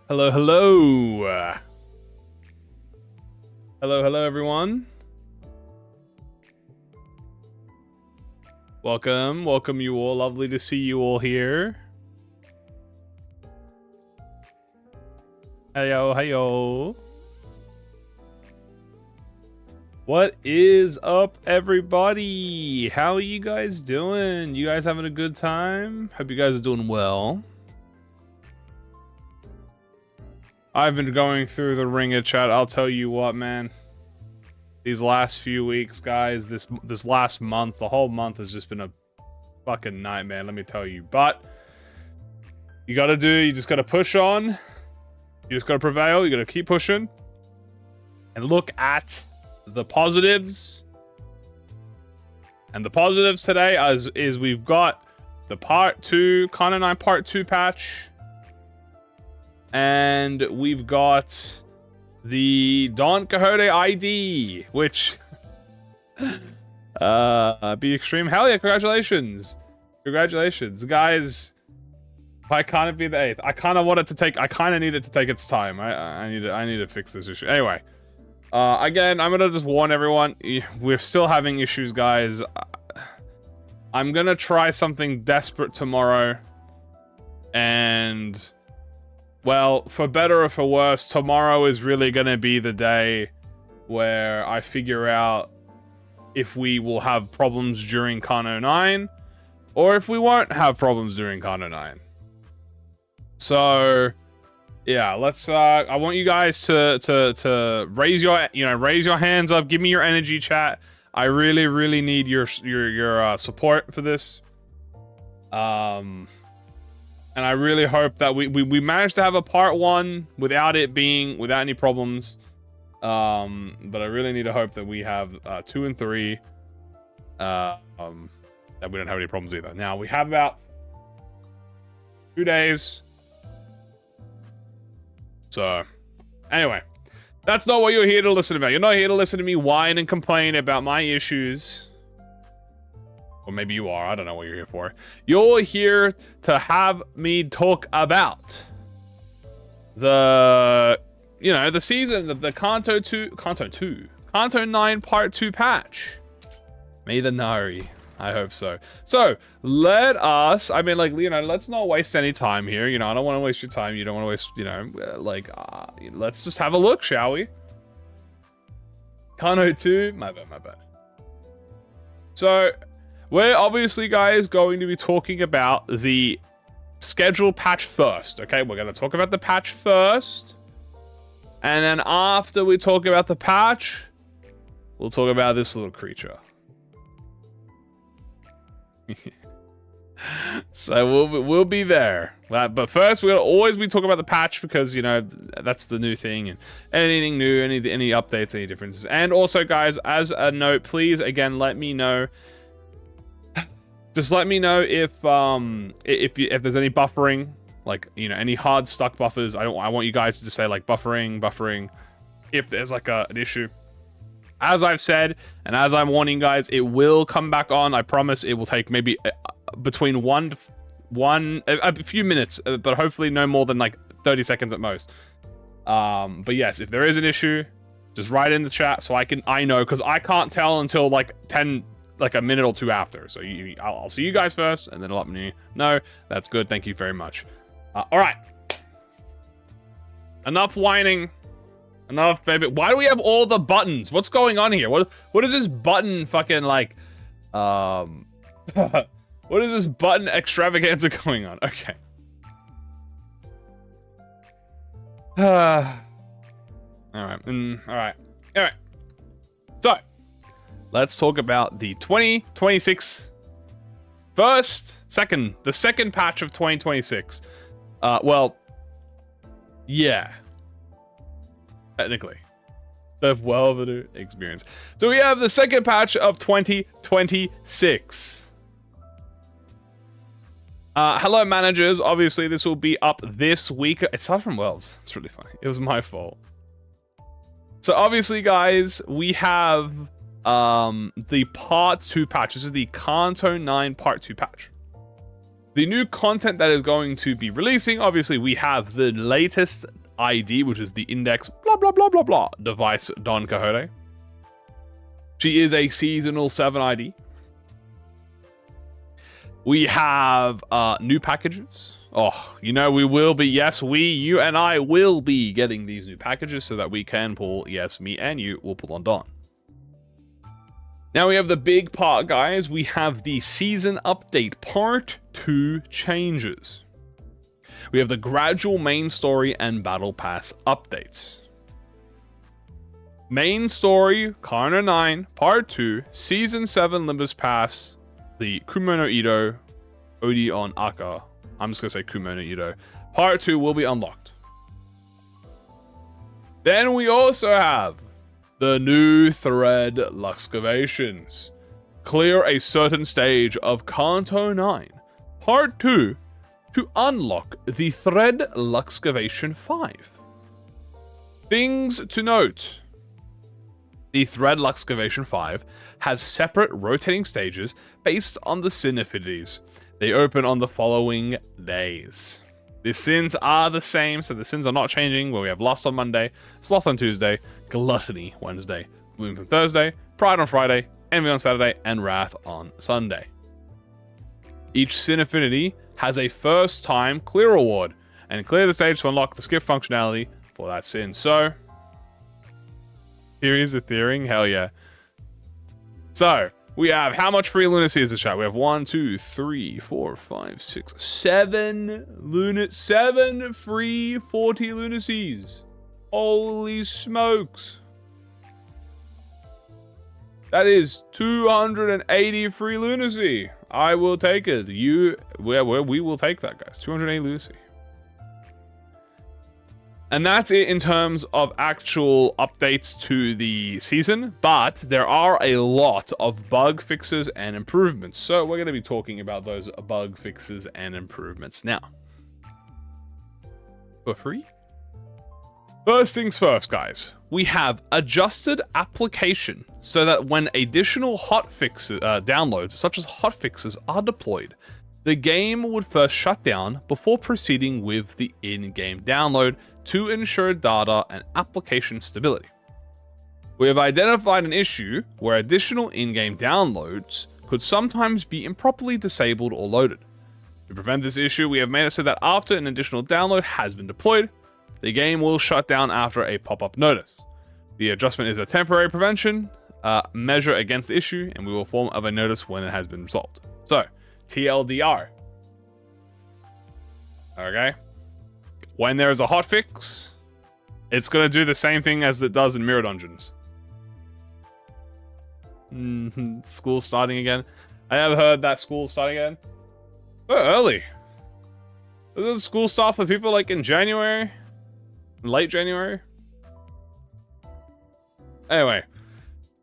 Hello, hello. Hello, everyone. Welcome you all. Lovely to see you all here. Heyo. What is up, everybody? How are you guys doing? You guys having a good time? Hope you guys are doing well. I've been going through the ringer chat. I'll tell you what, man. These last few weeks, guys, this last month, the whole month has just been a fucking nightmare, let me tell you. But you just gotta push on. You just gotta prevail. You gotta keep pushing. And look at the positives. And the positives today is we've got the Part 2, Kanto 9 Part 2 patch. And we've got the Don Quixote ID, which be extreme. Hell yeah, congratulations. Congratulations. Guys, why can't it be the 8th? I kind of need it to take its time. I need to fix this issue. Anyway, again, I'm gonna just warn everyone, we're still having issues, guys. I'm gonna try something desperate tomorrow, and well, for better or for worse, tomorrow is really going to be the day where I figure out if we will have problems during Kanto 9 or if we won't have problems during Kanto 9. So, yeah, let's I want you guys to raise your hands up, give me your energy, chat. I really need your support for this. And I really hope that we managed to have a part 1 without any problems. But I really need to hope that we have 2 and 3. That we don't have any problems either. Now we have about 2 days. So anyway, that's not what you're here to listen about. You're not here to listen to me whine and complain about my issues. Or maybe you are. I don't know what you're here for. You're here to have me talk about the season of the Kanto 9 Part 2 patch. May the Nari. I hope so. So, let's not waste any time here. I don't want to waste your time. You don't want to waste, let's just have a look, shall we? Kanto 2. My bad. So, we're obviously, guys, going to be talking about the scheduled patch first, okay? We're going to talk about the patch first. And then after we talk about the patch, we'll talk about this little creature. So we'll be there. But first, we'll always be talking about the patch because, that's the new thing. And anything new, any updates, any differences. And also, guys, as a note, please, again, let me know. Just let me know if there's any buffering, like, any hard stuck buffers. I want you guys to just say like buffering, if there's like an issue. As I've said, and as I'm warning guys, it will come back on. I promise. It will take maybe between a few minutes, but hopefully no more than like 30 seconds at most. But yes, if there is an issue, just write in the chat so I know, because I can't tell until like a minute or two after. So I'll see you guys first, and then let me know. That's good. Thank you very much. All right. Enough whining. Enough, baby. Why do we have all the buttons? What's going on here? What is this button fucking like? What is this button extravaganza going on? Okay. All right. All right. So, let's talk about the 2026 the second patch of 2026. Well, yeah. Technically. The well-overdue experience. So we have the second patch of 2026. Hello, managers. Obviously, this will be up this week. It's not from Wells. It's really funny. It was my fault. So obviously, guys, we have the Part 2 patch. This is the Kanto 9 Part 2 patch. The new content that is going to be releasing, obviously, we have the latest ID, which is the index blah blah blah blah blah device Don Quixote. She is a seasonal 7 ID. We have new packages. Oh, you know, we will be, yes, you and I will be getting these new packages so that we can pull, yes, me and you will pull on Don. Now we have the big part, guys. We have the season update part 2 changes. We have the gradual main story and battle pass updates. Main story, Karna 9, part 2, season 7 Limbus pass, the Kumono Ito, Odi on Aka. I'm just gonna say Kumono Ito. Part 2 will be unlocked. Then we also have the new thread Luxcavations. Clear a certain stage of Kanto 9, Part 2, to unlock the thread Luxcavation 5. Things to note. The thread Luxcavation 5 has separate rotating stages based on the sin affinities. They open on the following days. The sins are the same, so the sins are not changing, where we have Lust on Monday, Sloth on Tuesday, Gluttony Wednesday, Gloom on Thursday, Pride on Friday, Envy on Saturday, and Wrath on Sunday. Each sin affinity has a first time clear reward, and clear the stage to unlock the skip functionality for that sin. So, theories of theorying, hell yeah. So, we have how much free lunacy is the chat? We have 1, 2, 3, 4, 5, 6, 7 free 40 lunacies. Holy smokes. That is 280 free lunacy. I will take it. We will take that, guys. 280 lunacy. And that's it in terms of actual updates to the season, but there are a lot of bug fixes and improvements. So we're going to be talking about those bug fixes and improvements now. For free? First things first, guys. We have adjusted application so that when additional hotfixes downloads, such as hotfixes, are deployed, the game would first shut down before proceeding with the in-game download to ensure data and application stability. We have identified an issue where additional in-game downloads could sometimes be improperly disabled or loaded. To prevent this issue, we have made it so that after an additional download has been deployed, the game will shut down after a pop-up notice. The adjustment is a temporary prevention measure against the issue, and we will form of a notice when it has been resolved. So, TLDR. Okay. When there is a hotfix, it's going to do the same thing as it does in Mirror Dungeons. School starting again. I have heard that school's starting again. So early. Doesn't school start for people like in January? Late January? Anyway.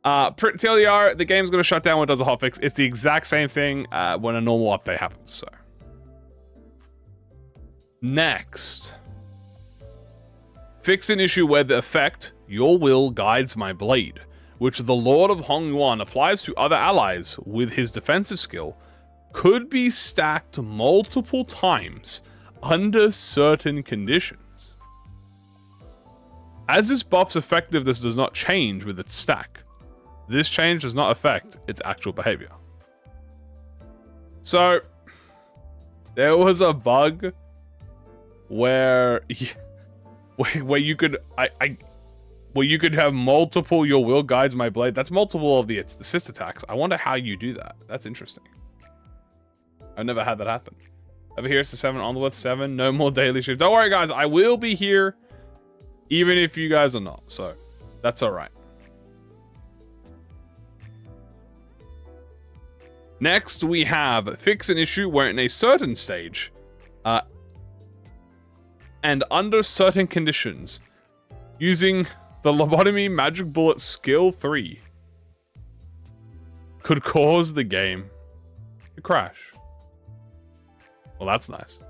TLDR, the game's going to shut down when it does a hotfix. It's the exact same thing when a normal update happens. So, next. Fix an issue where the effect, Your Will Guides My Blade, which the Lord of Hong Yuan applies to other allies with his defensive skill, could be stacked multiple times under certain conditions. As this buff's effectiveness does not change with its stack, this change does not affect its actual behavior. So, there was a bug where you could where you could have multiple Your Will Guides My Blade. That's multiple of the assist attacks. I wonder how you do that. That's interesting. I've never had that happen. Over here it's the 7 on the with 7. No more daily shifts. Don't worry, guys. I will be here even if you guys are not. So, that's all right. Next, we have fix an issue where in a certain stage, and under certain conditions, using the Lobotomy Magic Bullet Skill 3 could cause the game to crash. Well, that's nice.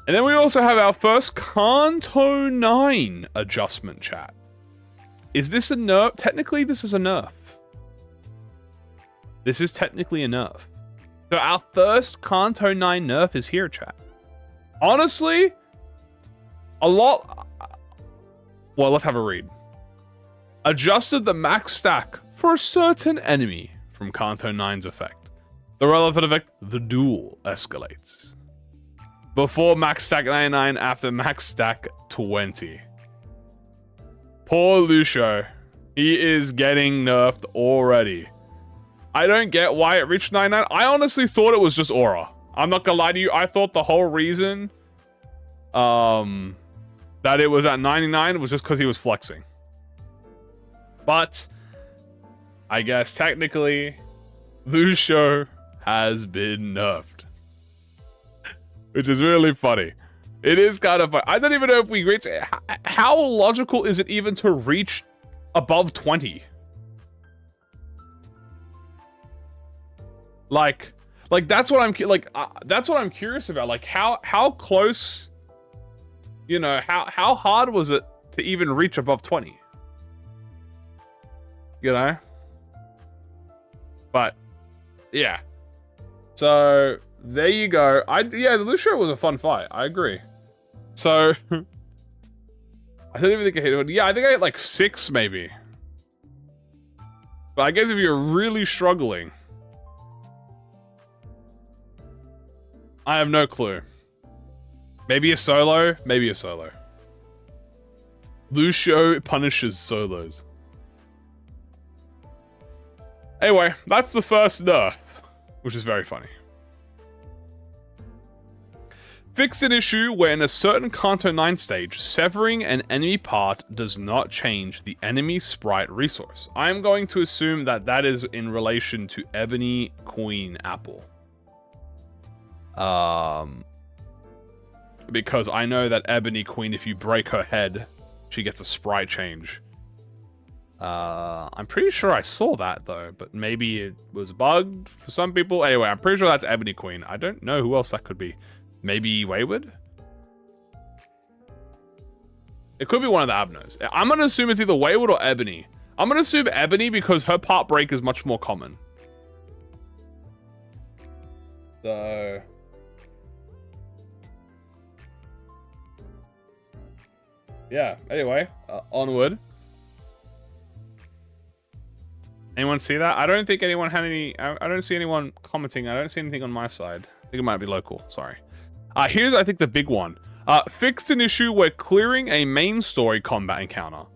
And then we also have our first Kanto 9 adjustment, chat. Is this a nerf? Technically, this is a nerf. This is technically a nerf. So our first Kanto 9 nerf is here, chat. Honestly, a lot... Well, let's have a read. Adjusted the max stack for a certain enemy from Kanto 9's effect. The relevant effect, the duel, escalates. Before max stack 99, after max stack 20. Poor Lucio. He is getting nerfed already. I don't get why it reached 99. I honestly thought it was just aura. I'm not gonna lie to you. I thought the whole reason that it was at 99 was just because he was flexing. But I guess technically Lucio has been nerfed. Which is really funny. It is kind of funny. I don't even know if we reach... How logical is it even to reach above 20? Like that's what I'm that's what I'm curious about. Like how close, you know, how hard was it to even reach above 20? You know? But yeah. So there you go. Yeah, the Lucio was a fun fight. I agree. So I don't even think I hit it. Yeah, I think I hit like 6 maybe. But I guess if you're really struggling, I have no clue. Maybe a solo? Maybe a solo. Lucio punishes solos. Anyway, that's the first nerf, which is very funny. Fix an issue where in a certain Kanto 9 stage, severing an enemy part does not change the enemy sprite resource. I am going to assume that that is in relation to Ebony Queen Apple. Because I know that Ebony Queen, if you break her head, she gets a sprite change. I'm pretty sure I saw that though, but maybe it was bugged for some people. Anyway, I'm pretty sure that's Ebony Queen. I don't know who else that could be. Maybe Wayward? It could be one of the Abnos. I'm gonna assume it's either Wayward or Ebony. I'm gonna assume Ebony because her part break is much more common. So... yeah, anyway, onward. Anyone see that? I don't think anyone had any... I don't see anyone commenting. I don't see anything on my side. I think it might be local. Sorry. Here's, I think, the big one. Fixed an issue where clearing a main story combat encounter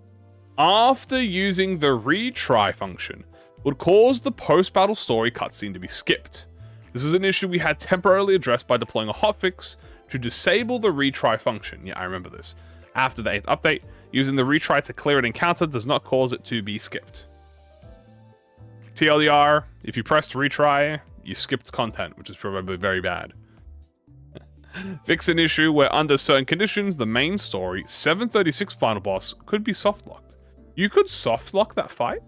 after using the retry function would cause the post-battle story cutscene to be skipped. This is an issue we had temporarily addressed by deploying a hotfix to disable the retry function. Yeah, I remember this. After the 8th update, using the retry to clear an encounter does not cause it to be skipped. TLDR, if you pressed retry, you skipped content, which is probably very bad. Fix an issue where under certain conditions, the main story, 736 final boss, could be soft-locked. You could soft-lock that fight?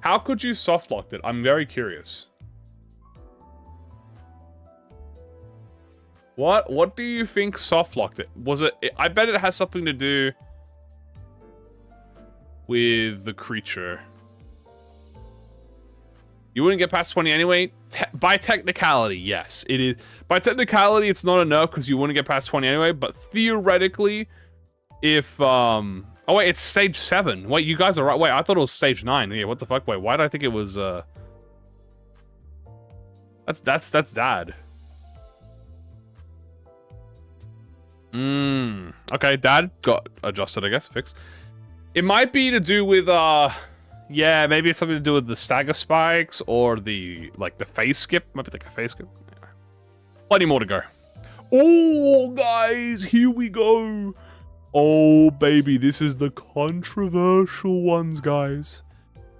How could you soft-lock it? I'm very curious. What do you think soft-locked it? Was it... I bet it has something to do with the creature. You wouldn't get past 20 anyway? By technicality, yes. It is. By technicality, it's not a nerf because you wouldn't get past 20 anyway, but theoretically, if... oh, wait, it's stage 7. Wait, you guys are right. Wait, I thought it was stage 9. Yeah, what the fuck? Wait, why did I think it was... That's Dad. Okay, Dad got adjusted, I guess. Fixed. It might be to do with, yeah, maybe it's something to do with the stagger spikes or the, like, the phase skip. Might be like a phase skip. Yeah. Plenty more to go. Oh, guys, here we go. Oh, baby, this is the controversial ones, guys.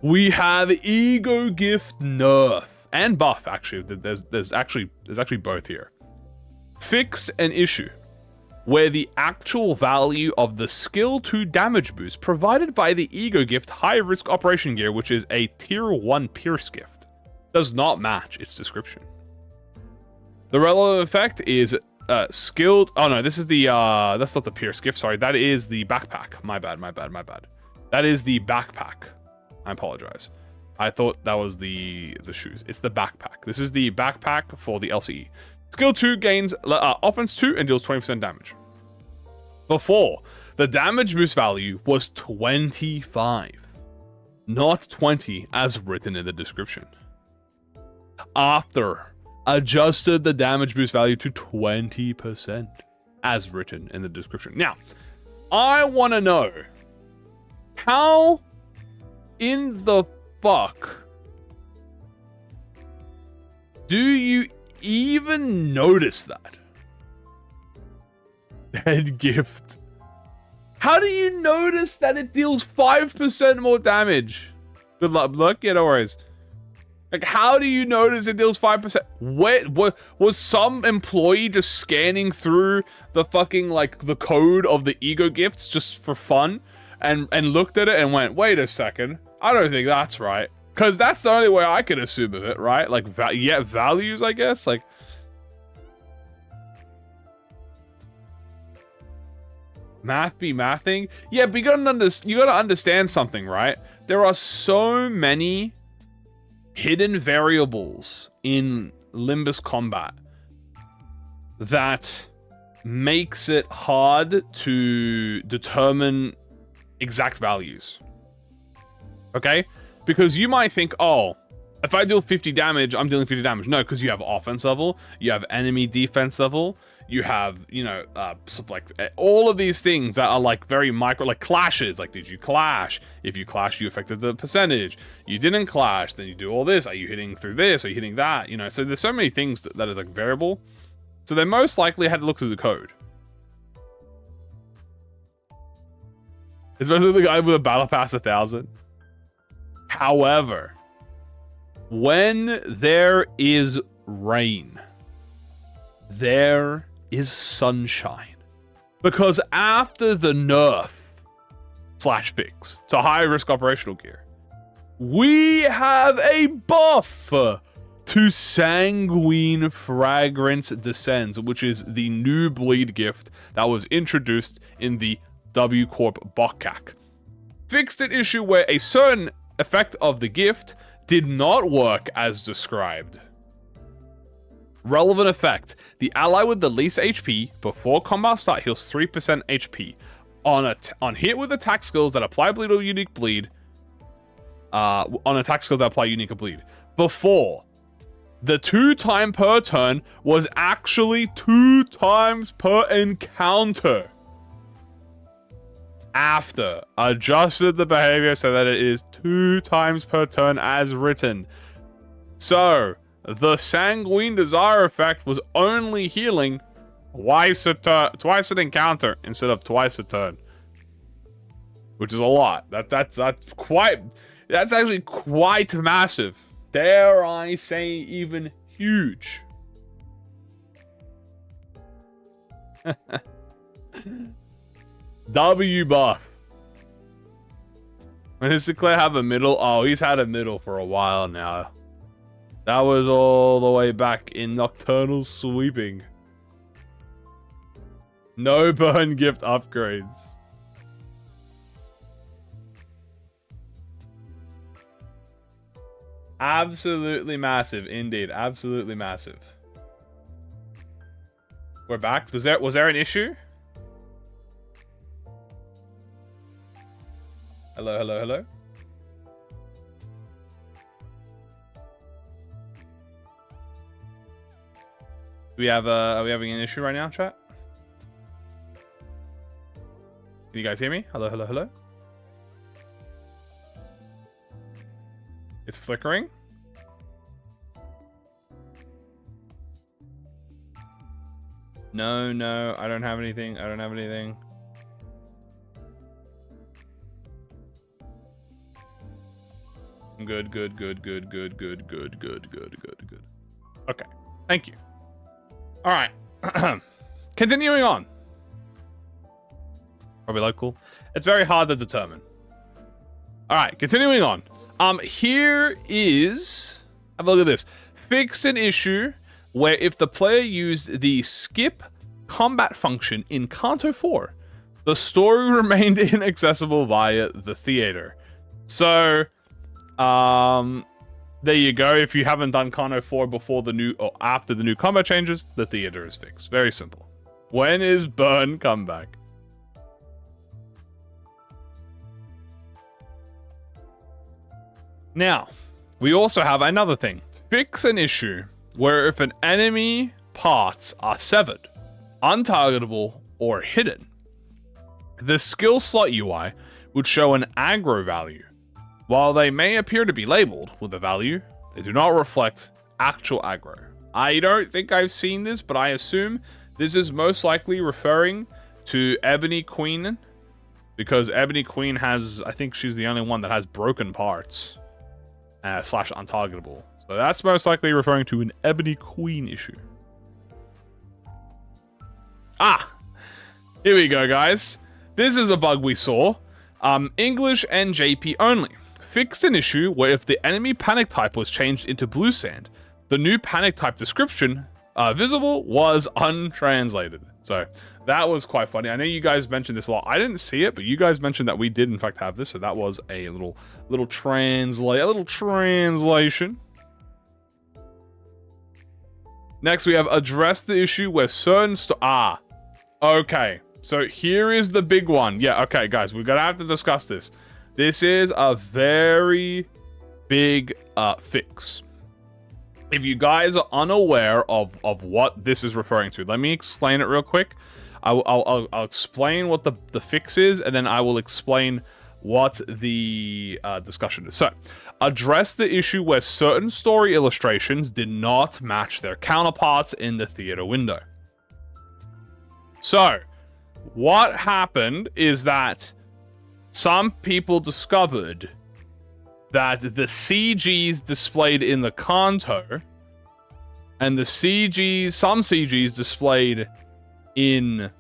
We have Ego Gift nerf and buff, actually. There's actually both here. Fixed an issue where the actual value of the skill 2 damage boost provided by the Ego Gift high risk operation gear, which is a tier 1 Pierce gift, does not match its description. The relevant effect is skilled... Oh no, this is the... that's not the Pierce gift, sorry. That is the backpack. My bad. That is the backpack. I apologize. I thought that was the shoes. It's the backpack. This is the backpack for the LCE. Skill 2 gains offense 2 and deals 20% damage. Before, the damage boost value was 25, not 20 as written in the description. After, adjusted the damage boost value to 20% as written in the description. Now, I want to know, how in the fuck do you even notice that? Dead gift. How do you notice that it deals 5% more damage? Good luck. Yeah, no worries. Like, how do you notice it deals 5%? What was some employee just scanning through the fucking, like, the code of the ego gifts just for fun and looked at it and went, wait a second, I don't think that's right. Because that's the only way I can assume of it, right? Like, yeah, values, I guess. Like, math be mathing. Yeah, but you gotta understand something, right? There are so many hidden variables in Limbus combat that makes it hard to determine exact values. Okay? Because you might think, oh, if I deal 50 damage, I'm dealing 50 damage. No, because you have offense level, you have enemy defense level, you have, you know, like all of these things that are like very micro, like clashes. Like, did you clash? If you clashed, you affected the percentage. You didn't clash, then you do all this. Are you hitting through this? Are you hitting that? You know, so there's so many things that is like variable. So they most likely had to look through the code. Especially the guy with a battle pass 1,000. However, when there is rain, there is sunshine. Because after the nerf / fix to high risk operational gear, we have a buff to Sanguine Fragrance Descends, which is the new bleed gift that was introduced in the W Corp Bokak. Fixed an issue where a certain effect of the gift did not work as described. Relevant effect: the ally with the least HP before combat start heals 3% HP on hit with attack skills that apply bleed or unique bleed. On attack skills that apply unique bleed. Before, the 2 time per turn was actually 2 times per encounter. After, adjusted the behavior so that it is 2 times per turn as written. So, the Sanguine Desire effect was only healing twice an encounter instead of twice a turn. Which is a lot. That's actually quite massive. Dare I say even huge. W buff. Does Sinclair have a middle? Oh, he's had a middle for a while now. That was all the way back in Nocturnal Sweeping. No burn gift upgrades. Absolutely massive, indeed. Absolutely massive. We're back. Was there an issue? Hello, hello, hello. Are we having an issue right now, chat? Can you guys hear me? Hello, hello, hello. It's flickering. No, I don't have anything. I don't have anything. Good. Okay, thank you. All right, continuing on. Probably local. It's very hard to determine. All right, continuing on. Here is, have a look at this. Fix an issue where if the player used the skip combat function in Kanto 4, the story remained inaccessible via the theater. So, There you go. If you haven't done Kano 4 before the new or after the new combo changes, the theater is fixed. Very simple. When is Burn come back? Now, we also have another thing. Fix an issue where if an enemy parts are severed, untargetable, or hidden, the skill slot UI would show an aggro value. While they may appear to be labeled with a value, they do not reflect actual aggro. I don't think I've seen this, but I assume this is most likely referring to Ebony Queen, because Ebony Queen has, I think she's the only one that has broken parts. / untargetable. So that's most likely referring to an Ebony Queen issue. Here we go, guys. This is a bug we saw. English and JP only. Fixed an issue where if the enemy panic type was changed into blue sand, the new panic type description visible was untranslated. So that was quite funny. I know you guys mentioned this a lot. I didn't see it, but you guys mentioned that we did in fact have this. So that was a little translation. Next, we have addressed the issue where certain okay. So here is the big one. Yeah, okay, guys, we're gonna have to discuss this. This is a very big fix. If you guys are unaware of what this is referring to, let me explain it real quick. I'll explain what the fix is, and then I will explain what the discussion is. So, address the issue where certain story illustrations did not match their counterparts in the theater window. So, what happened is that some people discovered that the CGs displayed in the Kanto and some CGs displayed in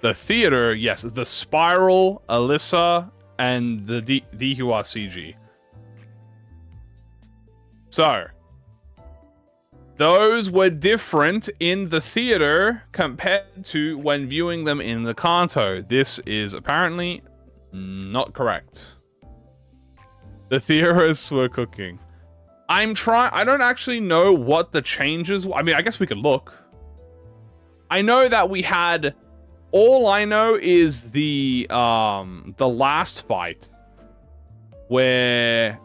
the theater, yes, the Spiral, Alyssa, and the Dihua CG. So, those were different in the theater compared to when viewing them in the Kanto. This is apparently not correct. The theorists were cooking. I don't actually know what the changes. I mean, I guess we could look. I know that we had. All I know is the last fight where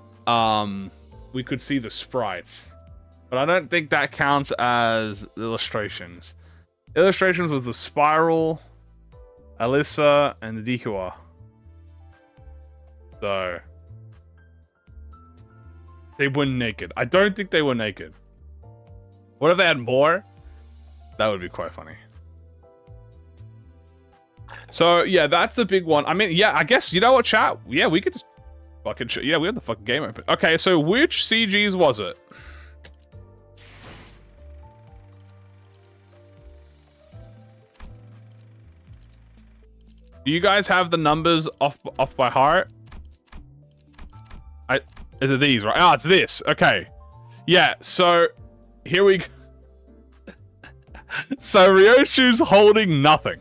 we could see the sprites, but I don't think that counts as illustrations. Illustrations was the Spiral, Alyssa, and the Dihua. So they were naked. I don't think they were naked. What if they had more? That would be quite funny. So, yeah, that's the big one. I mean, yeah, I guess, you know what, chat? Yeah, we could just fucking... Yeah, we have the fucking game open. Okay, so which CGs was it? Do you guys have the numbers off by heart? Is it these, right? Oh, it's this. Okay. Yeah, so... Here we go. So, Ryoshu's holding nothing.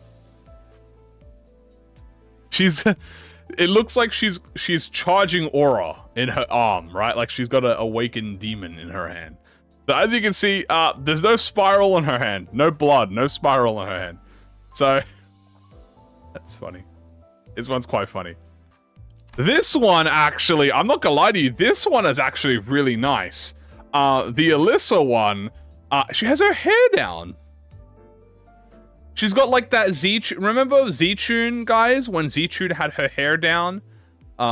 It looks like she's charging aura in her arm, right? Like she's got an awakened demon in her hand. So as you can see, there's no spiral in her hand, no blood, no spiral in her hand. So that's funny. This one's quite funny. This one actually, I'm not gonna lie to you, this one is actually really nice. The Alyssa one, she has her hair down. She's got like that remember Z-Tune, guys? When Z-Tune had her hair down? She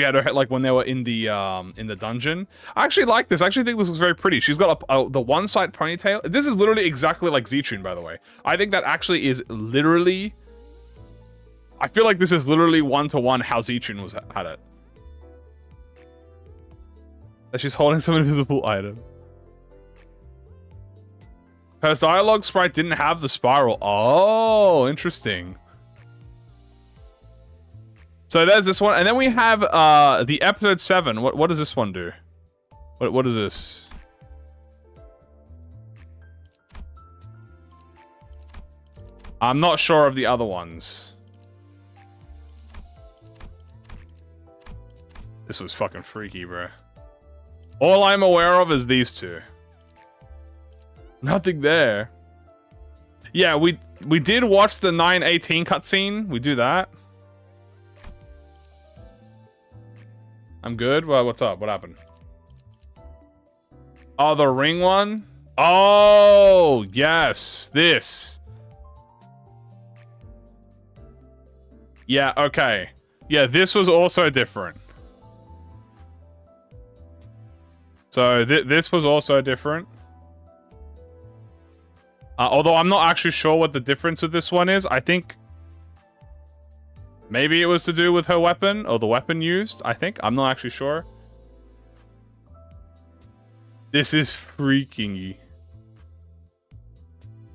had her hair, like when they were in the dungeon. I actually like this. I actually think this looks very pretty. She's got the one side ponytail. This is literally exactly like Z-Tune, by the way. I think that actually is literally... I feel like this is literally one-to-one how Z-Tune had it. That she's holding some invisible item. Her dialogue sprite didn't have the spiral. Oh, interesting. So there's this one, and then we have the episode 7. What does this one do? What is this? I'm not sure of the other ones. This was fucking freaky, bro. All I'm aware of is these two. Nothing there. Yeah, we did watch the 9:18 cutscene. We do that. I'm good. Well, what's up? What happened? Oh, the ring one? Oh, yes. This. Yeah, okay. Yeah, this was also different. So, this was also different. Although I'm not actually sure what the difference with this one is. I think maybe it was to do with her weapon or the weapon used. I think. I'm not actually sure. This is freaking.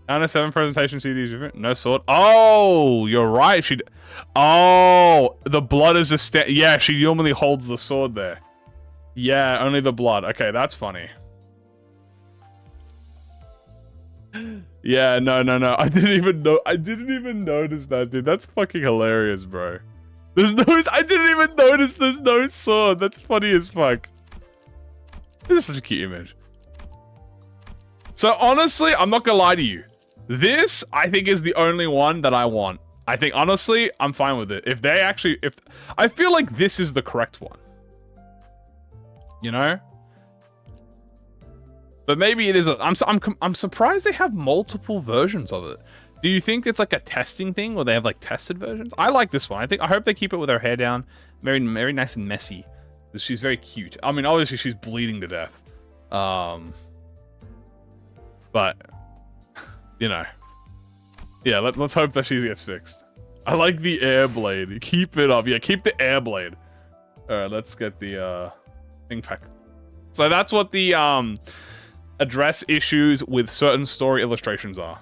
Down to 7 presentation CDs. No sword. Oh, you're right. Oh, the blood is a yeah, she normally holds the sword there. Yeah, only the blood. Okay, that's funny. Yeah, no. I didn't even notice that, dude. That's fucking hilarious, bro. I didn't even notice there's no sword. That's funny as fuck. This is such a cute image. So honestly, I'm not gonna lie to you. This, I think, is the only one that I want. I think, honestly, I'm fine with it. If I feel like this is the correct one. You know? But maybe it is. I'm surprised they have multiple versions of it. Do you think it's like a testing thing, or they have like tested versions? I like this one. I hope they keep it with her hair down, very nice and messy. She's very cute. I mean, obviously she's bleeding to death. But you know, yeah. Let's hope that she gets fixed. I like the air blade. Keep it up. Yeah, keep the air blade. All right, let's get the thing pack. So that's what the address issues with certain story illustrations are.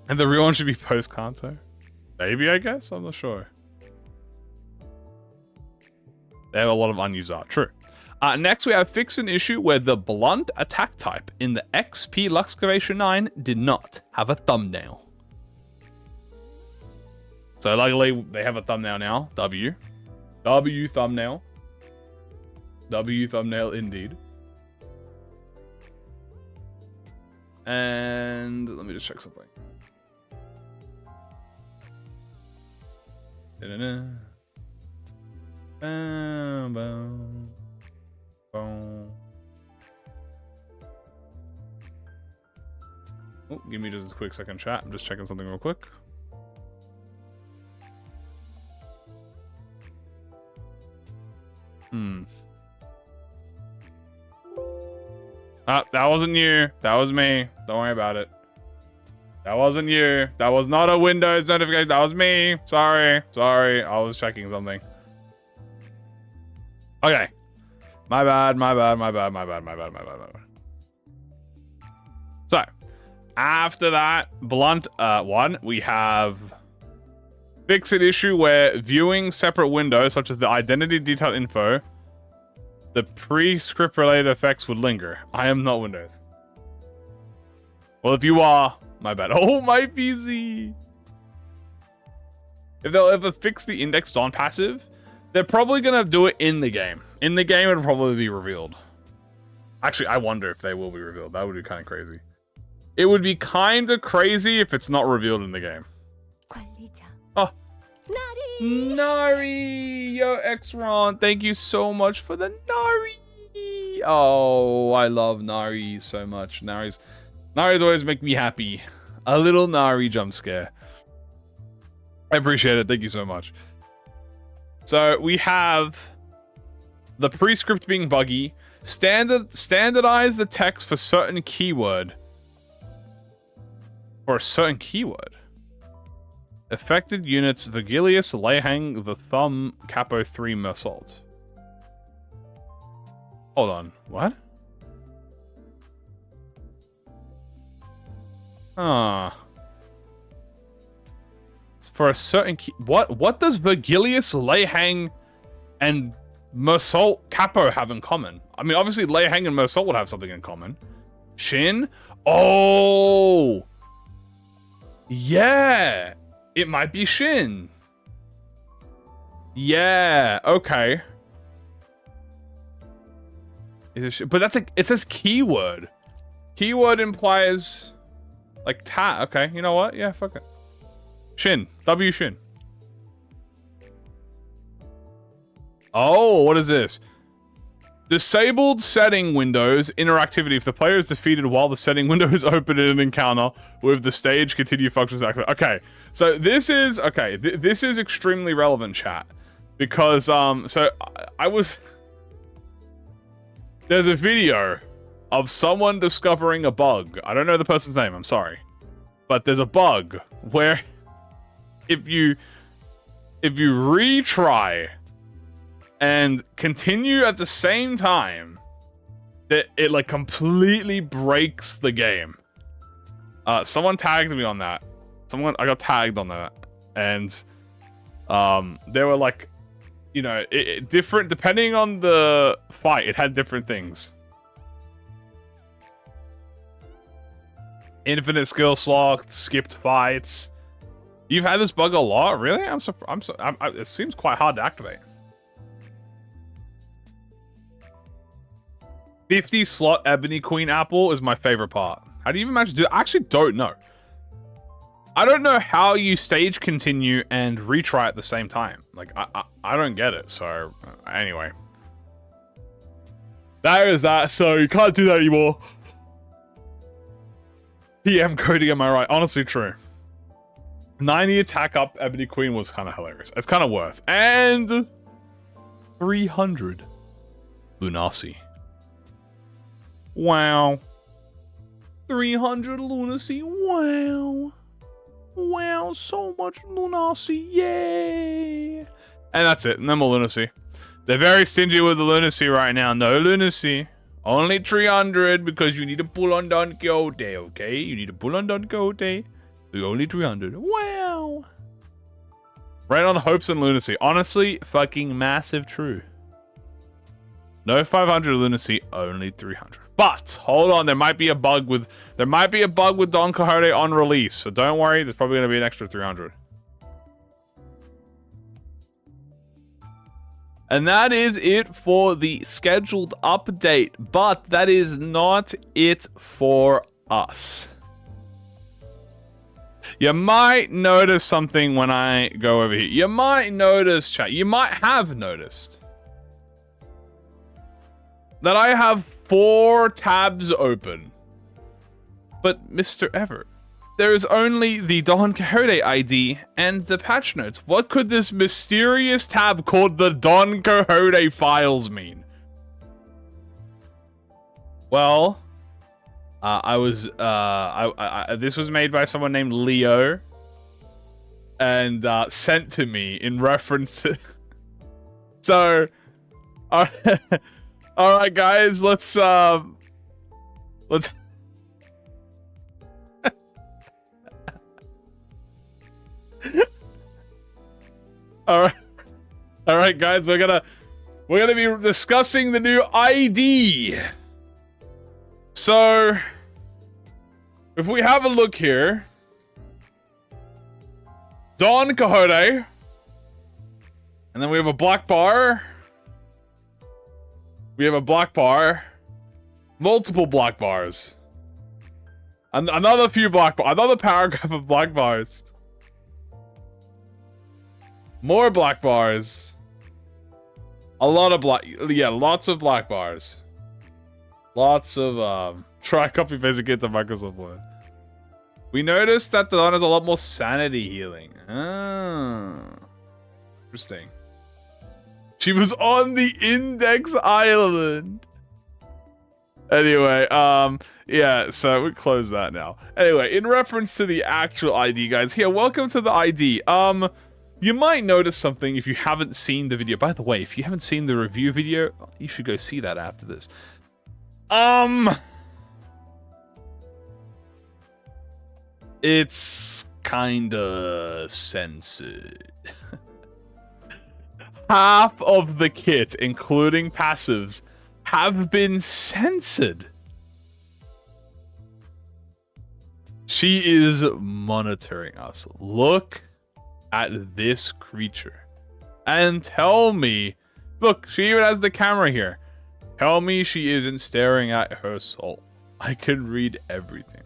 And the real one should be post-Kanto. Maybe, I guess? I'm not sure. They have a lot of unused art. True. Next, we have fix an issue where the blunt attack type in the XP Luxcavation 9 did not have a thumbnail. So, luckily, they have a thumbnail now. W thumbnail. W thumbnail, indeed. And let me just check something. Oh, give me just a quick second, chat. I'm just checking something real quick. That wasn't you. That was me. Don't worry about it. That wasn't you. That was not a Windows notification. That was me. Sorry. I was checking something. Okay. My bad. So, after that, blunt one, we have fix an issue where viewing separate windows, such as the identity detail info, the pre-script related effects would linger. I am not Windows. Well, if you are, my bad. Oh, my PC. If they'll ever fix the indexed on passive, they're probably going to do it in the game. In the game, it'll probably be revealed. Actually, I wonder if they will be revealed. That would be kind of crazy. It would be kind of crazy if it's not revealed in the game. Oh. Nari! Yo, Xron, thank you so much for the Nari! Oh, I love Nari so much. Nari's always make me happy. A little Nari jump scare. I appreciate it. Thank you so much. So, we have the pre-script being buggy. Standardize the text for certain keyword. For a certain keyword. Affected units, Vigilius, Lehang, the Thumb, Capo 3, Mersault. Hold on, what? It's for a certain key. What does Vigilius, Lehang, and Mersault Capo have in common? I mean, obviously Lehang and Mersault would have something in common. Shin? Oh! Yeah! It might be Shin. Yeah, okay. But that's a, it says keyword. Keyword implies like ta. Okay, you know what? Yeah, fuck it. Shin. W Shin. Oh, what is this? Disabled setting windows interactivity if the player is defeated while the setting window is open in an encounter with the stage continue functions active. Okay, so this is okay. This is extremely relevant, chat, because so I was there's a video of someone discovering a bug. I don't know the person's name. I'm sorry, but there's a bug where if you retry and continue at the same time, that it like completely breaks the game. Someone tagged me on that. I got tagged on that, and they were like, you know, different depending on the fight. It had different things. Infinite skill slot, skipped fights. You've had this bug a lot, really? It seems quite hard to activate. 50 slot Ebony Queen apple is my favorite part. How do you even manage to do it? I actually don't know. I don't know how you stage continue and retry at the same time. Like, I don't get it. So, anyway. That is that. So, you can't do that anymore. PM coding, am I right? Honestly, true. 90 attack up Ebony Queen was kind of hilarious. It's kind of worth. And 300 Lunasi. Wow. 300 lunacy. Wow. Wow, so much lunacy. Yay. And that's it. No more lunacy. They're very stingy with the lunacy right now. No lunacy. Only 300 because you need to pull on Don Quixote, okay? You need to pull on Don Quixote. Only 300. Wow. Right on the hopes and lunacy. Honestly, fucking massive true. No 500 lunacy, only 300. But hold on, there might be a bug with Don Quixote on release. So don't worry, there's probably going to be an extra 300. And that is it for the scheduled update, but that is not it for us. You might notice something when I go over here. You might notice, chat, you might have noticed that I have 4 tabs open. But Mr. Everett, there is only the Don Quixote ID and the patch notes. What could this mysterious tab called the Don Quixote files mean? Well, this was made by someone named Leo and sent to me in reference to... So, all right, guys, let's all right, guys, we're gonna be discussing the new ID. So, if we have a look here, Don Quixote, and then we have a black bar. We have a black bar, multiple black bars, another few black bars, another paragraph of black bars, more black bars, a lot of lots of black bars, lots of try copy paste and get to Microsoft Word. We noticed that the Don has a lot more sanity healing. Interesting. She was on the Index Island. Anyway, yeah, so we close that now. Anyway, in reference to the actual ID, guys, here, welcome to the ID. You might notice something if you haven't seen the video. By the way, if you haven't seen the review video, you should go see that after this. It's kinda censored. Half of the kit, including passives, have been censored. She is monitoring us. Look at this creature. And tell me, look, she even has the camera here. Tell me she isn't staring at her soul. I can read everything.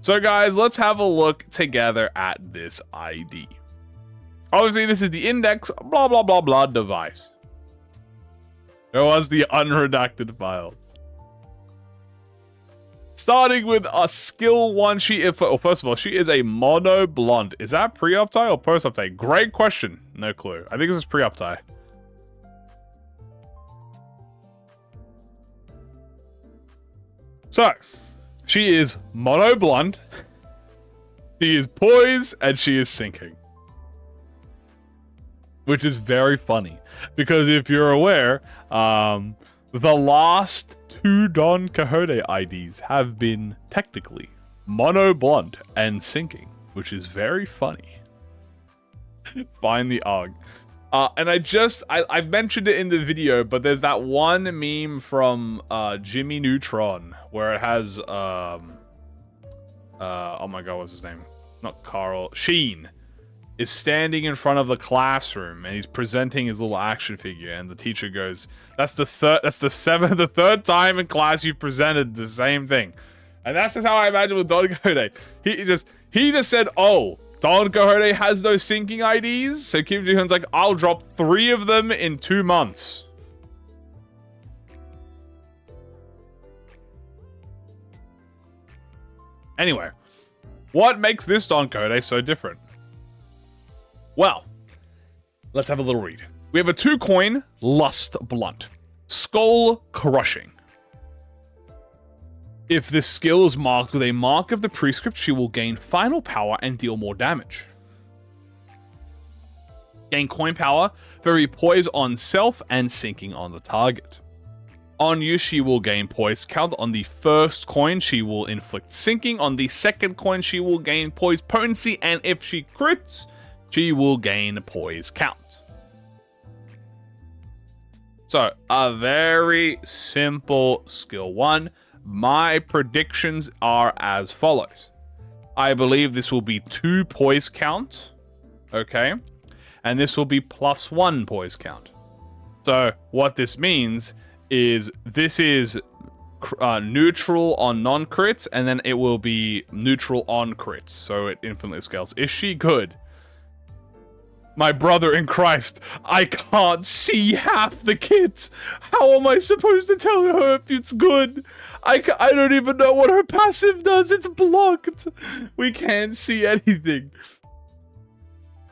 So guys, let's have a look together at this ID. Obviously, this is the index blah blah blah blah device. There was the unredacted files. Starting with a skill 1, first of all, she is a mono blonde. Is that pre-uptie or post-uptie? Great question. No clue. I think this is pre-uptie. So, she is mono blonde. She is poised and she is sinking. Which is very funny. Because if you're aware, the last 2 Don Quixote IDs have been technically mono blonde and sinking, which is very funny. Find the ARG. And I mentioned it in the video, but there's that one meme from Jimmy Neutron where it has oh my god, what's his name? Not Carl. Sheen is standing in front of the classroom and he's presenting his little action figure, and the teacher goes, that's the third time in class you've presented the same thing. And that's just how I imagine with Don Quixote. He just said, oh, Don Quixote has those syncing IDs, so Kim Ji-hoon's like, I'll drop 3 of them in 2 months. Anyway, what makes this Don Quixote so different? Well, let's have a little read. We have a 2-coin Lust Blunt. Skull Crushing. If this skill is marked with a mark of the prescript, she will gain final power and deal more damage. Gain coin power for every poise on self and sinking on the target. On use, she will gain poise count. On the first coin, she will inflict sinking. On the second coin, she will gain poise potency. And if she crits, she will gain poise count. So, a very simple skill 1. My predictions are as follows. I believe this will be 2 poise count. Okay. And this will be +1 poise count. So, what this means is this is neutral on non-crits, and then it will be neutral on crits. So, it infinitely scales. Is she good? My brother in Christ, I can't see half the kit. How am I supposed to tell her if it's good? I don't even know what her passive does. It's blocked. We can't see anything.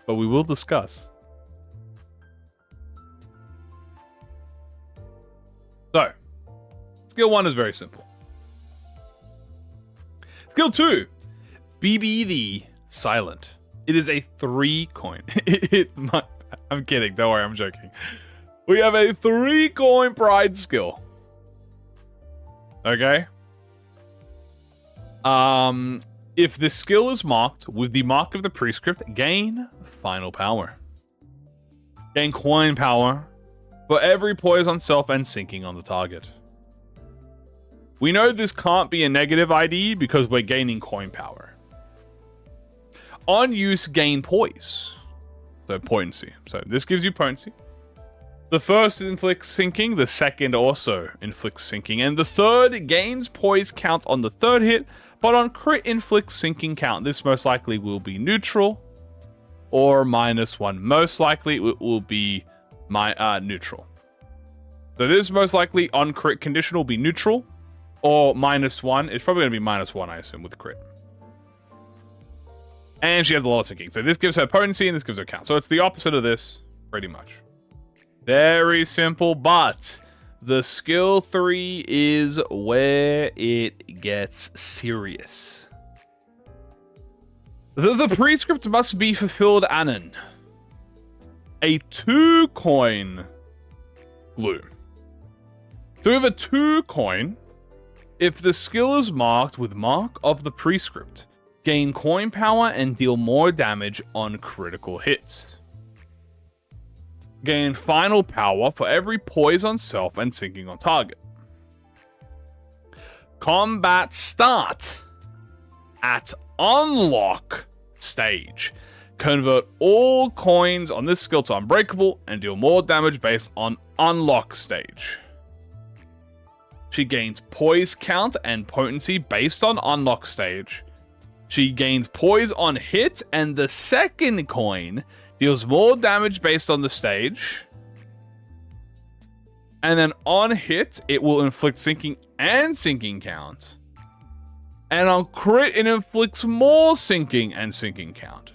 But we will discuss. So, skill 1 is very simple. Skill 2, BB the Silent. It is a 3-coin. I'm kidding. Don't worry, I'm joking. We have a 3-coin pride skill. Okay. If the skill is marked with the mark of the prescript, gain final power. Gain coin power for every poise on self and sinking on the target. We know this can't be a negative ID because we're gaining coin power. On use, gain poise. So potency. So this gives you potency. The first inflicts sinking, the second also inflicts sinking, and the third gains poise count on the third hit, but on crit inflicts sinking count. This most likely will be neutral or -1. Most likely it will be neutral. So this most likely on crit condition will be neutral or -1. It's probably going to be -1, I assume, with crit. And she has a lot of sinking. So this gives her potency and this gives her count. So it's the opposite of this, pretty much. Very simple, but the skill 3 is where it gets serious. The prescript must be fulfilled anon. A 2-coin glue. So we have a 2-coin. If the skill is marked with mark of the prescript, gain coin power and deal more damage on critical hits. Gain final power for every poise on self and sinking on target. Combat start at unlock stage. Convert all coins on this skill to unbreakable and deal more damage based on unlock stage. She gains poise count and potency based on unlock stage. She gains poise on hit, and the second coin deals more damage based on the stage. And then on hit, it will inflict sinking and sinking count. And on crit, it inflicts more sinking and sinking count.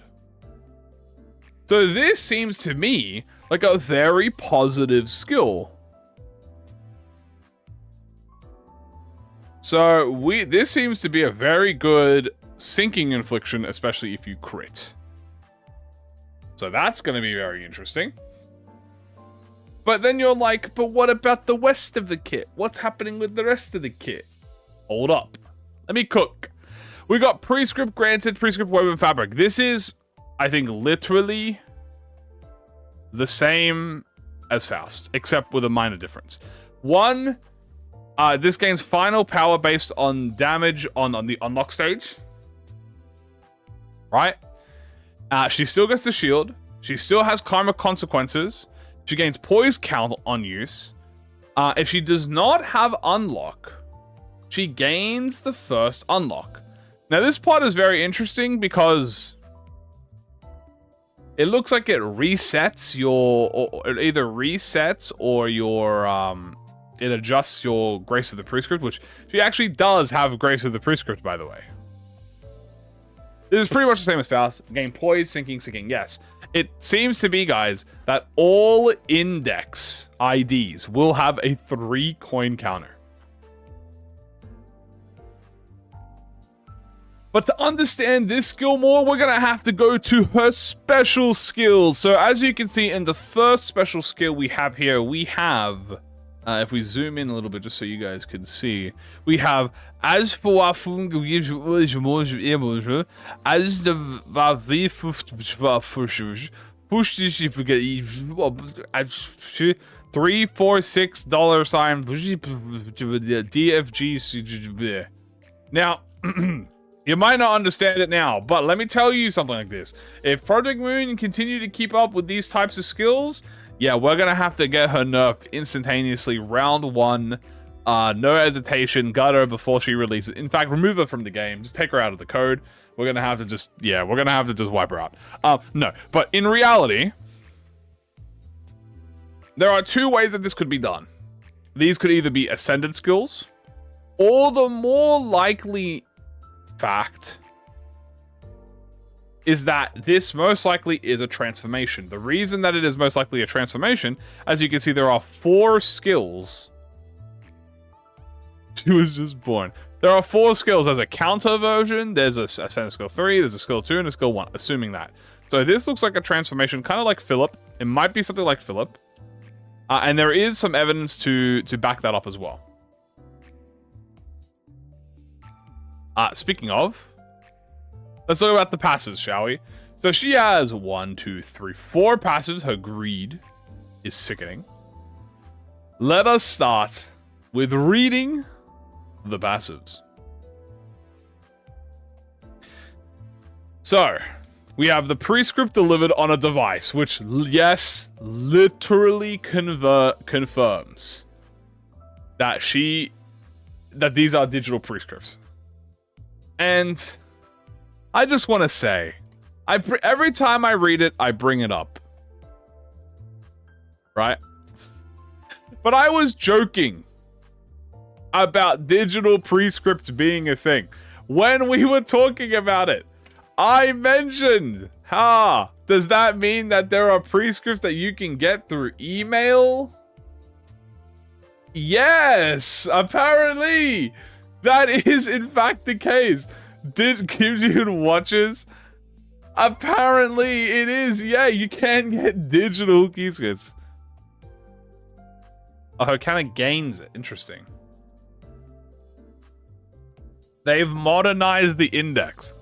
So this seems to me like a very positive skill. So this seems to be a very good sinking infliction, especially if you crit. So that's going to be very interesting. But then you're like, but what about the rest of the kit? What's happening with the rest of the kit? Hold up. Let me cook. We got prescript granted, prescript woven fabric. This is, I think, literally the same as Faust, except with a minor difference. One, this gains final power based on damage on the unlock stage. Right? She still gets the shield. She still has karma consequences. She gains poise count on use. If she does not have unlock, she gains the first unlock. Now this part is very interesting because it looks like it resets your, or it either resets or your, it adjusts your Grace of the Prescript, which she actually does have Grace of the Prescript, by the way. This is pretty much the same as Faust. Gain poise, sinking, sinking. Yes. It seems to be, guys, that all index IDs will have a 3 coin counter. But to understand this skill more, we're going to have to go to her special skills. So as you can see in the first special skill we have here, we have, if we zoom in a little bit just so you guys can see, we have as the $346 Now, you might not understand it now, but let me tell you something like this. If ProjectMoon continue to keep up with these types of skills, yeah, we're going to have to get her nerfed instantaneously. Round 1, no hesitation, gut her before she releases. In fact, remove her from the game. Just take her out of the code. We're going to have to just, yeah, we're going to have to just wipe her out. No, but in reality, there are 2 ways that this could be done. These could either be ascended skills, or the more likely fact is that this most likely is a transformation. The reason that it is most likely a transformation, as you can see, there are 4 skills. She was just born. There are 4 skills. There's a counter version, there's a ascended skill 3, there's a skill 2, and a skill 1, assuming that. So this looks like a transformation, kind of like Philip. It might be something like Philip. And there is some evidence to back that up as well. Speaking of, let's talk about the passives, shall we? So she has 4 passives. Her greed is sickening. Let us start with reading the passives. So, we have the prescript delivered on a device, which, yes, literally confirms that these are digital prescripts. And I just want to say, every time I read it, I bring it up. Right? But I was joking about digital prescripts being a thing. When we were talking about it, I mentioned, does that mean that there are prescripts that you can get through email? Yes, apparently. That is, in fact, the case. Did Kamui watches? Apparently, it is. Yeah, you can get digital keyscripts. Oh, it kind of gains it. Interesting. They've modernized the index.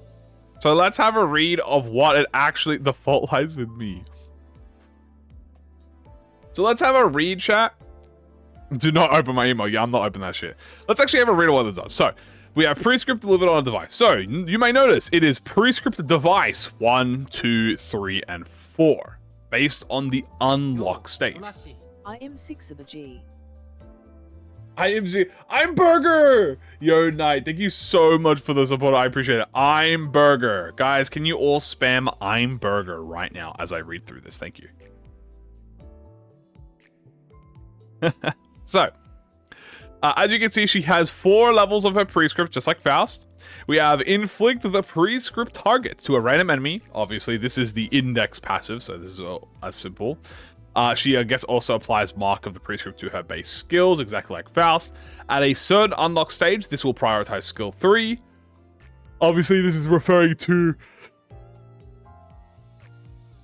So let's have a read of what it actually... The fault lies with me. So let's have a read, chat. Do not open my email. Yeah, I'm not opening that shit. Let's actually have a read of what this does. So, we have prescript delivered on a device. So you may notice it is prescript device 1, 2, 3, and 4 based on the unlock stage. I am 6 of a G. I'm Burger! Yo, Knight, thank you so much for the support. I appreciate it. I'm Burger. Guys, can you all spam I'm Burger right now as I read through this? Thank you. So, as you can see, she has 4 levels of her prescript, just like Faust. We have inflict the prescript target to a random enemy. Obviously, this is the index passive, so this is as simple. She, I guess, also applies mark of the prescript to her base skills, exactly like Faust. At a certain unlock stage, this will prioritize skill 3. Obviously, this is referring to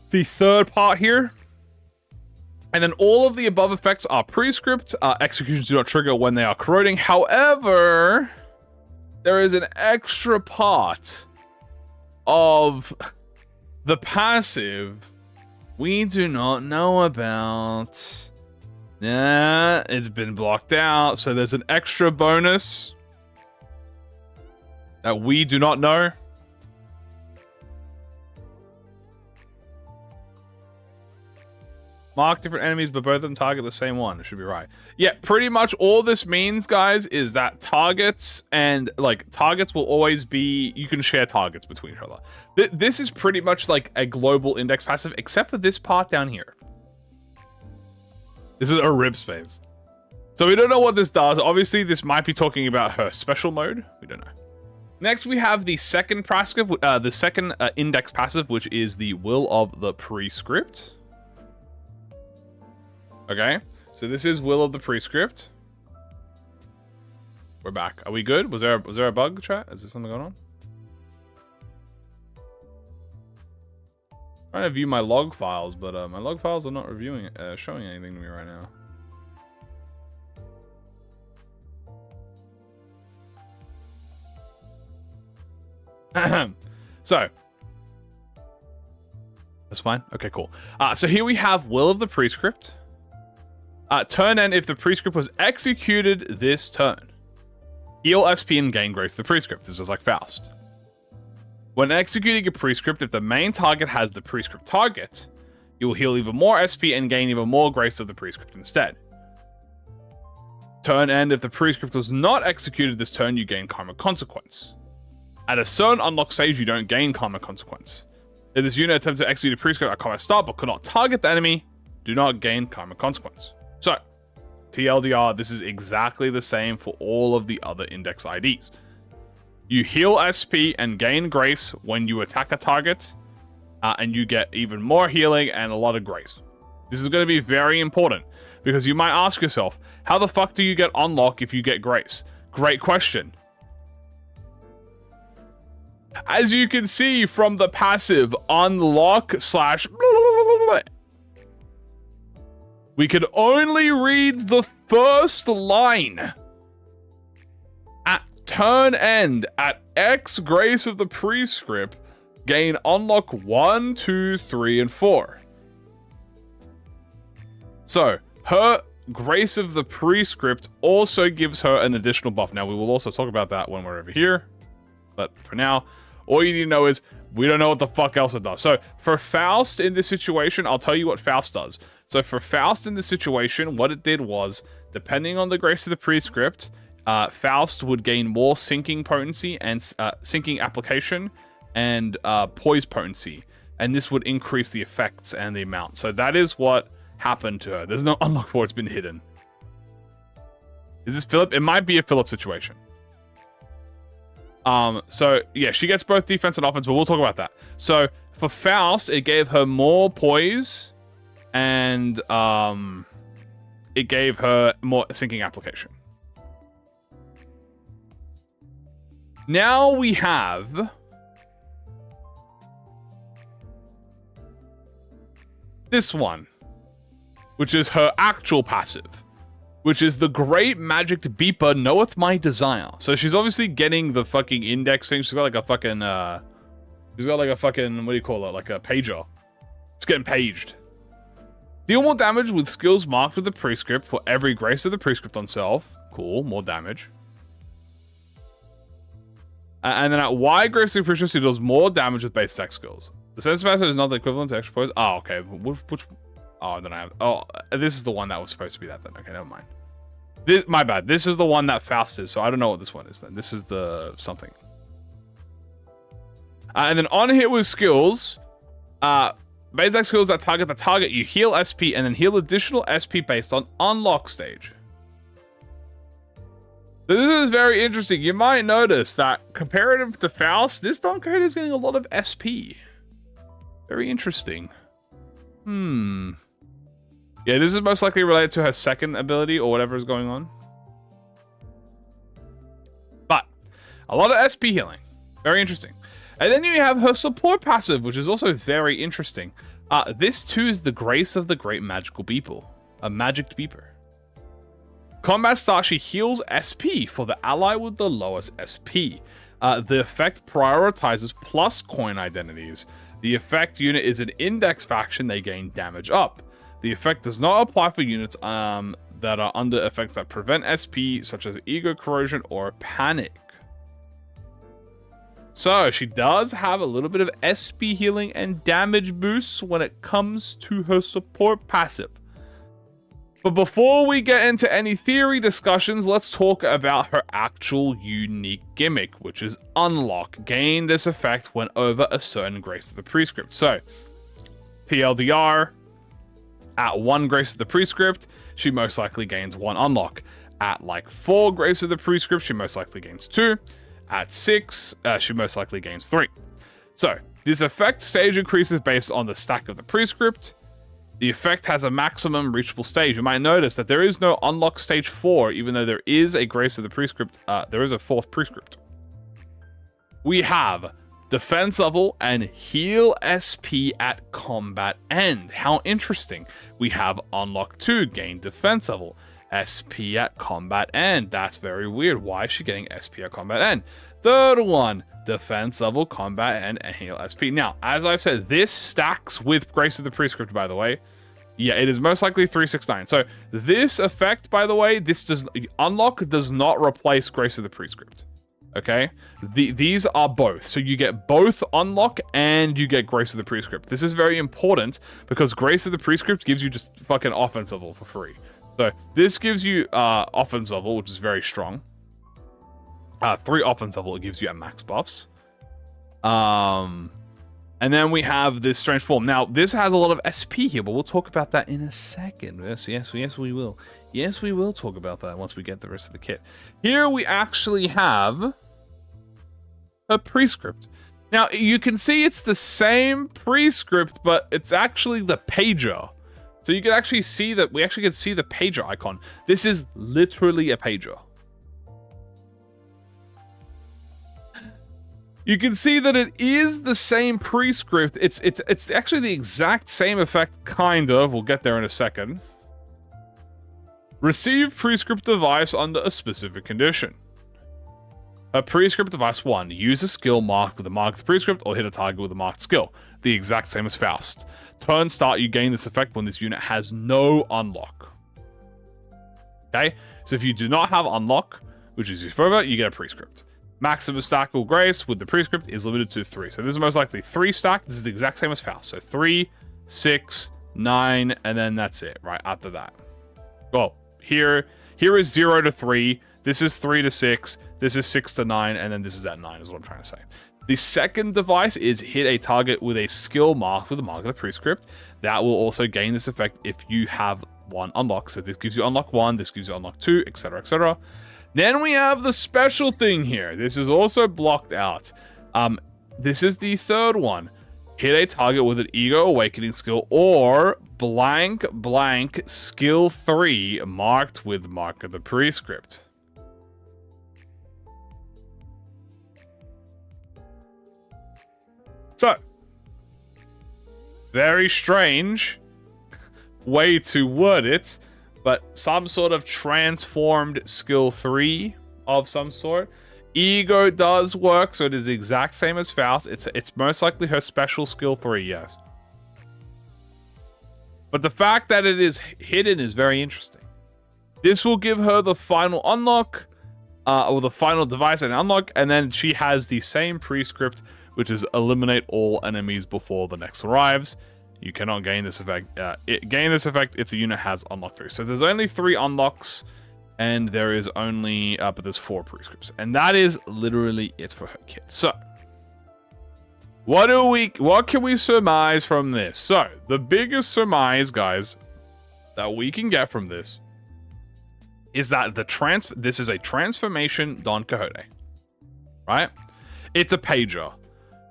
the third part here. And then all of the above effects are prescript. Executions do not trigger when they are corroding. However, there is an extra part of the passive we do not know about. Yeah, it's been blocked out. So there's an extra bonus that we do not know. Mark different enemies, but both of them target the same one. It should be right. Yeah, pretty much all this means, guys, is that targets will always be... You can share targets between each other. This is pretty much like a global index passive, except for this part down here. This is a rib space. So we don't know what this does. Obviously, this might be talking about her special mode. We don't know. Next, we have the second passive, index passive, which is the will of the prescript. Okay, so this is will of the prescript. We're back. Are we good? Was there a bug, chat? Is there something going on? I'm trying to view my log files, but my log files are not showing anything to me right now. So that's fine. Okay, cool. So here we have will of the prescript. Turn end if the prescript was executed this turn. Heal SP and gain grace the prescript. This is like Faust. When executing a prescript, if the main target has the prescript target, you will heal even more SP and gain even more grace of the prescript instead. Turn end if the prescript was not executed this turn, you gain karma consequence. At a certain unlock stage, you don't gain karma consequence. If this unit attempts to execute a prescript at combat start but could not target the enemy, do not gain karma consequence. So, TLDR, this is exactly the same for all of the other index IDs. You heal SP and gain grace when you attack a target, and you get even more healing and a lot of grace. This is going to be very important, because you might ask yourself, how the fuck do you get unlock if you get grace? Great question. As you can see from the passive unlock / we could only read the first line. At turn end, at X grace of the prescript, gain unlock 1, 2, 3, and 4. So, her grace of the prescript also gives her an additional buff. Now, we will also talk about that when we're over here. But for now, all you need to know is we don't know what the fuck else it does. So, for Faust in this situation, I'll tell you what Faust does. So for Faust in this situation, what it did was, depending on the grace of the prescript, Faust would gain more sinking potency and sinking application and poise potency. And this would increase the effects and the amount. So that is what happened to her. There's no unlock for it. It's been hidden. Is this Philip? It might be a Philip situation. So yeah, she gets both defense and offense, but we'll talk about that. So for Faust, it gave her more poise. And it gave her more sinking application. Now we have this one, which is her actual passive, which is the great magic beeper knoweth my desire. So she's obviously getting the fucking indexing. She's got like a fucking, what do you call it? Like a pager. She's getting paged. Deal more damage with skills marked with the prescript for every grace of the prescript on self. Cool, more damage. And then at Y, Grace of the Appreciation, she does more damage with base attack skills. The sense passive is not the equivalent to extra poise. Oh, okay. Which? Oh, then I have. Oh, this is the one that was supposed to be that then. Okay, never mind. My bad. This is the one that Faust is, so I don't know what this one is then. This is the something. And then on here with skills, base attack skills that target the target, you heal SP and then heal additional SP based on unlock stage. So this is very interesting. You might notice that comparative to Faust, this Dawn Coder is getting a lot of SP. Very interesting. Yeah, this is most likely related to her second ability or whatever is going on. But a lot of SP healing. Very interesting. And then you have her support passive, which is also very interesting. This too is the Grace of the Great Magical Beeple. A magic beeper. Combat start, she heals SP for the ally with the lowest SP. The effect prioritizes plus coin identities. The effect unit is an index faction, they gain damage up. The effect does not apply for units that are under effects that prevent SP, such as ego corrosion or panic. So she does have a little bit of SP healing and damage boosts when it comes to her support passive. But before we get into any theory discussions, let's talk about her actual unique gimmick, which is Unlock. Gain this effect when over a certain Grace of the Prescript. So, TLDR, at 1 Grace of the Prescript, she most likely gains 1 Unlock. At like 4 Grace of the Prescript, she most likely gains 2. At 6, she most likely gains 3. So, this effect stage increases based on the stack of the Prescript. The effect has a maximum reachable stage. You might notice that there is no Unlock Stage 4, even though there is a Grace of the Prescript. There is a 4th Prescript. We have Defense level and heal SP at combat end. How interesting. We have Unlock 2, gain defense level. SP at combat end. That's very weird. Why is she getting SP at combat end? Third one, defense level, combat end, and heal SP. Now, as I've said, this stacks with Grace of the Prescript, by the way. Yeah, it is most likely 369. So this effect, by the way, Unlock does not replace Grace of the Prescript. Okay, these are both. So you get both Unlock and you get Grace of the Prescript. This is very important because Grace of the Prescript gives you just fucking offense level for free. So this gives you offense level, which is very strong. 3 offense level, it gives you at max buffs. And then we have this strange form. Now, this has a lot of SP here, but we'll talk about that in a second. Yes, we will. Yes, we will talk about that once we get the rest of the kit. Here we actually have a Prescript. Now, you can see it's the same Prescript, but it's actually the pager. So you can actually see that we actually can see the pager icon. This is literally a pager. You can see that it is the same Prescript. It's actually the exact same effect, kind of. We'll get there in a second. Receive Prescript device under a specific condition. A Prescript device 1. Use a skill marked with a marked Prescript or hit a target with a marked skill. The exact same as Faust. Turn start, you gain this effect when this unit has no unlock. Okay? So if you do not have unlock, which is your forever, you get a Prescript. Maximum stackable Grace with the Prescript is limited to 3. So this is most likely 3 stack. This is the exact same as Faust. So 3, 6, 9, and then that's it, right? After that. Well, here is 0 to 3. This is 3 to 6. This is 6 to 9. And then this is at 9 is what I'm trying to say. The second device is hit a target with a skill mark with a mark of the Prescript. That will also gain this effect if you have 1 unlock. So this gives you unlock 1. This gives you unlock 2, etc., etc. Then we have the special thing here. This is also blocked out. This is the third one. Hit a target with an Ego Awakening skill or blank blank skill 3 marked with mark of the Prescript. So, very strange way to word it. But some sort of transformed skill 3 of some sort. Ego does work, so it is the exact same as Faust. It's most likely her special skill 3, yes. But the fact that it is hidden is very interesting. This will give her the final unlock. or the final device and unlock, and then she has the same prescript, which is eliminate all enemies before the next arrives. You cannot gain this effect. Gain this effect if the unit has unlock 3. So there's only 3 unlocks, and there is only, but there's 4 prescripts, and that is literally it for her kit. So, what can we surmise from this? So the biggest surmise, guys, that we can get from this is that this is a transformation Don Quixote, right? It's a pager.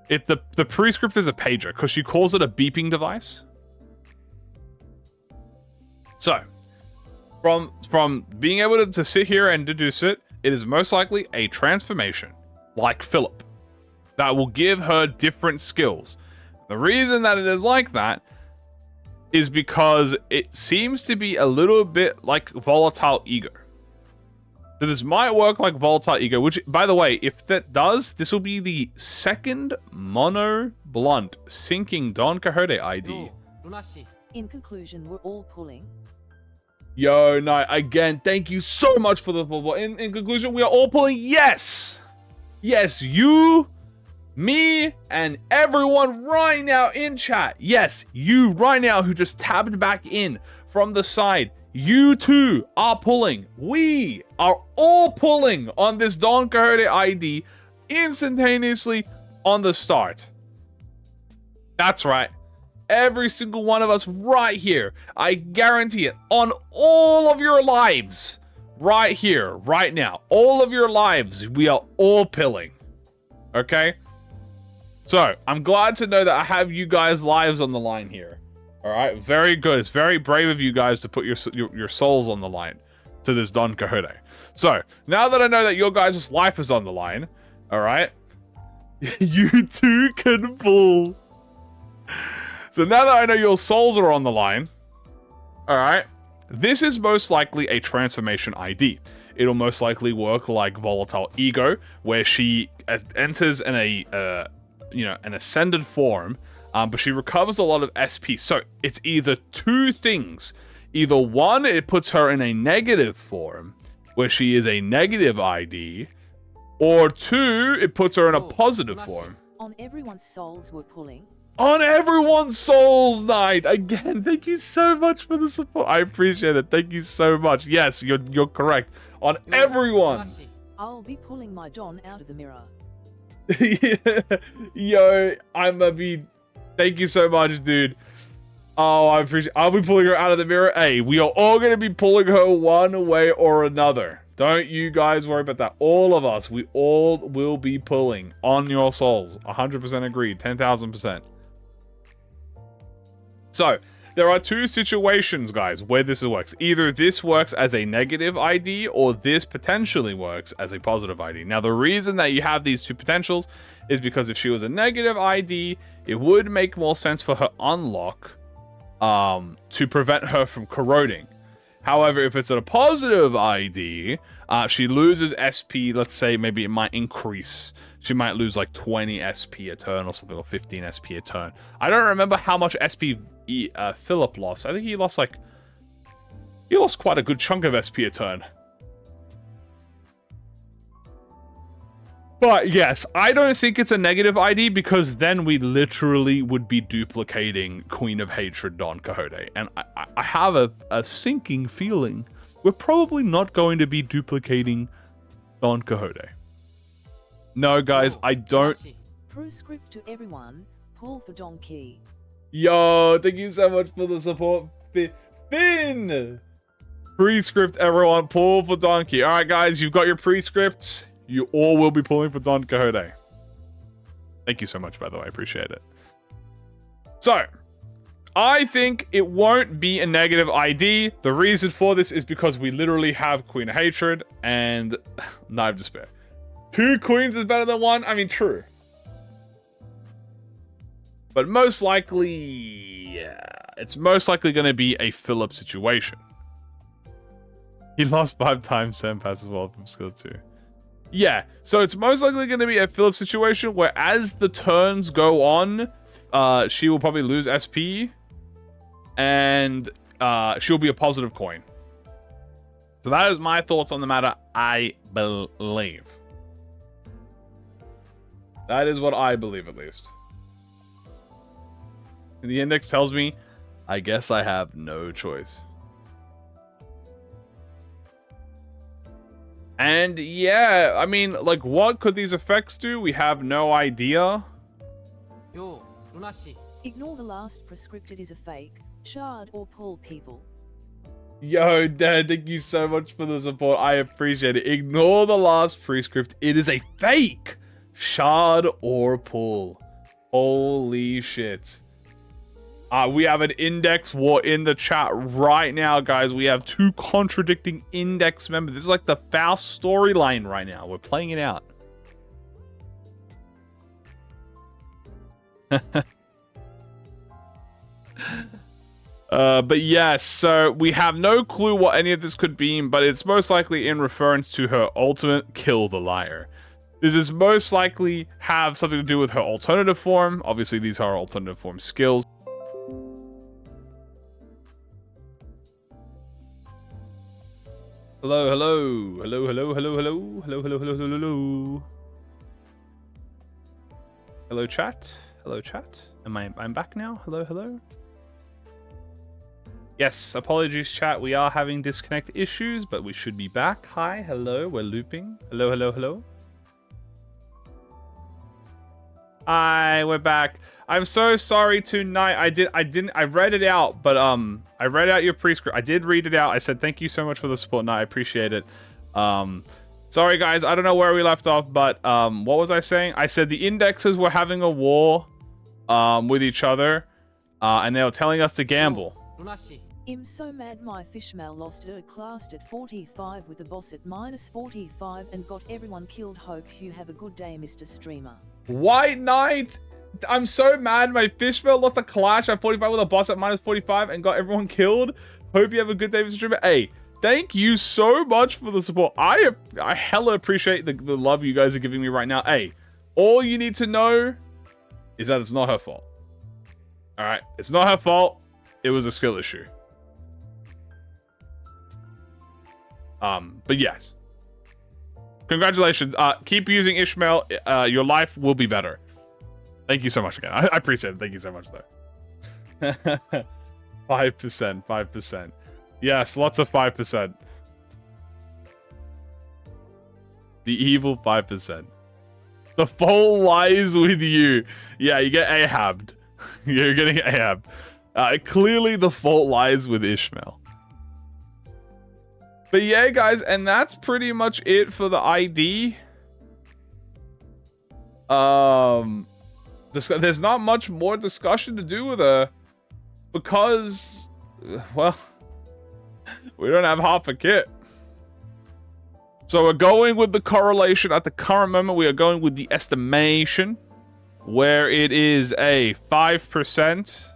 The prescript is a pager because she calls it a beeping device. So, from being able to sit here and deduce it, it is most likely a transformation, like Philip, that will give her different skills. The reason that it is like that is because it seems to be a little bit like volatile ego. So this might work like volatile ego, which, by the way, if that does, this will be the second mono blunt syncing Don Quixote ID. In conclusion, we're all pulling. Yo, no, again, thank you so much for the football. In conclusion, we are all pulling. Yes, you, me, and everyone right now in chat. Yes, you right now who just tabbed back in from the side. You too are pulling. We are all pulling on this Don Quixote ID instantaneously on the start. That's right. Every single one of us right here. I guarantee it. On all of your lives. Right here, right now. All of your lives. We are all pilling. Okay? So, I'm glad to know that I have you guys' lives on the line here. Alright? Very good. It's very brave of you guys to put your souls on the line to this Don Quixote. So, now that I know that your guys' life is on the line, alright? You too can pull. So now that I know your souls are on the line, alright, this is most likely a transformation ID. It'll most likely work like volatile ego, where she enters in an ascended form, but she recovers a lot of SP. So it's either 2 things. Either 1, it puts her in a negative form, where she is a negative ID, or 2, it puts her in a positive form. On everyone's souls we're pulling. On everyone's souls night! Again, thank you so much for the support. I appreciate it. Thank you so much. Yes, you're correct. On everyone. I'll be pulling my Don out of the mirror. Yo, thank you so much, dude. Oh, I appreciate it. I'll be pulling her out of the mirror. Hey, we are all going to be pulling her one way or another. Don't you guys worry about that. All of us, we all will be pulling on your souls. 100% agreed. 10,000%. So, there are 2 situations, guys, where this works. Either this works as a negative ID, or this potentially works as a positive ID. Now, the reason that you have these 2 potentials is because if she was a negative ID, it would make more sense for her unlock to prevent her from corroding. However, if it's a positive ID, she loses SP. Let's say maybe it might increase. She might lose like 20 SP a turn or something, or 15 SP a turn. I don't remember how much SP Philip lost. I think he lost quite a good chunk of SP a turn. But yes, I don't think it's a negative ID, because then we literally would be duplicating Queen of Hatred Don Quixote. And I have a sinking feeling we're probably not going to be duplicating Don Quixote. No, guys, I don't. Prescript to everyone, pull for Donkey. Yo, thank you so much for the support, Finn. Prescript, everyone, pull for Donkey. All right, guys, you've got your prescripts. You all will be pulling for Don Quixote. Thank you so much, by the way. I appreciate it. So, I think it won't be a negative ID. The reason for this is because we literally have Queen of Hatred and Knife of Despair. 2 queens is better than 1. I mean, true. But most likely, yeah, it's most likely going to be a Philip situation. He lost 5 times Sam pass as well from skill 2. Yeah, so it's most likely going to be a Philip situation where as the turns go on, she will probably lose SP, and she'll be a positive coin. So that is my thoughts on the matter, I believe. That is what I believe, at least. And the index tells me, I guess I have no choice. And yeah, I mean, like, what could these effects do? We have no idea. Ignore the last prescript, it is a fake. Shard or pull people. Yo, Dad, thank you so much for the support. I appreciate it. Ignore the last prescript. It is a fake. Shard or pull. Holy shit. We have an index war in the chat right now, guys. We have 2 contradicting index members. This is like the Faust storyline right now. We're playing it out. But yes, so we have no clue what any of this could be, but it's most likely in reference to her ultimate kill the liar. This is most likely have something to do with her alternative form. Obviously, these are alternative form skills. Hello, hello, hello, hello, hello, hello, hello, hello, hello, hello, hello. Hello, chat. Hello, chat. I'm back now. Hello, hello. Yes, apologies, chat. We are having disconnect issues, but we should be back. Hi, hello. We're looping. Hello, hello, hello. Hi, we're back. I'm so sorry tonight. I read it out, but I read out your prescript. I did read it out. I said thank you so much for the support. I appreciate it. Sorry guys, I don't know where we left off, but what was I saying? I said the indexes were having a war with each other, and they were telling us to gamble. I'm so mad my fishmail lost at a class at 45 with the boss at -45 and got everyone killed. Hope you have a good day, Mr. Streamer. White Knight! I'm so mad my fishmail lost a clash at 45 with a boss at -45 and got everyone killed. Hope you have a good day, Mr. Streamer. Hey, thank you so much for the support. I hella appreciate the love you guys are giving me right now. Hey, all you need to know is that it's not her fault. Alright, it's not her fault. It was a skill issue. But yes. Congratulations. Keep using Ishmael. Your life will be better. Thank you so much again. I appreciate it. Thank you so much, though. 5%. 5%. Yes, lots of 5%. The evil 5%. The fault lies with you. Yeah, you get Ahabbed. You're getting Ahab. Clearly, the fault lies with Ishmael. But yeah, guys, and that's pretty much it for the ID. There's not much more discussion to do with her because, well, we don't have half a kit. So we're going with the correlation. At the current moment, we are going with the estimation, where it is a 5%.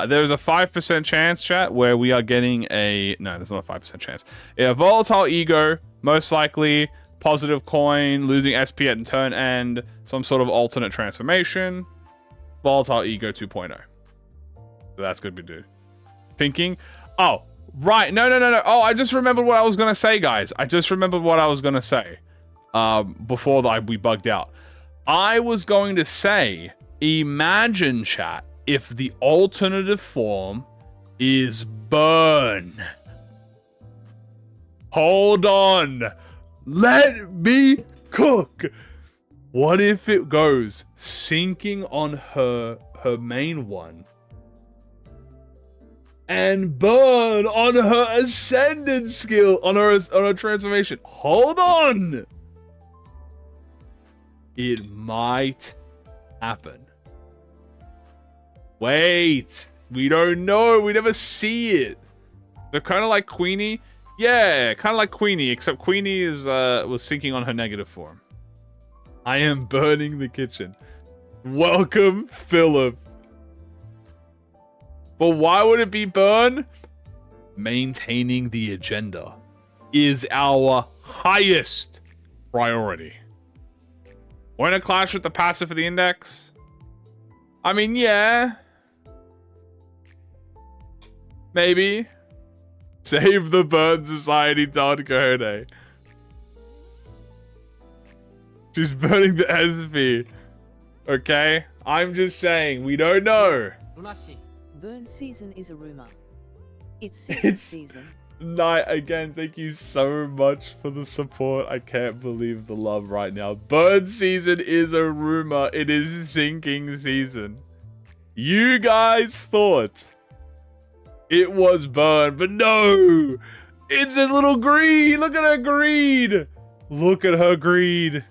There's a 5% chance, chat, where we are getting a... No, there's not a 5% chance. A volatile ego, most likely positive coin, losing SP at turn end, some sort of alternate transformation, volatile ego 2.0. So that's good, dude. Thinking... Oh, right. No. Oh, I just remembered what I was going to say, guys. I just remembered what I was going to say before we bugged out. I was going to say, imagine, chat, if the alternative form is burn. Hold on. Let me cook. What if it goes sinking on her main one and burn on her ascendant skill, on her transformation? Hold on. It might happen. Wait, we don't know. We never see it. They're kind of like Queenie. Yeah, kind of like Queenie, except Queenie is was sinking on her negative form. I am burning the kitchen. Welcome, Philip. But why would it be burn? Maintaining the agenda is our highest priority. When a clash with the passive for the index? I mean, yeah. Maybe. Save the Burn Society, Don Quixote. She's burning the SP. Okay? I'm just saying, we don't know. Burn season is a rumor. It's secret season. Night again, thank you so much for the support. I can't believe the love right now. Burn season is a rumor. It is sinking season. You guys thought it was burn, but no! It's a little greed! Look at her greed! Look at her greed.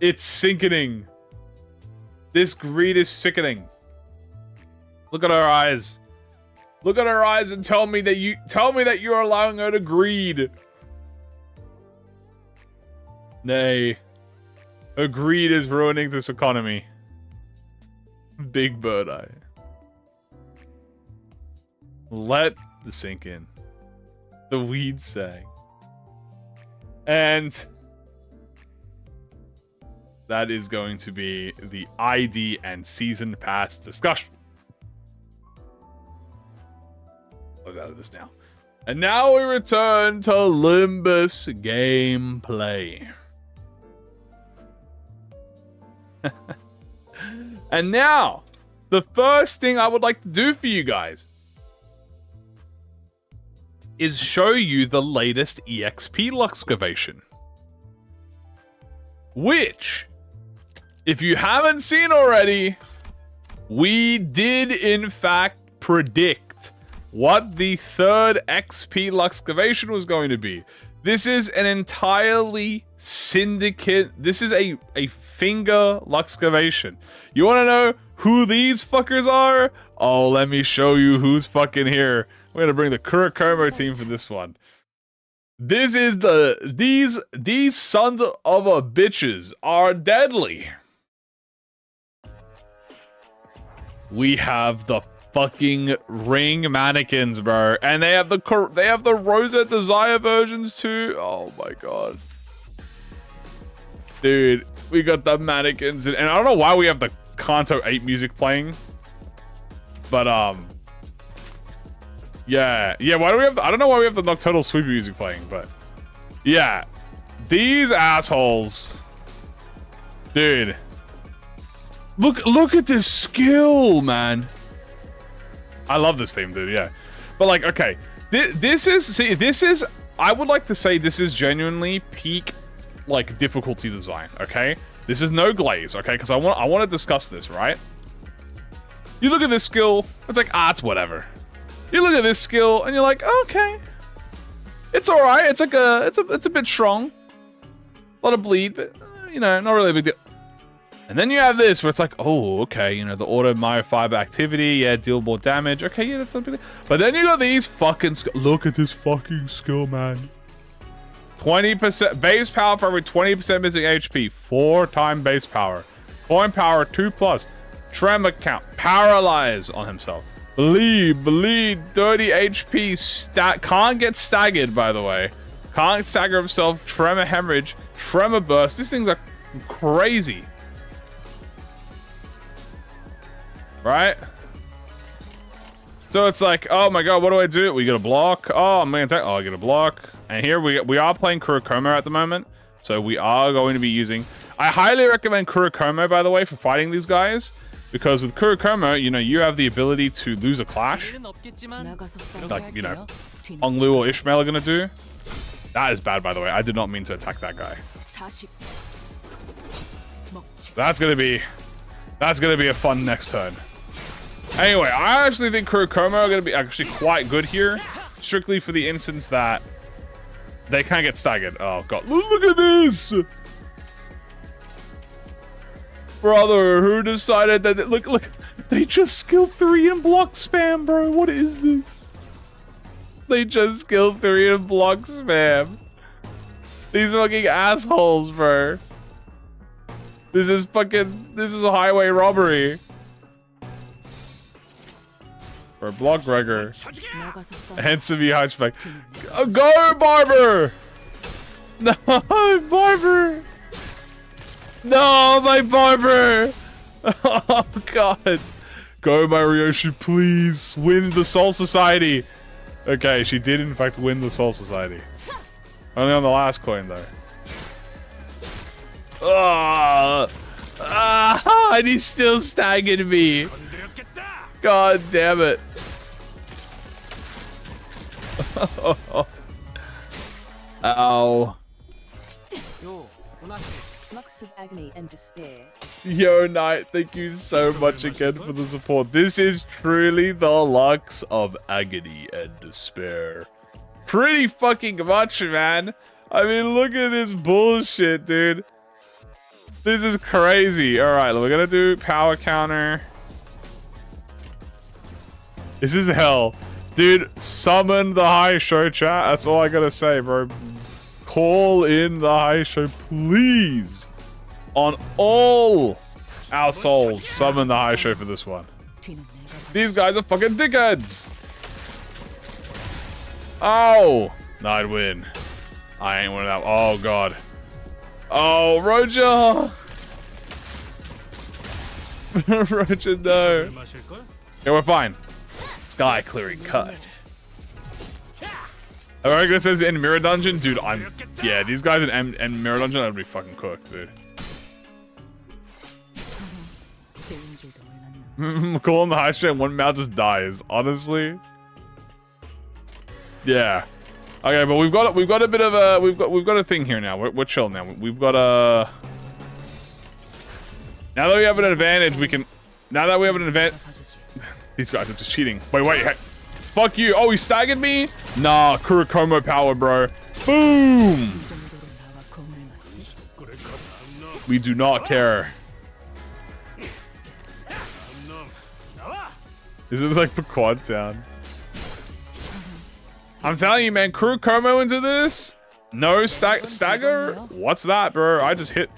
It's sickening. This greed is sickening. Look at her eyes. Look at her eyes and tell me that you're allowing her to greed. Nay. Her greed is ruining this economy. Big bird eye. Let the sink in. The weed sang. And that is going to be the ID and season pass discussion. Close out of this now. And now we return to Limbus gameplay. And now, the first thing I would like to do for you guys is show you the latest EXP Luxcavation. Which, if you haven't seen already, we did in fact predict what the third XP Luxcavation was going to be. This is an entirely syndicate. This is a finger Luxcavation. You want to know who these fuckers are? Oh, let me show you who's fucking here. We're gonna bring the Kurikomo team for this one. This is these sons of a bitches are deadly. We have the fucking ring mannequins, bro, and they have the Rosette Desire versions too. Oh my god, dude, we got the mannequins, and I don't know why we have the Kanto 8 music playing, but yeah, why do we have I don't know why we have the Nocturnal Sweep music playing, but yeah, these assholes, dude, look at this skill, man. I love this theme, dude, yeah. But like, okay, this is I would like to say this is genuinely peak like difficulty design, okay? This is no glaze, okay? Because I want to discuss this, right? You look at this skill, it's like, it's whatever. You look at this skill and you're like, okay, it's all right. It's like it's a bit strong, a lot of bleed, but you know, not really a big deal. And then you have this where it's like, oh, okay, you know, the auto myofiber activity, yeah, deal more damage. Okay, yeah, that's not big. But then you got these fucking look at this fucking skill, man. 20% base power for every 20% missing HP, 4-time base power, coin power 2+, tremor count, paralyze on himself. Bleed, 30 HP, can't get staggered, by the way. Can't stagger himself, tremor hemorrhage, tremor burst. These things are crazy. Right? So it's like, oh my god, what do I do? We get a block. Oh, I'm gonna attack. Oh, I get a block. And here we are playing Kurikomo at the moment. So we are going to be using... I highly recommend Kurikomo, by the way, for fighting these guys. Because with Kurikomo, you know, you have the ability to lose a clash. Like, you know, Onglu or Ishmael are going to do. That is bad, by the way. I did not mean to attack that guy. That's going to be a fun next turn. Anyway, I actually think Kurikomo are going to be actually quite good here. Strictly for the instance that they can't get staggered. Oh, God. Look at this! Brother, who decided that... Look, they just skill 3 and block spam, bro. What is this? They just skill 3 and block spam. These fucking assholes, bro. This is a highway robbery. For block Gregor. Handsome hunchback. Go, Barber! No, Barber! No, my Barber! Oh, God. Go, my Ryoshi, please. Win the Soul Society. Okay, she did in fact win the Soul Society. Only on the last coin though. And he's still staggering me. God damn it. Ow. Lux of agony and despair. Yo, Knight, thank you so much again for the support. This is truly the Lux of agony and despair. Pretty fucking much, man. I mean, look at this bullshit, dude. This is crazy. All right, we're gonna do power counter. This is hell. Dude, summon the high show, chat. That's all I gotta say, bro. Call in the high show, please. On all our souls, summon the high show for this one. These guys are fucking dickheads. Oh, no, I'd win. I ain't one of them. Oh, God. Oh, Roger. Roger, no. Yeah, we're fine. Sky clearing cut. I reckon it says in Mirror Dungeon. Dude, yeah, these guys in Mirror Dungeon, I'd be fucking cooked, dude. Call on the high street and one mount just dies. Honestly. Yeah. Okay, but we've got a bit of a we've got a thing here now. We're chill now. We've got a now that we have an advantage, we can these guys are just cheating. Wait, hey. Fuck you. Oh, he staggered me? Nah, Kurokomo power, bro. Boom! We do not care. Is it like Pequod Town? I'm telling you, man, Kurokomo into this? No stagger? What's that, bro? I just hit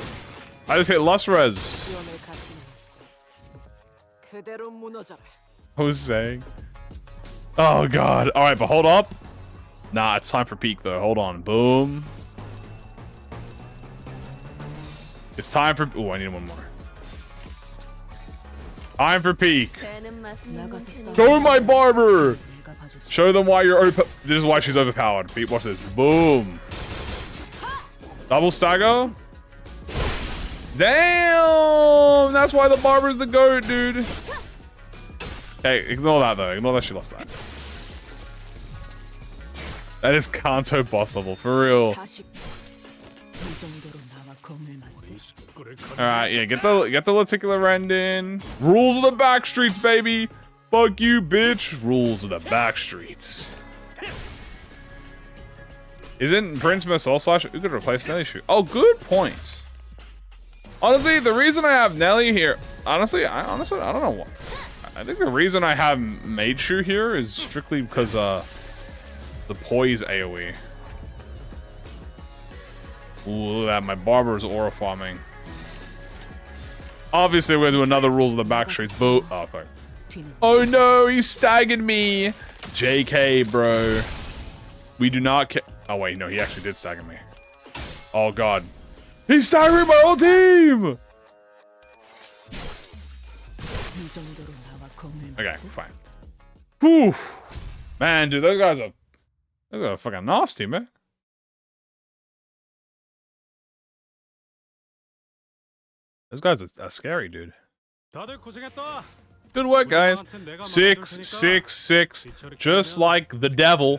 Lust Res. I was saying. Oh god. Alright, but hold up. Nah, it's time for peak though. Hold on. Boom. It's time for oh, I need one more. Time for peak. Go my barber! Show them why you're over. This is why she's overpowered. Pete, watch this. Boom. Double stagger. Damn! That's why the barber's the GOAT, dude. Hey, ignore that though. Ignore that she lost that. That is Kanto boss level, for real. Alright, yeah, get the lenticular rend in. Rules of the back streets, baby! Fuck you, bitch! Rules of the back streets. Isn't Prince Soul Slash who could replace Nelly Shoe? Oh, good point. Honestly, the reason I have Nelly here, honestly, I don't know what. I think the reason I have Mage Shoe here is strictly because the poise AoE. Ooh, look at that, my barber's aura farming. Obviously, we're gonna do another rules of the back streets. Boo. Oh, fuck. Oh no, he staggered me. JK, bro. We do not care. Oh wait, no, he actually did stagger me. Oh god. He's staggering my whole team! Okay, fine. Whew. Man, dude, those guys are fucking nasty, man. Those guys are scary, dude. Good work, guys. 6, 6, 6. Just like the devil.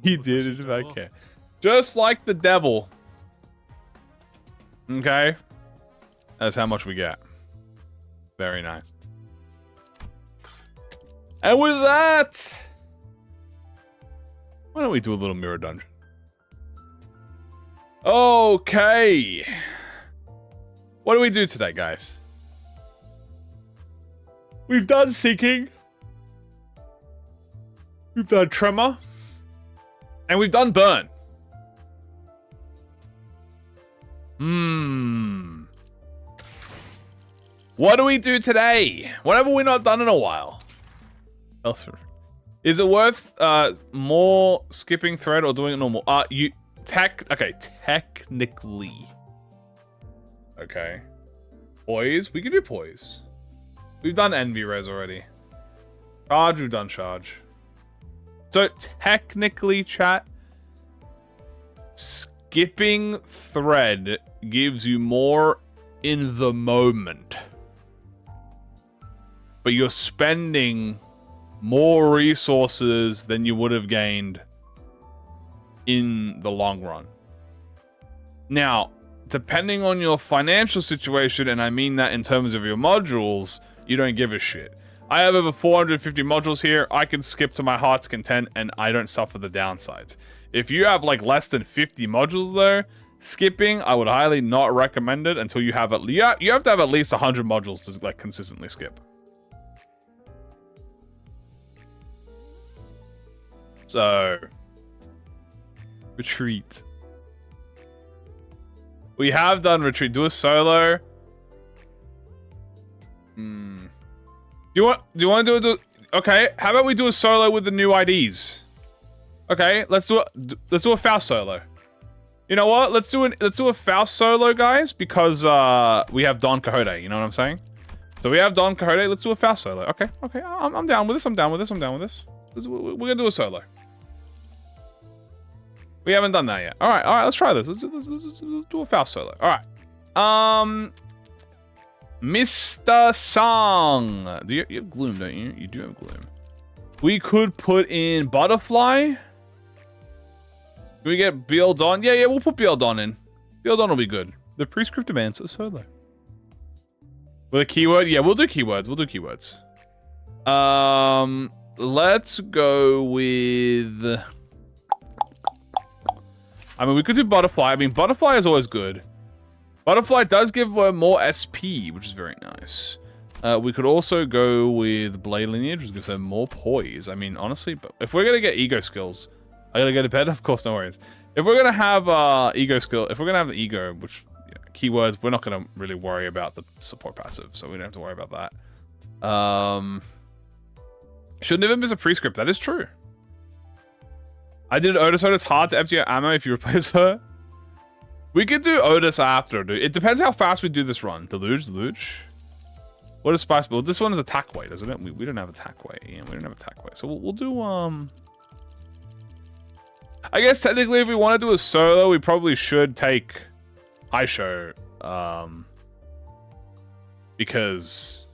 He did it if I can. Just like the devil. Okay. That's how much we get. Very nice. And with that, why don't we do a little mirror dungeon? Okay. What do we do today, guys? We've done Seeking. We've done Tremor. And we've done Burn. What do we do today? What have we not done in a while? Is it worth more skipping thread or doing it normal? Okay, technically. Okay. Poise? We can do poise. We've done Envy Res already. Charge, we've done charge. So technically, chat, skipping thread gives you more in the moment. But you're spending more resources than you would have gained in the long run. Now, depending on your financial situation, and I mean that in terms of your modules, you don't give a shit. I have over 450 modules here. I can skip to my heart's content and I don't suffer the downsides. If you have like less than 50 modules though, skipping, I would highly not recommend it until you have you have to have at least 100 modules to like consistently skip. So, retreat. We have done retreat. Do a solo. Do you want to do okay, how about we do a solo with the new IDs? Okay, let's do a Faust solo. You know what? Let's do a Faust solo, guys, because we have Don Quixote, you know what I'm saying? So we have Don Quixote, let's do a Faust solo. Okay, I'm down with this. I'm down with this. We're gonna do a solo. We haven't done that yet. All right, let's try this. Let's do a Faust solo. All right. Mr. Song. You have Gloom, don't you? You do have Gloom. We could put in Butterfly. Can we get Beeldon? Yeah, we'll put Beeldon in. Beeldon will be good. The prescriptive answer solo. With a keyword? Yeah, we'll do keywords. Let's go with... I mean, we could do Butterfly. I mean, Butterfly is always good. Butterfly does give more SP, which is very nice. We could also go with Blade Lineage, which gives her more poise. I mean, honestly, but if we're going to get ego skills, I gotta go to bed? Of course, no worries. If we're going to have ego skill, if we're going to have the ego, which, you know, keywords, we're not going to really worry about the support passive, so we don't have to worry about that. Should never miss a prescript. That is true. I did Otis. It's hard to empty your ammo if you replace her. We could do Otis after, dude. It depends how fast we do this run. Deluge. What is Spice Build? This one is attack weight, isn't it? We don't have attack weight. Yeah, we don't have attack weight. So we'll do, I guess technically if we want to do a solo, we probably should take Aisho. Because,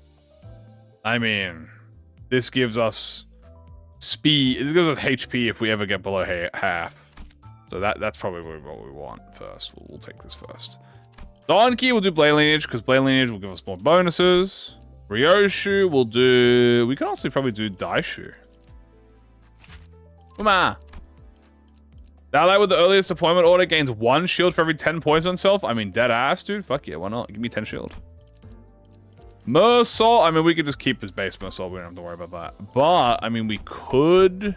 I mean, this gives us speed. It gives us HP if we ever get below half. So that's probably what we want first. We'll take this first. Donkey will do Blade Lineage, because Blade Lineage will give us more bonuses. Ryoshu will do... We can also probably do Daishu. Come on. Ally with the earliest deployment order gains 1 shield for every 10 points on self. I mean, dead ass, dude. Fuck yeah, why not? Give me 10 shield. Mersol. I mean, we could just keep his base Mersol. We don't have to worry about that. But, I mean, we could...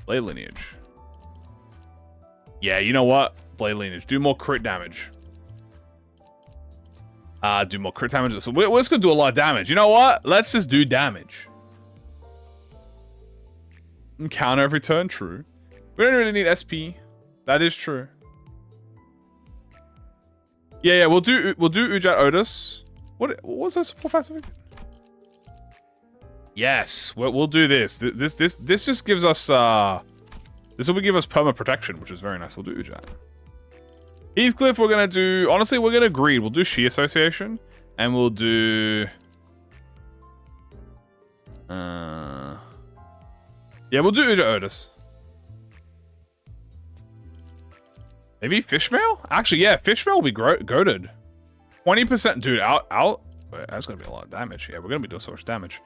Blade Lineage. Yeah, you know what? Blade Lineage. Do more crit damage. Do more crit damage. So we're just going to do a lot of damage. You know what? Let's just do damage. And counter every turn. True. We don't really need SP. That is true. Yeah, we'll do Ujat Otis. What was her support passive again? Yes, we'll do this. This just gives us this will give us perma protection, which is very nice. We'll do Ujat. Heathcliff, we're gonna do... Honestly, we're gonna greed. We'll do She Association. And we'll do... Yeah, we'll do Ujat Otis. Maybe Fishmail? Actually, yeah, Fishmail will be goated. 20%. Dude, out. Wait, that's gonna be a lot of damage. Yeah, we're gonna be doing so much damage.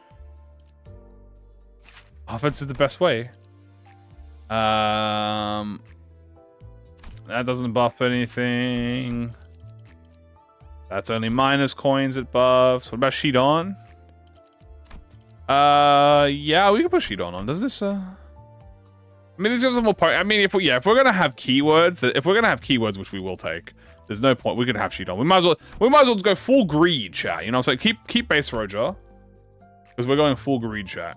Offense is the best way. That doesn't buff anything. That's only minus coins it buffs. What about Shidon? Yeah, we can put Shidon on. Does this, I mean, this gives us more power. I mean, if we're gonna have keywords, which we will take, there's no point. We can have Shidon. We might as well just go full greed, chat. You know what I'm saying? Keep base Roger. Because we're going full greed, chat.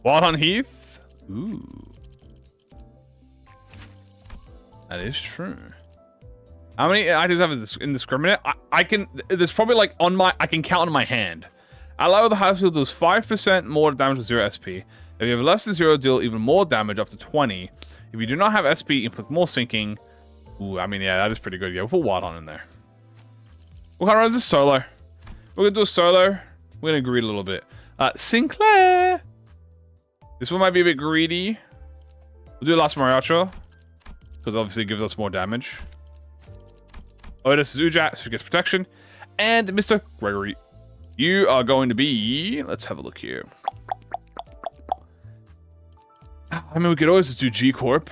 Wild Hunt Heath. Ooh. That is true. How many items have indiscriminate? I can... There's probably like on my... I can count on my hand. Ally with the highest shield does 5% more damage with 0 SP. If you have less than 0, deal even more damage up to 20. If you do not have SP, inflict more sinking. Ooh, I mean, yeah, that is pretty good. Yeah, we'll put Wild on in there. What kind of run is this? Solo. We're going to do a solo. We're going to greed a little bit. Sinclair. This one might be a bit greedy. We'll do Last Mariacho. Because obviously it gives us more damage. Otis is Ujat, so she gets protection. And Mr. Gregory, you are going to be... Let's have a look here. I mean, we could always just do G-Corp.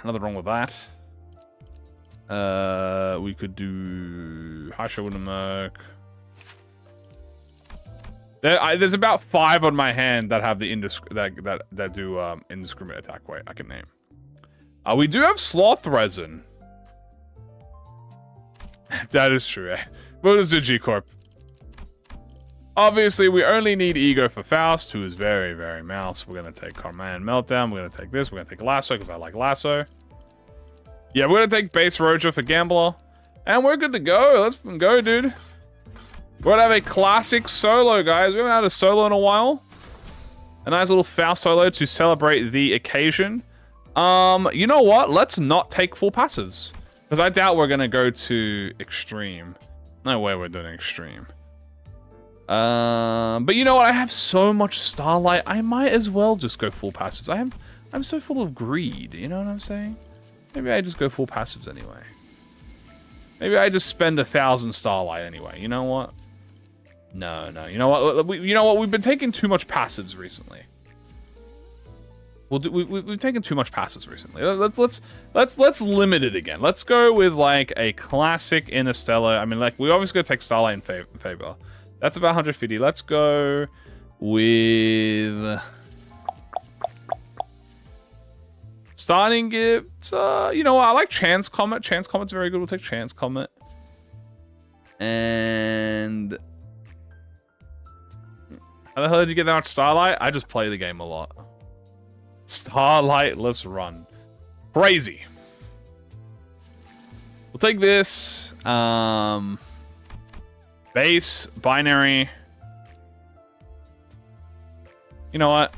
Nothing wrong with that. We could do... Hasha wouldn't work. There's about 5 on my hand that have the that do indiscriminate attack weight. I can name. We do have Sloth Resin. That is true. We'll just do G-Corp. Obviously, we only need Ego for Faust, who is very, very mouse. We're going to take Carman Meltdown. We're going to take this. We're going to take Lasso, because I like Lasso. Yeah, we're going to take Base Roja for Gambler. And we're good to go. Let's go, dude. We're going to have a classic solo, guys. We haven't had a solo in a while. A nice little Faust solo to celebrate the occasion. You know what? Let's not take full passives. Because I doubt we're going to go to Extreme. No way we're doing Extreme. But you know what? I have so much Starlight. I might as well just go full passives. I'm so full of greed. You know what I'm saying? Maybe I just go full passives anyway. Maybe I just spend 1,000 Starlight anyway. You know what? No. You know what? We've been taking too much passives recently. We've taken too much passives recently. Let's limit it again. Let's go with like a classic Interstellar. I mean, like we obviously gotta take Starlight in favor. That's about 150. Let's go with starting gift. You know what? I like Chance Comet. Chance Comet's very good. We'll take Chance Comet. And how the hell did you get that much Starlight? I just play the game a lot. Starlight, let's run. Crazy. We'll take this. Base, binary. You know what?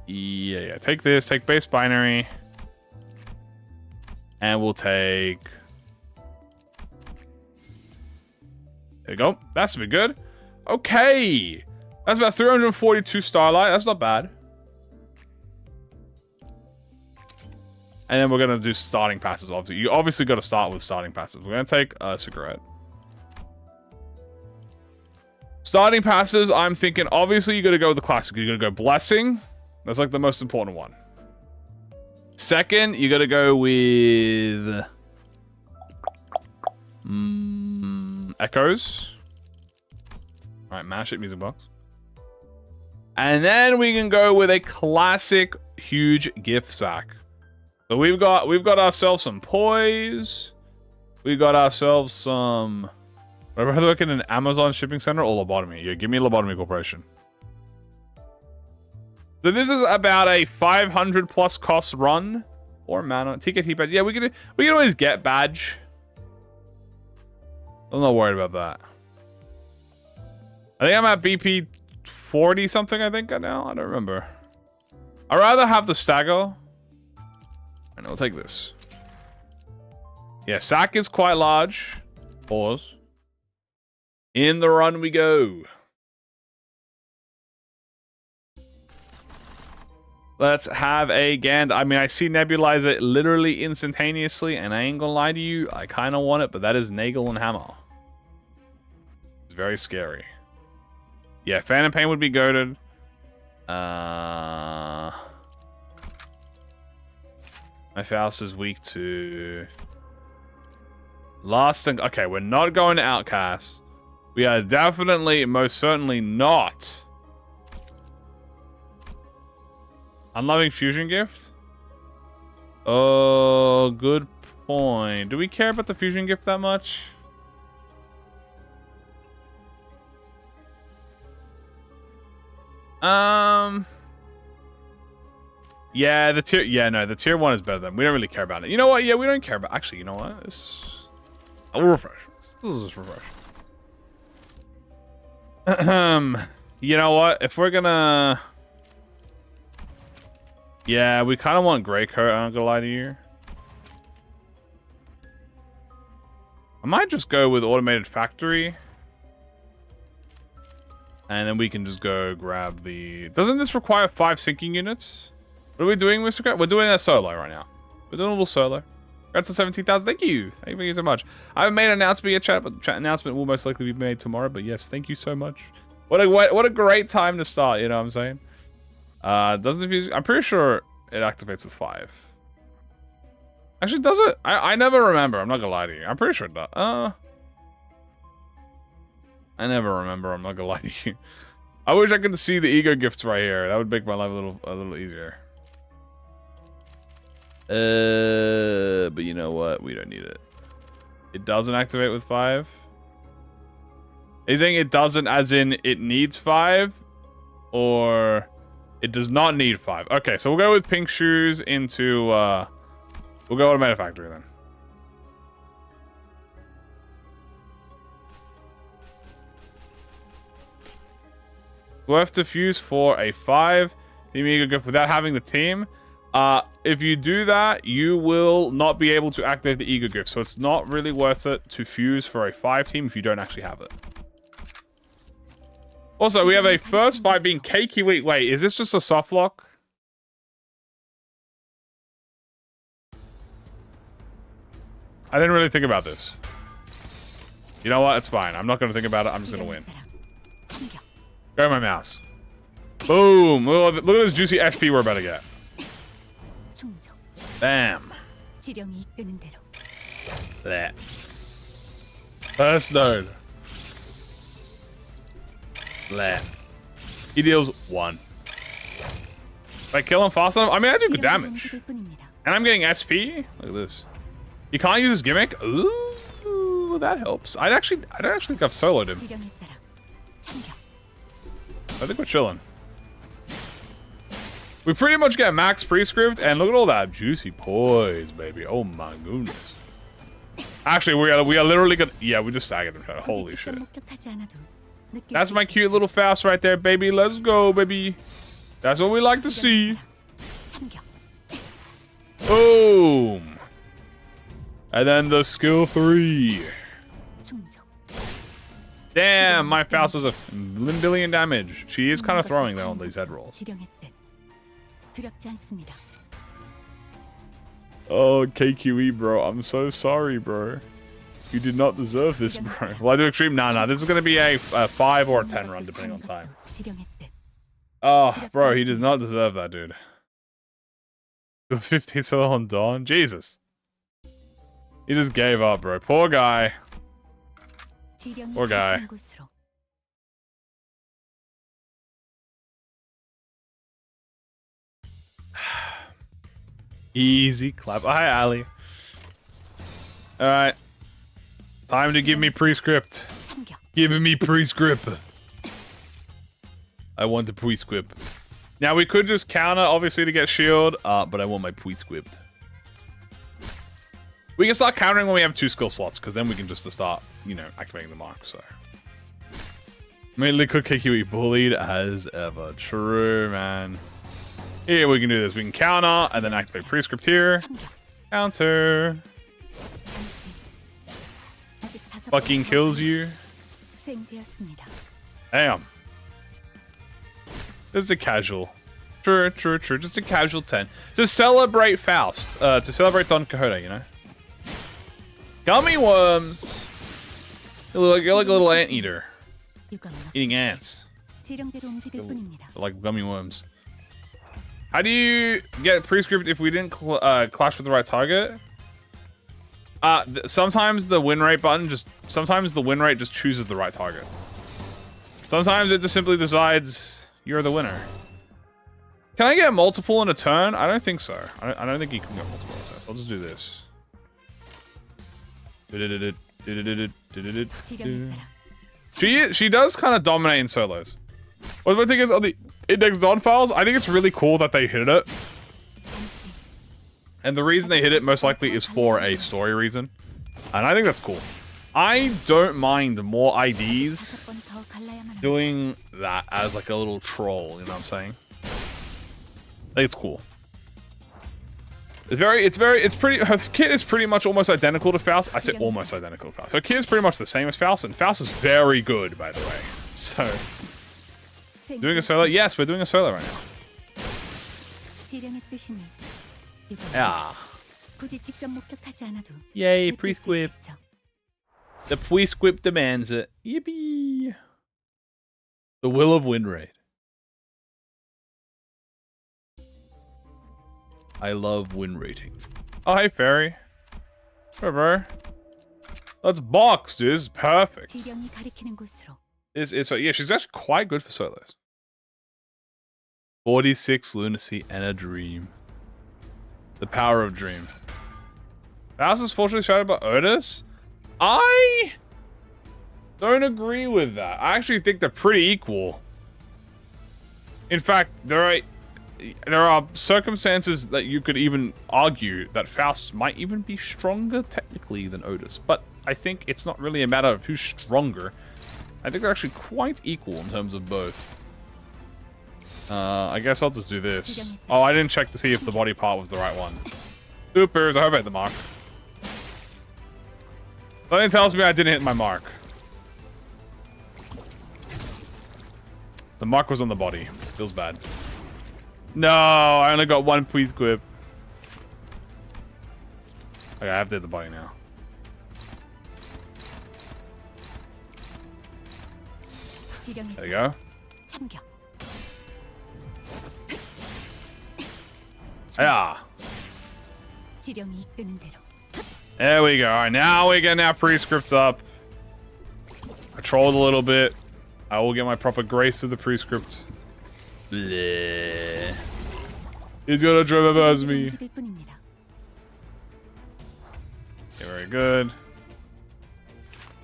Yeah. Take this, take base, binary. And we'll take... There you go. That should be good. Okay. That's about 342 Starlight. That's not bad. And then we're going to do starting passives, obviously. You obviously got to start with starting passives. We're going to take a cigarette. Starting passives, I'm thinking, obviously, you got to go with the classic. You got to go Blessing. That's like the most important one. Second, you got to go with... Echoes. All right, Mash It, Music Box. And then we can go with a classic huge gift sack. So we've got ourselves some Poise. We got ourselves some... Would I rather work in an Amazon shipping center or Lobotomy? Yeah, give me Lobotomy Corporation. So this is about a 500 plus cost run. Or mana. TKT badge. Yeah, we can always get badge. I'm not worried about that. I think I'm at BP 40 something, I think now. I don't remember. I'd rather have the stagger. And I'll take this. Yeah, sack is quite large. Pause. In the run we go. Let's have a Gand. I mean, I see Nebulizer literally instantaneously, and I ain't gonna lie to you, I kind of want it, but that is Nagel and Hammer. It's very scary. Yeah, Phantom Pain would be goated. My Faust is weak to... Last thing... Okay, we're not going to Outcast. We are definitely, most certainly not... Unloving Fusion Gift? Oh, good point. Do we care about the Fusion Gift that much? Yeah, the tier... Yeah, no, the tier 1 is better than... We don't really care about it. You know what? Yeah, we don't care about... Actually, you know what? We'll refresh. This is just refresh. You know what? If we're gonna... Yeah, we kind of want Grey Coat, I'm not gonna lie to you. I might just go with Automated Factory. And then we can just go grab the... Doesn't this require 5 sinking units? What are we doing, Mr. Crab? We're doing a solo right now. We're doing a little solo. Congrats to 17,000. Thank you. Thank you so much. I haven't made an announcement yet, chat, but the chat announcement will most likely be made tomorrow. But yes, thank you so much. What a great time to start, you know what I'm saying? Doesn't diffuse... I'm pretty sure it activates with 5. Actually, does it? I never remember. I'm not gonna lie to you. I'm pretty sure it does. I never remember. I'm not gonna lie to you. I wish I could see the ego gifts right here. That would make my life a little easier. But you know what? We don't need it. It doesn't activate with 5. Are you saying it doesn't as in it needs 5? Or it does not need 5? Okay, so we'll go with pink shoes into, we'll go Automated Factory then. We'll have to fuse for a 5 Team Ego gift without having the team. If you do that, you will not be able to activate the Ego gift. So it's not really worth it to fuse for a 5 team if you don't actually have it. Also, we have a first 5 being KQE. Wait, is this just a soft lock? I didn't really think about this. You know what? It's fine. I'm not going to think about it. I'm just going to win. Go my mouse. Boom. Look at this juicy SP we're about to get. Bam. That. First node. That. He deals 1. If I kill him fast enough, I mean, I do good damage. And I'm getting SP. Look at this. You can't use his gimmick. Ooh, that helps. I don't actually think I've soloed him. I think we're chilling. We pretty much get max prescript, and look at all that juicy poise, baby. Oh my goodness. Actually, we are literally gonna... Yeah, we just staggered him. Holy shit. That's my cute little Faust right there, baby. Let's go, baby. That's what we like to see. Boom. And then the skill 3. Damn, my Faust does a billion damage. She is kind of throwing though on these head rolls. Oh, KQE, bro. I'm so sorry, bro. You did not deserve this, bro. Will I do extreme? Nah. This is going to be a 5 or a 10 run, depending on time. Oh, bro, he does not deserve that, dude. The 15th solo on Dawn? Jesus. He just gave up, bro. Poor guy. Poor guy. Easy clap. Oh, hi, Ali. Alright. Time to give me prescript. Give me prescript. I want the prescript. Now, we could just counter, obviously, to get shield, but I want my prescript. We can start countering when we have 2 skill slots, because then we can just start, you know, activating the mark, so. Mainly could KQE bullied as ever. True, man. Here, we can do this. We can counter, and then activate prescript here. Counter. Fucking kills you. Damn. This is a casual. True. Just a casual 10. To celebrate Faust. To celebrate Don Quixote, you know? Gummy worms! You're like a little anteater. Eating ants. Like gummy worms. How do you get prescript if we didn't clash with the right target? Sometimes the win rate button sometimes the win rate just chooses the right target. Sometimes it just simply decides you're the winner. Can I get multiple in a turn? I don't think so. I don't think you can get multiple in a turn. So I'll just do this. She does kind of dominate in solos. What my thing is on the index Dawn files, I think it's really cool that they hit it. And the reason they hit it most likely is for a story reason. And I think that's cool. I don't mind more IDs doing that as like a little troll, you know what I'm saying? I think it's cool. It's pretty, her kit is pretty much almost identical to Faust. I say almost identical to Faust. Her kit is pretty much the same as Faust, and Faust is very good, by the way. So, doing a solo? Yes, we're doing a solo right now. Yeah. Yay, pre-squib. The pre-squib demands it. Yippee. The Will of Windraid. I love win rating. Oh, hey, Fairy. Hey, bro. Let's box, dude. This is perfect. This is, yeah, she's actually quite good for solos. 46 lunacy and a dream. The power of dream. Faust is fortunately shouted by Otis. I don't agree with that. I actually think they're pretty equal. In fact, there are circumstances that you could even argue that Faust might even be stronger technically than Otis. But I think it's not really a matter of who's stronger. I think they're actually quite equal in terms of both. I guess I'll just do this. Oh, I didn't check to see if the body part was the right one. Supers, I hope I hit the mark. Something tells me I didn't hit my mark. The mark was on the body. Feels bad. No, I only got one pre-squib. Okay, I have to hit the body now. There you go. Yeah. There we go. All right, now we're getting our prescripts up. I trolled a little bit. I will get my proper grace to the prescript. Bleh. He's gonna tremors me. Okay, very good.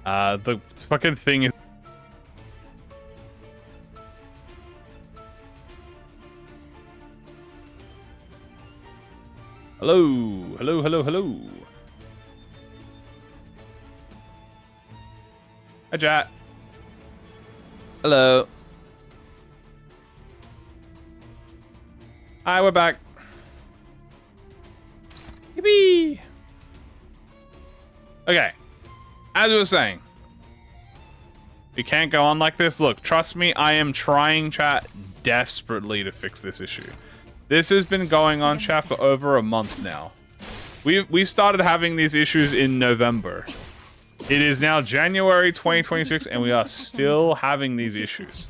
The fucking thing is. Hello, hello, hello, hello. Hi, chat. Hello. Hi, we're back. Yippee! Okay. As I was saying, we can't go on like this. Look, trust me, I am trying, chat, desperately to fix this issue. This has been going on, chat, for over a month now. We started having these issues in November. It is now January 2026, and we are still having these issues.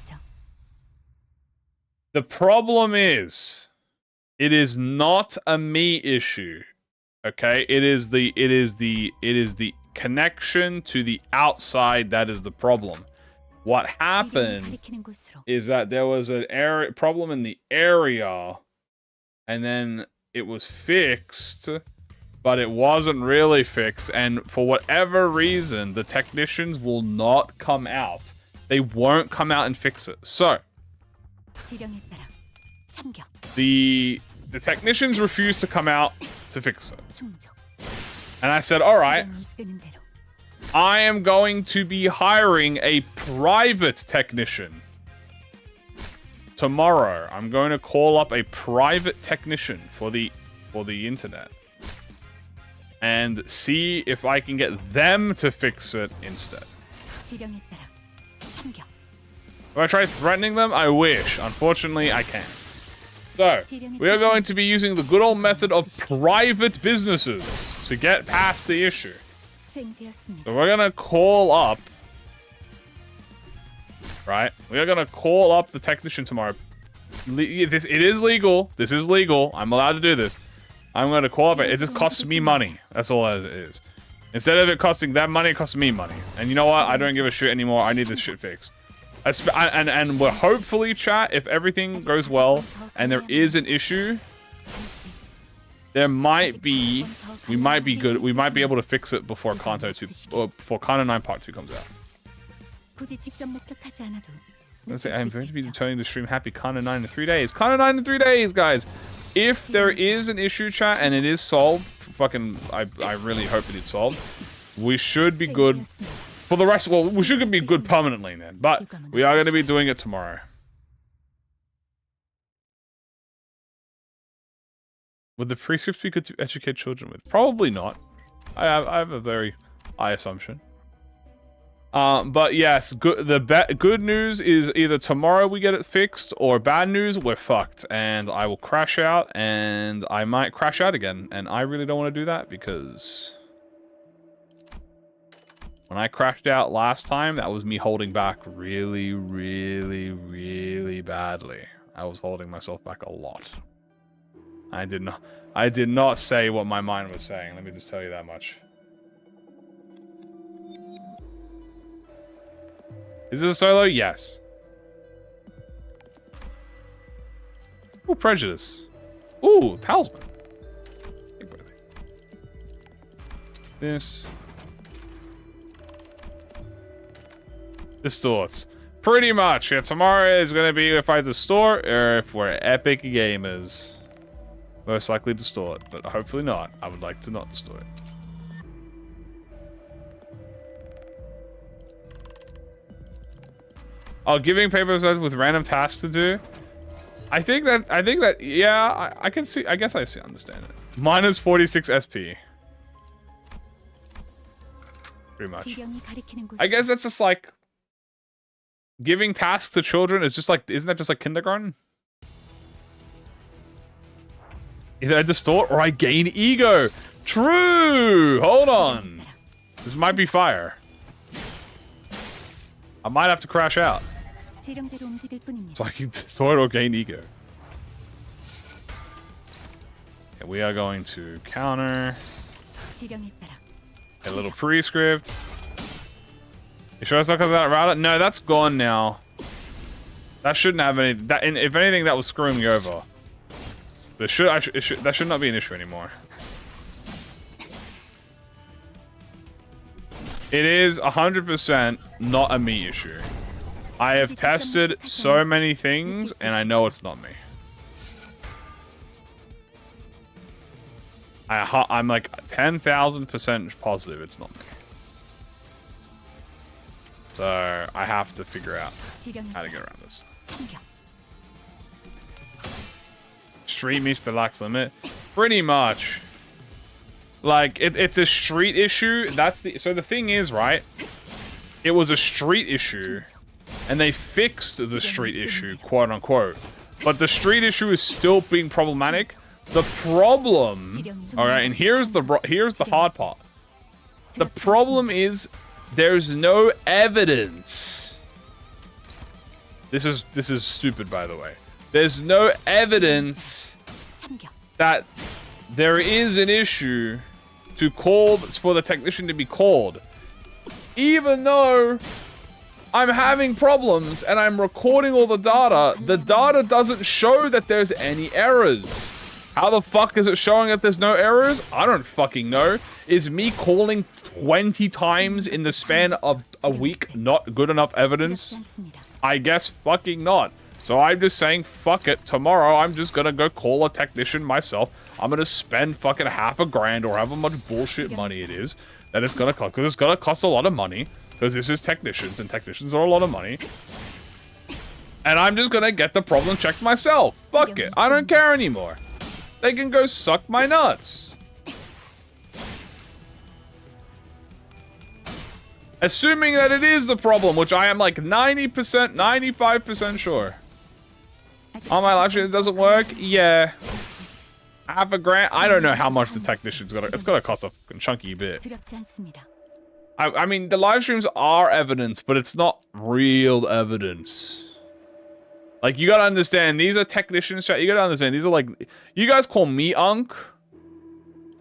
The problem is, it is not a me issue. Okay? It is the connection to the outside that is the problem. What happened is that there was an problem in the area, and then it was fixed, but it wasn't really fixed, and for whatever reason, the technicians will not come out. They won't come out and fix it. So, the technicians refused to come out to fix it. And I said, all right, I am going to be hiring a private technician. Tomorrow, I'm going to call up a private technician for the internet and see if I can get them to fix it instead. Do I try threatening them? I wish. Unfortunately, I can't. So, we are going to be using the good old method of private businesses to get past the issue. So we're going to call up... Right? We are going to call up the technician tomorrow. It is legal. This is legal. I'm allowed to do this. I'm going to call up it. It just costs me money. That's all it is. Instead of it costing them money, it costs me money. And you know what? I don't give a shit anymore. I need this shit fixed. And we're hopefully, chat, if everything goes well and there is an issue, there might be... We might be good. We might be able to fix it before Kanto 2... Or before Kanto 9 Part 2 comes out. Let's say I'm going to be returning to stream happy Kanto 9 in 3 days. Kanto 9 in 3 days, guys! If there is an issue, chat, and it is solved, fucking, I really hope it is solved, we should be good for the rest. Well, we should be good permanently then, but we are going to be doing it tomorrow. Would the prescripts be good to educate children with? Probably not. I have a very high assumption. But yes, good news is either tomorrow we get it fixed, or bad news, we're fucked. And I will crash out, and I might crash out again. And I really don't want to do that, because when I crashed out last time, that was me holding back really, really, really badly. I was holding myself back a lot. I did not say what my mind was saying. Let me just tell you that much. Is this a solo? Yes. Ooh, prejudice. Ooh, talisman. This. Distorts. Pretty much. Yeah, tomorrow is going to be if I distort or if we're epic gamers. Most likely distort, but hopefully not. I would like to not distort. Oh, giving papers with random tasks to do. I think that yeah, I can see. I guess I understand it. Minus 46 SP. Pretty much. I guess that's just like giving tasks to children is just like, isn't that just like kindergarten? Either I distort or I gain ego. True. Hold on. This might be fire. I might have to crash out. So I can distort or gain ego. Okay, we are going to counter. A little prescript. You sure it's not because of that router? No, that's gone now. That shouldn't have any. That, and if anything, that was screwing me over. But that should not be an issue anymore. It is 100% not a me issue. I have tested so many things, and I know it's not me. I'm like 10,000% positive it's not me. So I have to figure out how to get around this. Street meets the lax limit. Pretty much. Like, it's a street issue. So the thing is, right? It was a street issue. And they fixed the street issue, quote unquote. But the street issue is still being problematic. The problem, alright, and here's the hard part. The problem is there's no evidence. This is stupid, by the way. There's no evidence that there is an issue to call for the technician to be called. Even though I'm having problems and I'm recording all the data doesn't show that there's any errors. How the fuck is it showing that there's no errors? I don't fucking know. Is me calling 20 times in the span of a week not good enough evidence? I guess fucking not. So I'm just saying, fuck it. Tomorrow, I'm just gonna go call a technician myself. I'm gonna spend fucking $50 grand or however much bullshit money it is that it's gonna cost. Because it's gonna cost a lot of money. Because this is technicians, and technicians are a lot of money. And I'm just gonna get the problem checked myself. Fuck it. I don't care anymore. They can go suck my nuts. Assuming that it is the problem, which I am like 90%, 95% sure. On my live stream, it doesn't work? Yeah. $50 grand? I don't know how much the technician's gonna... It's gonna cost a fucking chunky bit. I mean, the live streams are evidence, but it's not real evidence. Like, you gotta understand, these are technicians, chat. You gotta understand, these are like... You guys call me Unk.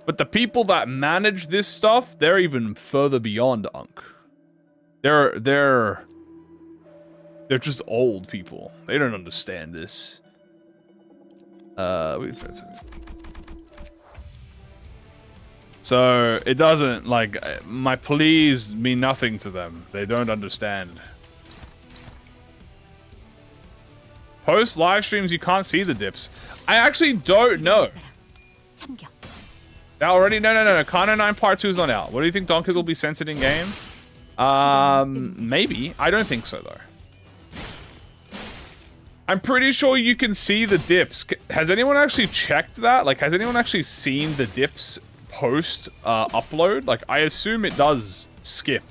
But the people that manage this stuff, they're even further beyond Unk. They're just old people. They don't understand this. So, it doesn't, like, my pleas mean nothing to them. They don't understand. Post live streams, you can't see the dips. I actually don't know. Already? No. Kano 9 Part 2 is not out. What do you think, Donkeys will be censored in game? Maybe. I don't think so, though. I'm pretty sure you can see the dips. Has anyone actually checked that? Like, has anyone actually seen the dips post upload? Like, I assume it does skip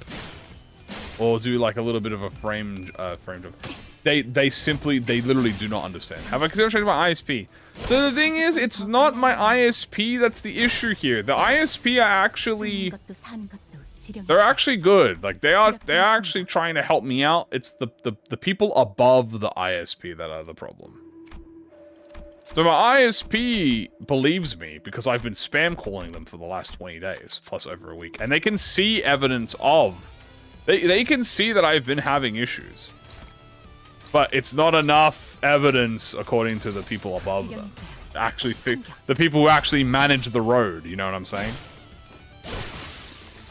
or do like a little bit of a frame jump. They literally do not understand. Have I considered changing my ISP? So the thing is, it's not my ISP that's the issue here. The ISP are actually, they're actually good. Like they're actually trying to help me out. It's the people above the ISP that are the problem. So my ISP believes me because I've been spam calling them for the last 20 days, plus over a week. And they can see evidence of, they can see that I've been having issues. But it's not enough evidence, according to the people above them. Actually, the people who actually manage the road, you know what I'm saying?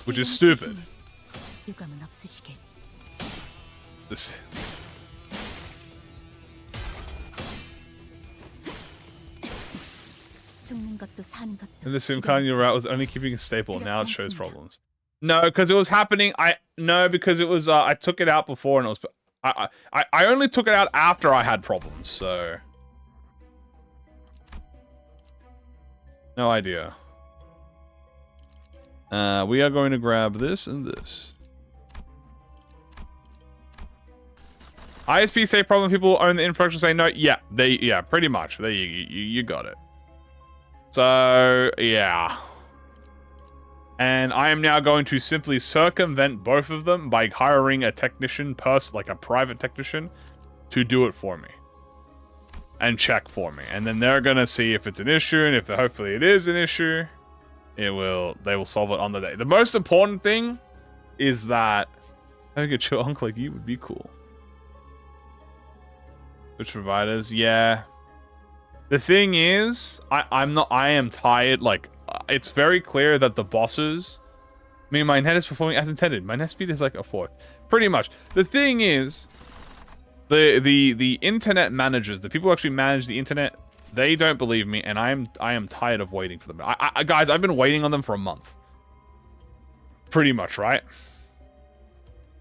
Which is stupid. This... And the Simkanya route was only keeping it stable, now it shows problems. No, because it was happening, because it was, I took it out before and it was... I only took it out after I had problems, so... No idea. We are going to grab this and this. ISP say problem, people who own the infrastructure say no. Yeah, pretty much. There you got it. So, yeah. And I am now going to simply circumvent both of them by hiring a technician, like a private technician, to do it for me. And check for me. And then they're going to see if it's an issue, and if hopefully it is an issue, they will solve it on the day. The most important thing is that having a chill uncle like you would be cool. Which providers? Yeah. The thing is, I am tired, like, it's very clear that the bosses... I mean, my net is performing as intended. My net speed is like a 4th. Pretty much. The thing is, the internet managers, the people who actually manage the internet, they don't believe me, and I am tired of waiting for them. Guys, I've been waiting on them for a month. Pretty much, right?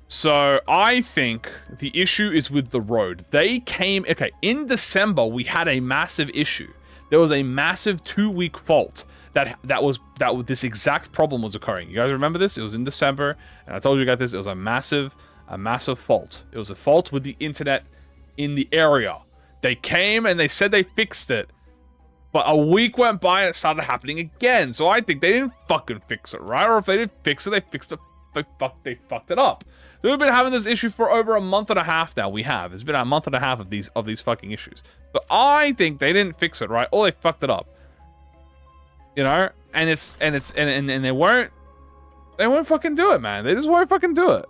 So, I think the issue is with the road. They came... Okay, in December, we had a massive issue. There was a massive 2-week fault. That this exact problem was occurring. You guys remember this? It was in December, and I told you guys this. It was a massive fault. It was a fault with the internet in the area. They came and they said they fixed it, but a week went by and it started happening again. So I think they didn't fucking fix it, right? Or if they didn't fix it, they fixed it. They fucked it up. So we've been having this issue for over a month and a half now. We have. It's been a month and a half of these fucking issues. But I think they didn't fix it, right? Or they fucked it up. You know, and they won't fucking do it, man. They just won't fucking do it.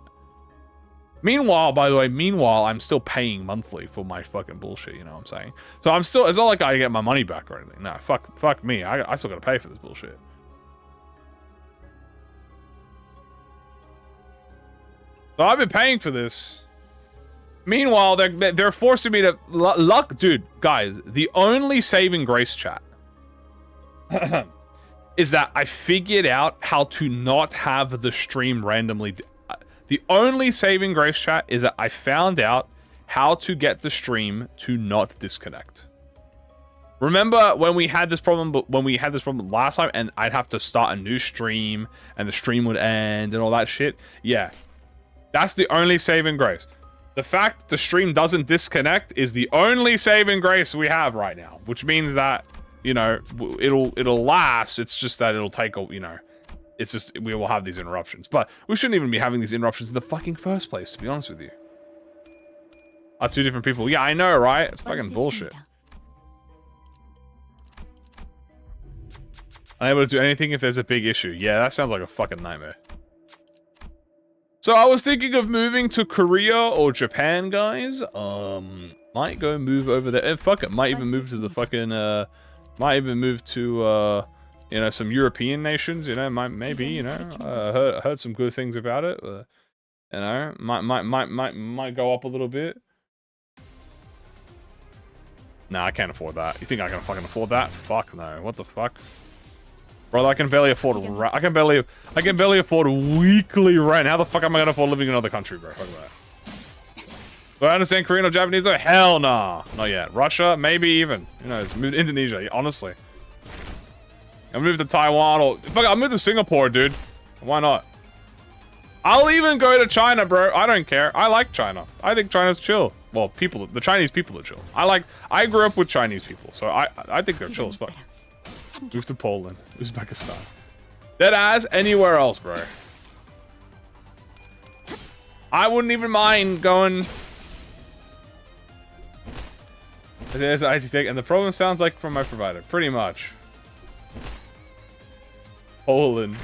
Meanwhile, by the way, I'm still paying monthly for my fucking bullshit, you know what I'm saying? So I'm still, it's not like I get my money back or anything. No, fuck me. I still gotta pay for this bullshit. So I've been paying for this. Meanwhile, they're forcing me to dude, guys, the only saving grace, chat, is that I figured out how to not have the stream randomly. The only saving grace, chat, is that I found out how to get the stream to not disconnect. Remember when we had this problem? Last time, and I'd have to start a new stream, and the stream would end, and all that shit. Yeah, that's the only saving grace. The fact the stream doesn't disconnect is the only saving grace we have right now, which means that, you know, it'll last. It's just that it'll take a, you know, it's just, we will have these interruptions. But we shouldn't even be having these interruptions in the fucking first place, to be honest with you. Are two different people. Yeah, I know, right? It's fucking bullshit. Unable to do anything if there's a big issue. Yeah, that sounds like a fucking nightmare. So I was thinking of moving to Korea or Japan, guys. Might go move over there. And fuck it, might even move to the fucking, might even move to, you know, some European nations, you know, maybe, you know, heard some good things about it. You know, might go up a little bit. Nah, I can't afford that. You think I can fucking afford that? Fuck no. What the fuck? Bro, I can barely afford I can barely afford weekly rent. How the fuck am I gonna afford living in another country, bro? Fuck that. Do I understand Korean or Japanese though? Hell nah. Not yet. Russia? Maybe even. Who knows? Move to Indonesia, honestly. I'll move to Taiwan or... Fuck, I'll move to Singapore, dude. Why not? I'll even go to China, bro. I don't care. I like China. I think China's chill. Well, people... The Chinese people are chill. I grew up with Chinese people, so I think they're chill as fuck. Move to Poland. Uzbekistan. Deadass anywhere else, bro. I wouldn't even mind going... There's an IT tech, and the problem sounds like from my provider. Pretty much. Poland.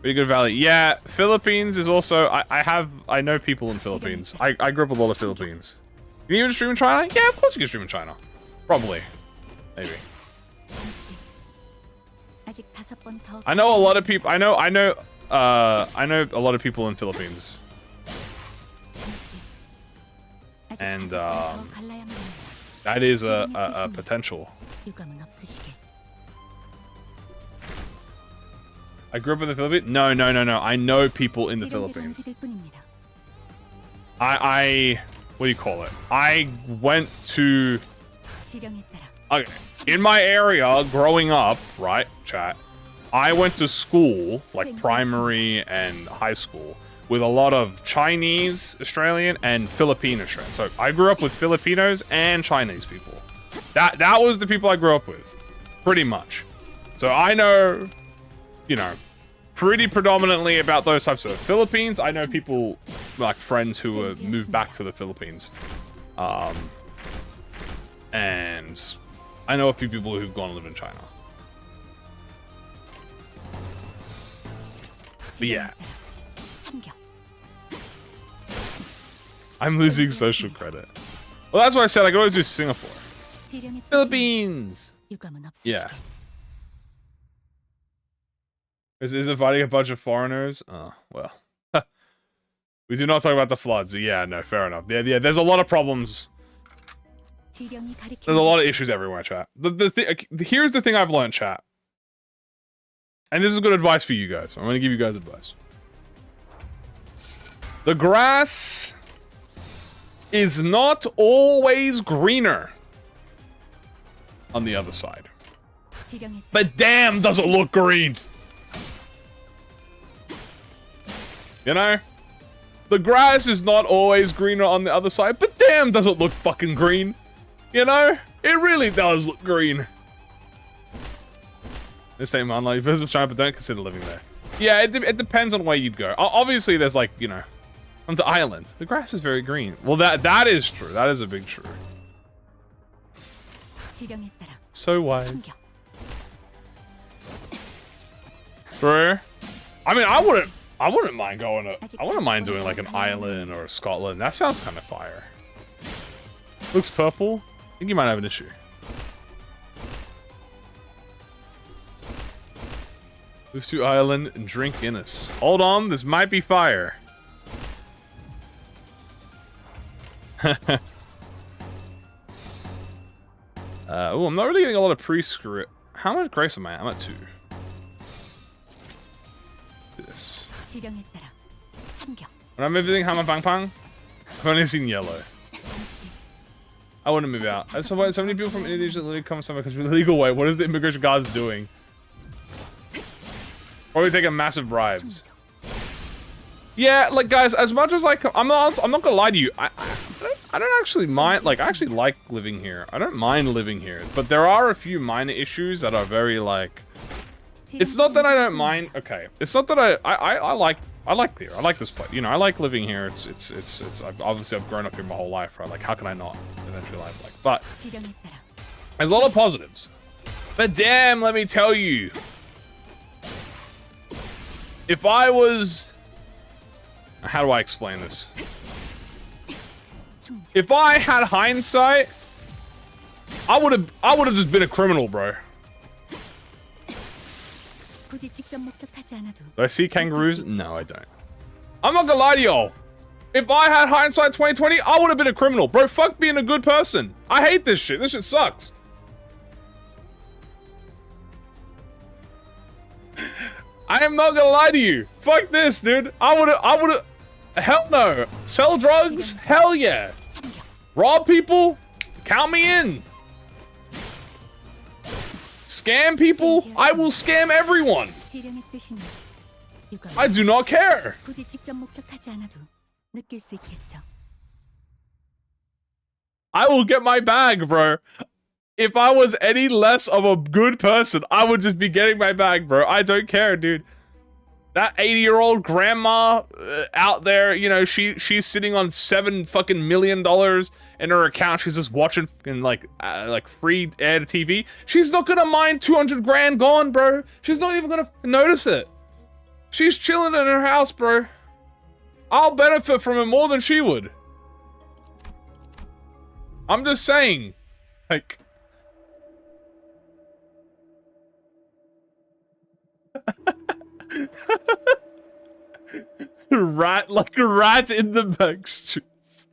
Pretty good value. Yeah, Philippines is also... I know people in Philippines. I grew up with a lot of Philippines. Can you even stream in China? Yeah, of course you can stream in China. Probably. Maybe. I know a lot of people... I know a lot of people in Philippines. And that is a potential. I grew up in the Philippines? No. I know people in the Philippines. What do you call it? I went to... Okay, in my area, growing up, right, chat, I went to school, like primary and high school, with a lot of Chinese Australian and Filipino Australian. So I grew up with Filipinos and Chinese people. That was the people I grew up with, pretty much. So I know, you know, pretty predominantly about those types of Philippines. I know people, like friends who have moved back to the Philippines. And I know a few people who've gone and lived in China. But yeah. I'm losing social credit. Well, that's why I said I could always do Singapore. Philippines! Yeah. Is it fighting a bunch of foreigners? Oh, well. We do not talk about the floods. Yeah, no, fair enough. Yeah, there's a lot of problems. There's a lot of issues everywhere, chat. Here's the thing I've learned, chat. And this is good advice for you guys. I'm going to give you guys advice. The grass is not always greener on the other side. But damn, does it look green. You know? The grass is not always greener on the other side, but damn, does it look fucking green. You know? It really does look green. This ain't man, like, visit China, but don't consider living there. Yeah, it depends on where you'd go. Obviously, there's like, you know, on the island, the grass is very green. Well, that is true. That is a big true. So wise. True. I mean, I wouldn't mind going to, I wouldn't mind doing like an island or Scotland. That sounds kind of fire. Looks purple. I think you might have an issue. Move to island and drink Guinness. Hold on, this might be fire. Oh, I'm not really getting a lot of pre-script. How much grace am I at? I'm at 2. Do this. When I'm visiting Hama Pang Pang, I've only seen yellow. I want to move out. So many people from Indonesia literally come somewhere because we're the legal way. What is the immigration guards doing? Probably taking massive bribes. Yeah, like guys, as much as like I'm not gonna lie to you. I don't actually mind. Like I actually like living here. I don't mind living here, but there are a few minor issues that are very like. It's not that I don't mind. Okay, it's not that I like here. I like this place. You know, I like living here. It's. I've grown up here my whole life, right? Like, how can I not? Eventually, life like. But there's a lot of positives. But damn, let me tell you. If I was... How do I explain this? If I had hindsight, I would have just been a criminal, bro. Do I see kangaroos? No, I don't. I'm not gonna lie to y'all. If I had hindsight 2020, I would have been a criminal. Bro, fuck being a good person. I hate this shit. This shit sucks. I am not gonna lie to you. Fuck this, dude. I would've Hell no. Sell drugs? Hell yeah. Rob people? Count me in. Scam people? I will scam everyone. I do not care. I will get my bag, bro. If I was any less of a good person, I would just be getting my bag, bro. I don't care, dude. That 80-year-old grandma out there, you know, she's sitting on $7 fucking million in her account. She's just watching fucking like free air TV. She's not gonna mind 200 grand gone, bro. She's not even gonna notice it. She's chilling in her house, bro. I'll benefit from it more than she would. I'm just saying, like. Rat, like a rat in the back streets.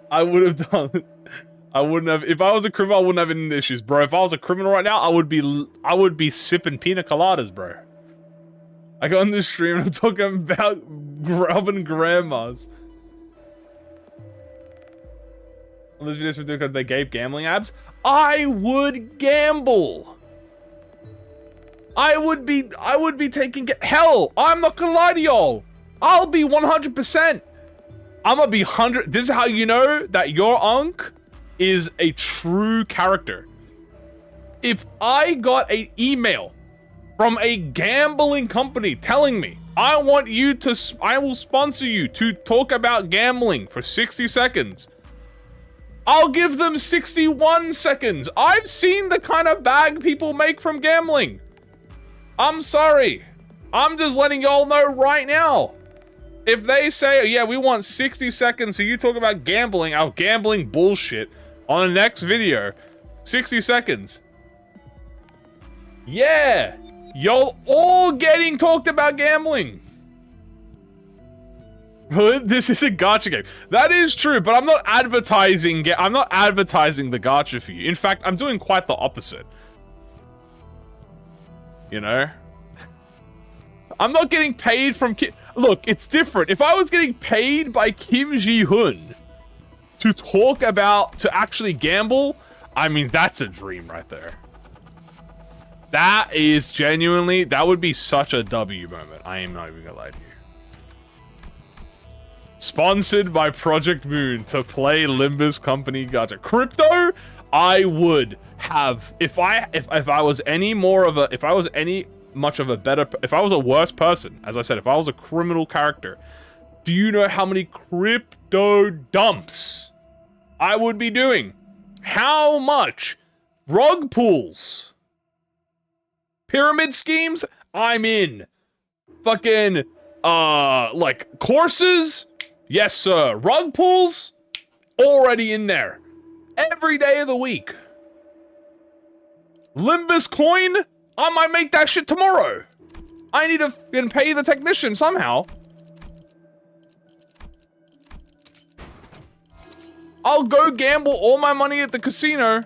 I would have done it. I wouldn't have. If I was a criminal, I wouldn't have any issues, bro. If I was a criminal right now, I would be sipping pina coladas, bro. I got on this stream and I'm talking about robbing grandmas. All these videos were doing because they gave gambling apps. I would gamble. I would be taking hell. I'm not gonna lie to y'all. I'll be 100%. I'm gonna be 100. This is how you know that your unk is a true character. If I got an email from a gambling company telling me I will sponsor you to talk about gambling for 60 seconds. I'll give them 61 seconds. I've seen the kind of bag people make from gambling. I'm sorry. I'm just letting y'all know right now. If they say, yeah, we want 60 seconds so you talk about gambling, our gambling bullshit on the next video, 60 seconds. Yeah, y'all all getting talked about gambling. This is a gacha game. That is true, but I'm not advertising. I'm not advertising the gacha for you. In fact, I'm doing quite the opposite. You know? I'm not getting paid from Kim. Look, it's different. If I was getting paid by Kim Ji-hoon to actually gamble, I mean, that's a dream right there. That is genuinely, that would be such a W moment. I am not even gonna lie to you. Sponsored by ProjectMoon to play Limbus company gacha. Crypto, I would have, if I was any more of a, if I was any much of a better, if I was a worse person, as I said, if I was a criminal character, do you know how many crypto dumps I would be doing? How much? Rug pulls. Pyramid schemes? I'm in. Fucking, like, courses? Yes, sir. Rug pulls? Already in there. Every day of the week. Limbus coin? I might make that shit tomorrow. I need to fucking pay the technician somehow. I'll go gamble all my money at the casino, and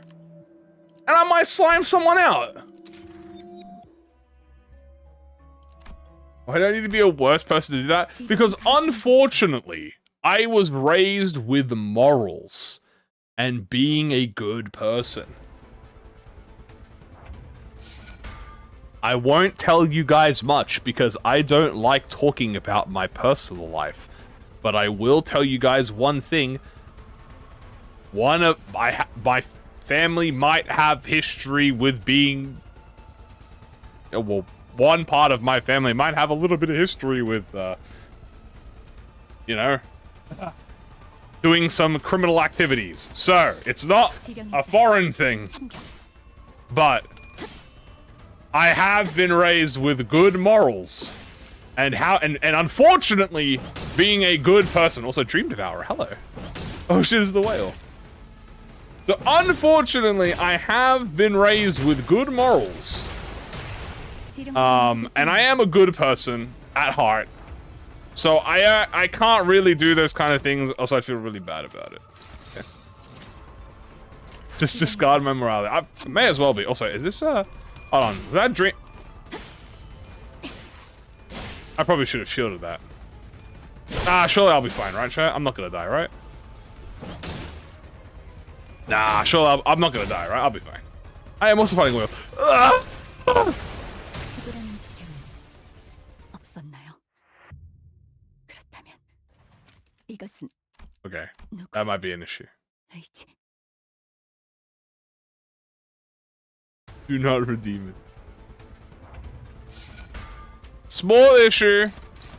I might slime someone out. I don't need to be a worse person to do that, because unfortunately, I was raised with morals and being a good person. I won't tell you guys much because I don't like talking about my personal life, but I will tell you guys one thing. One of my family might have history with being, well, one part of my family might have a little bit of history with, you know, doing some criminal activities. So, it's not a foreign thing, but I have been raised with good morals. And unfortunately, being a good person. Also, Dream Devourer, hello. Oh shit, is the whale. So, unfortunately, I have been raised with good morals. And I am a good person at heart. So I can't really do those kind of things. Also, I feel really bad about it. Okay. Just discard my morality. I may as well be. Also, is this hold on, was that dream? I probably should have shielded that. Surely I'll be fine, right, chat? I'm not gonna die, right? Nah, surely I'm not gonna die, right? I'll be fine. I am also fighting Will. 죽으라는 지경은 없었나요? 그렇다면 이것은 Okay, 누구의 that might be an issue. 의지? Do not redeem it. Small issue.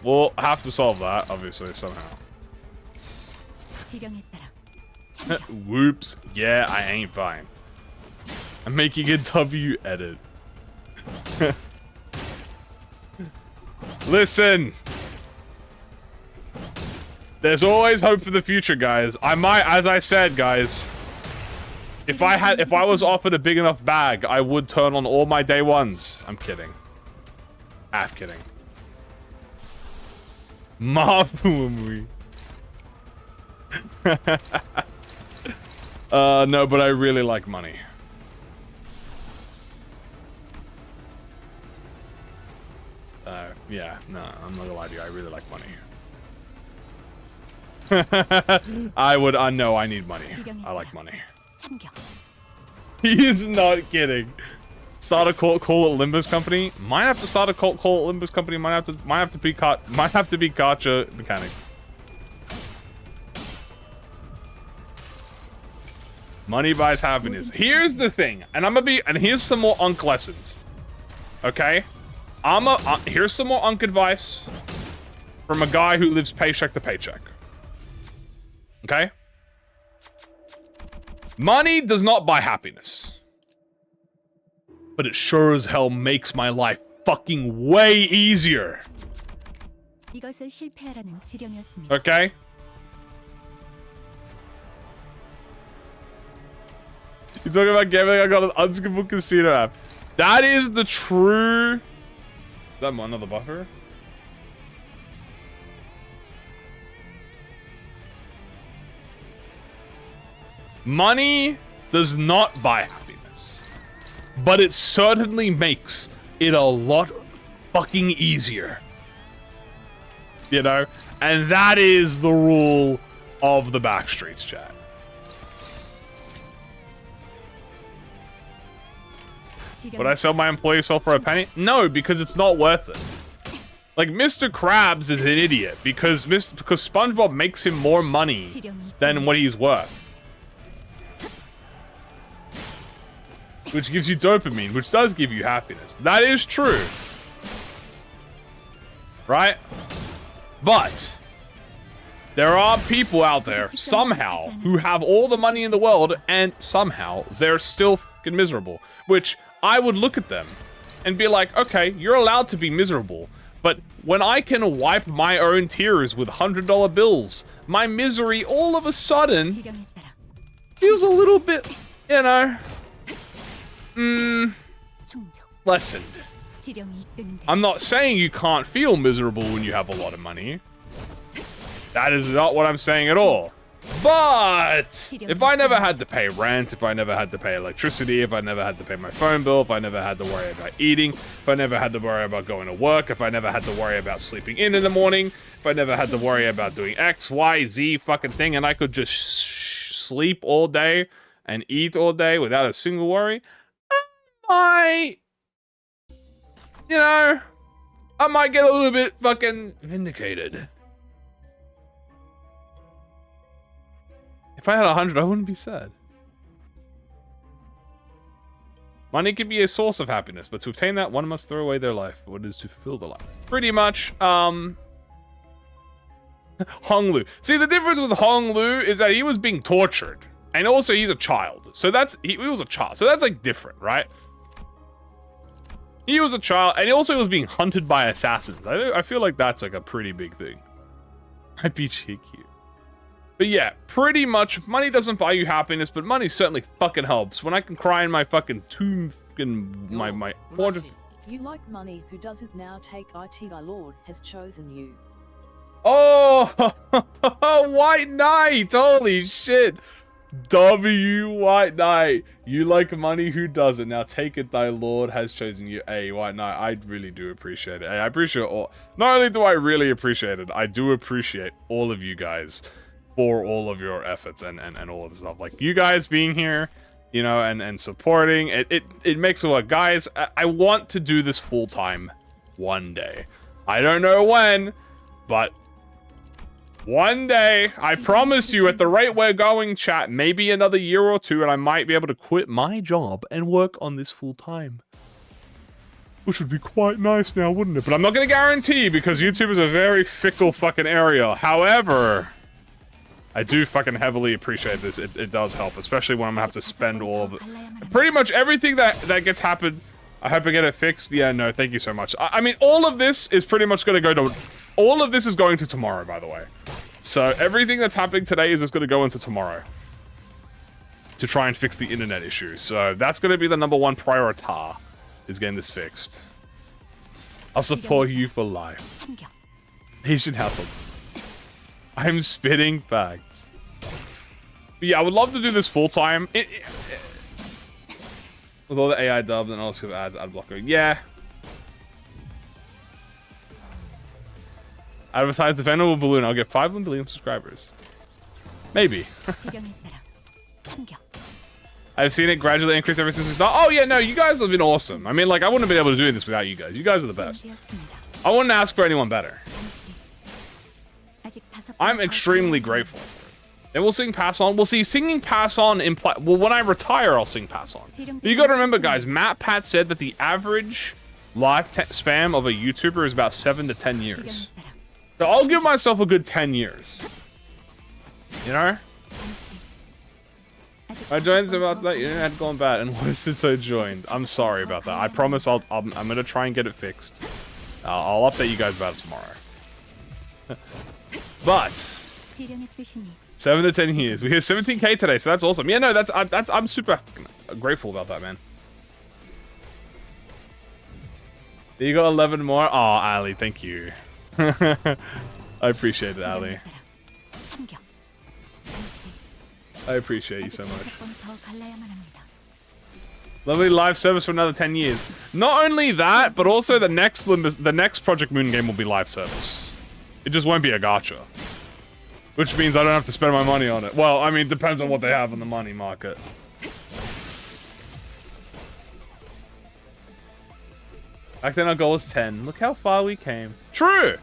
We'll have to solve that, obviously, somehow. 지령에 따라 참여. Whoops. Yeah, I ain't fine. I'm making a W edit. Listen. There's always hope for the future, guys. I might, as I said, guys, if I was offered a big enough bag, I would turn on all my day ones. I'm kidding. Half kidding. Mafumui. No, but I really like money. Yeah, no, I'm not gonna lie to you. I really like money. No, I need money. I like money. 참겨. He's not kidding. Start a call it Limbus company. Might have to start a call it Limbus company. Might have to be gacha mechanics. Money buys happiness. Here's the thing, and here's some more Unk lessons. Okay, here's some more Unk advice from a guy who lives paycheck to paycheck. Okay, money does not buy happiness, but it sure as hell makes my life fucking way easier. 이것을 실패하라는 지령이었습니다. Okay. You're talking about gambling? I got an unskippable casino app. That is the true... Is that another buffer? Money does not buy happiness. But it certainly makes it a lot fucking easier. You know? And that is the rule of the Backstreets, chat. Would I sell my employee soul for a penny? No, because it's not worth it. Like, Mr. Krabs is an idiot because SpongeBob makes him more money than what he's worth. Which gives you dopamine, which does give you happiness. That is true. Right? But there are people out there, somehow, who have all the money in the world, and somehow they're still fucking miserable. Which... I would look at them and be like, okay, you're allowed to be miserable, but when I can wipe my own tears with $100 bills, my misery all of a sudden feels a little bit, you know, lessened. I'm not saying you can't feel miserable when you have a lot of money. That is not what I'm saying at all. But if I never had to pay rent, if I never had to pay electricity, if I never had to pay my phone bill, if I never had to worry about eating, if I never had to worry about going to work, if I never had to worry about sleeping in the morning, if I never had to worry about doing X, Y, Z fucking thing, and I could just sleep all day and eat all day without a single worry, I might get a little bit fucking vindicated. If I had 100, I wouldn't be sad. Money can be a source of happiness, but to obtain that, one must throw away their life. What is to fulfill the life? Pretty much, Hong Lu. See, the difference with Hong Lu is that he was being tortured. And also, he's a child. So he was a child. So that's, like, different, right? He was a child, and also he was being hunted by assassins. I feel like that's, like, a pretty big thing. I'd be cheeky. But yeah, pretty much, money doesn't buy you happiness, but money certainly fucking helps. When I can cry in my fucking tomb, my 400... You like money, who doesn't now take IT? Our Lord has chosen you. Oh, White Knight, holy shit. W White Knight. You like money, who doesn't? Now take it, thy lord has chosen you. Hey, White Knight, I really do appreciate it. Hey, I appreciate all. Not only do I really appreciate it, I do appreciate all of you guys for all of your efforts and all of the stuff. Like, you guys being here, you know, and supporting. It makes it work. Guys, I want to do this full time one day. I don't know when, but one day, I promise you, at the rate we're going, chat, maybe another year or two, and I might be able to quit my job and work on this full time. Which would be quite nice now, wouldn't it? But I'm not going to guarantee, because YouTube is a very fickle fucking area. However, I do fucking heavily appreciate this. It does help, especially when I'm going to have to spend all of it. Pretty much everything that gets happened, I hope I get it fixed. Yeah, no, thank you so much. I mean, all of this is pretty much going to go to... All of this is going to tomorrow, by the way. So everything that's happening today is just going to go into tomorrow to try and fix the internet issue. So that's going to be the #1 priority, is getting this fixed. I'll support you for life. Asian household. I'm spitting facts. But yeah, I would love to do this full time. With all the AI dubs and all this ads, ad blocker. Yeah. Advertise the Venerable Balloon. I'll get 5 billion subscribers. Maybe. I've seen it gradually increase ever since we started. Oh yeah, no, you guys have been awesome. I mean, like, I wouldn't have been able to do this without you guys. You guys are the best. I wouldn't ask for anyone better. I'm extremely grateful. And we'll sing Pass On. We'll see singing Pass On imply. Well, when I retire, I'll sing Pass On. But you gotta remember, guys, Matt Pat said that the average lifespan of a YouTuber is about 7 to 10 years. So I'll give myself a good 10 years. You know? I joined about that. You had gone bad, and why since I joined? I'm sorry about that. I promise I'm gonna try and get it fixed. I'll update you guys about it tomorrow. But 7 to 10 years. We hit 17K today, so that's awesome. Yeah, no, I'm super grateful about that, man. You got 11 more. Oh, Ali, thank you. I appreciate it, Ali. I appreciate you so much. Lovely live service for another 10 years. Not only that, but also the next Limbus, the next ProjectMoon game will be live service. It just won't be a gacha. Which means I don't have to spend my money on it. Well, I mean, it depends on what they have on the money market. Back then our goal was 10. Look how far we came. True!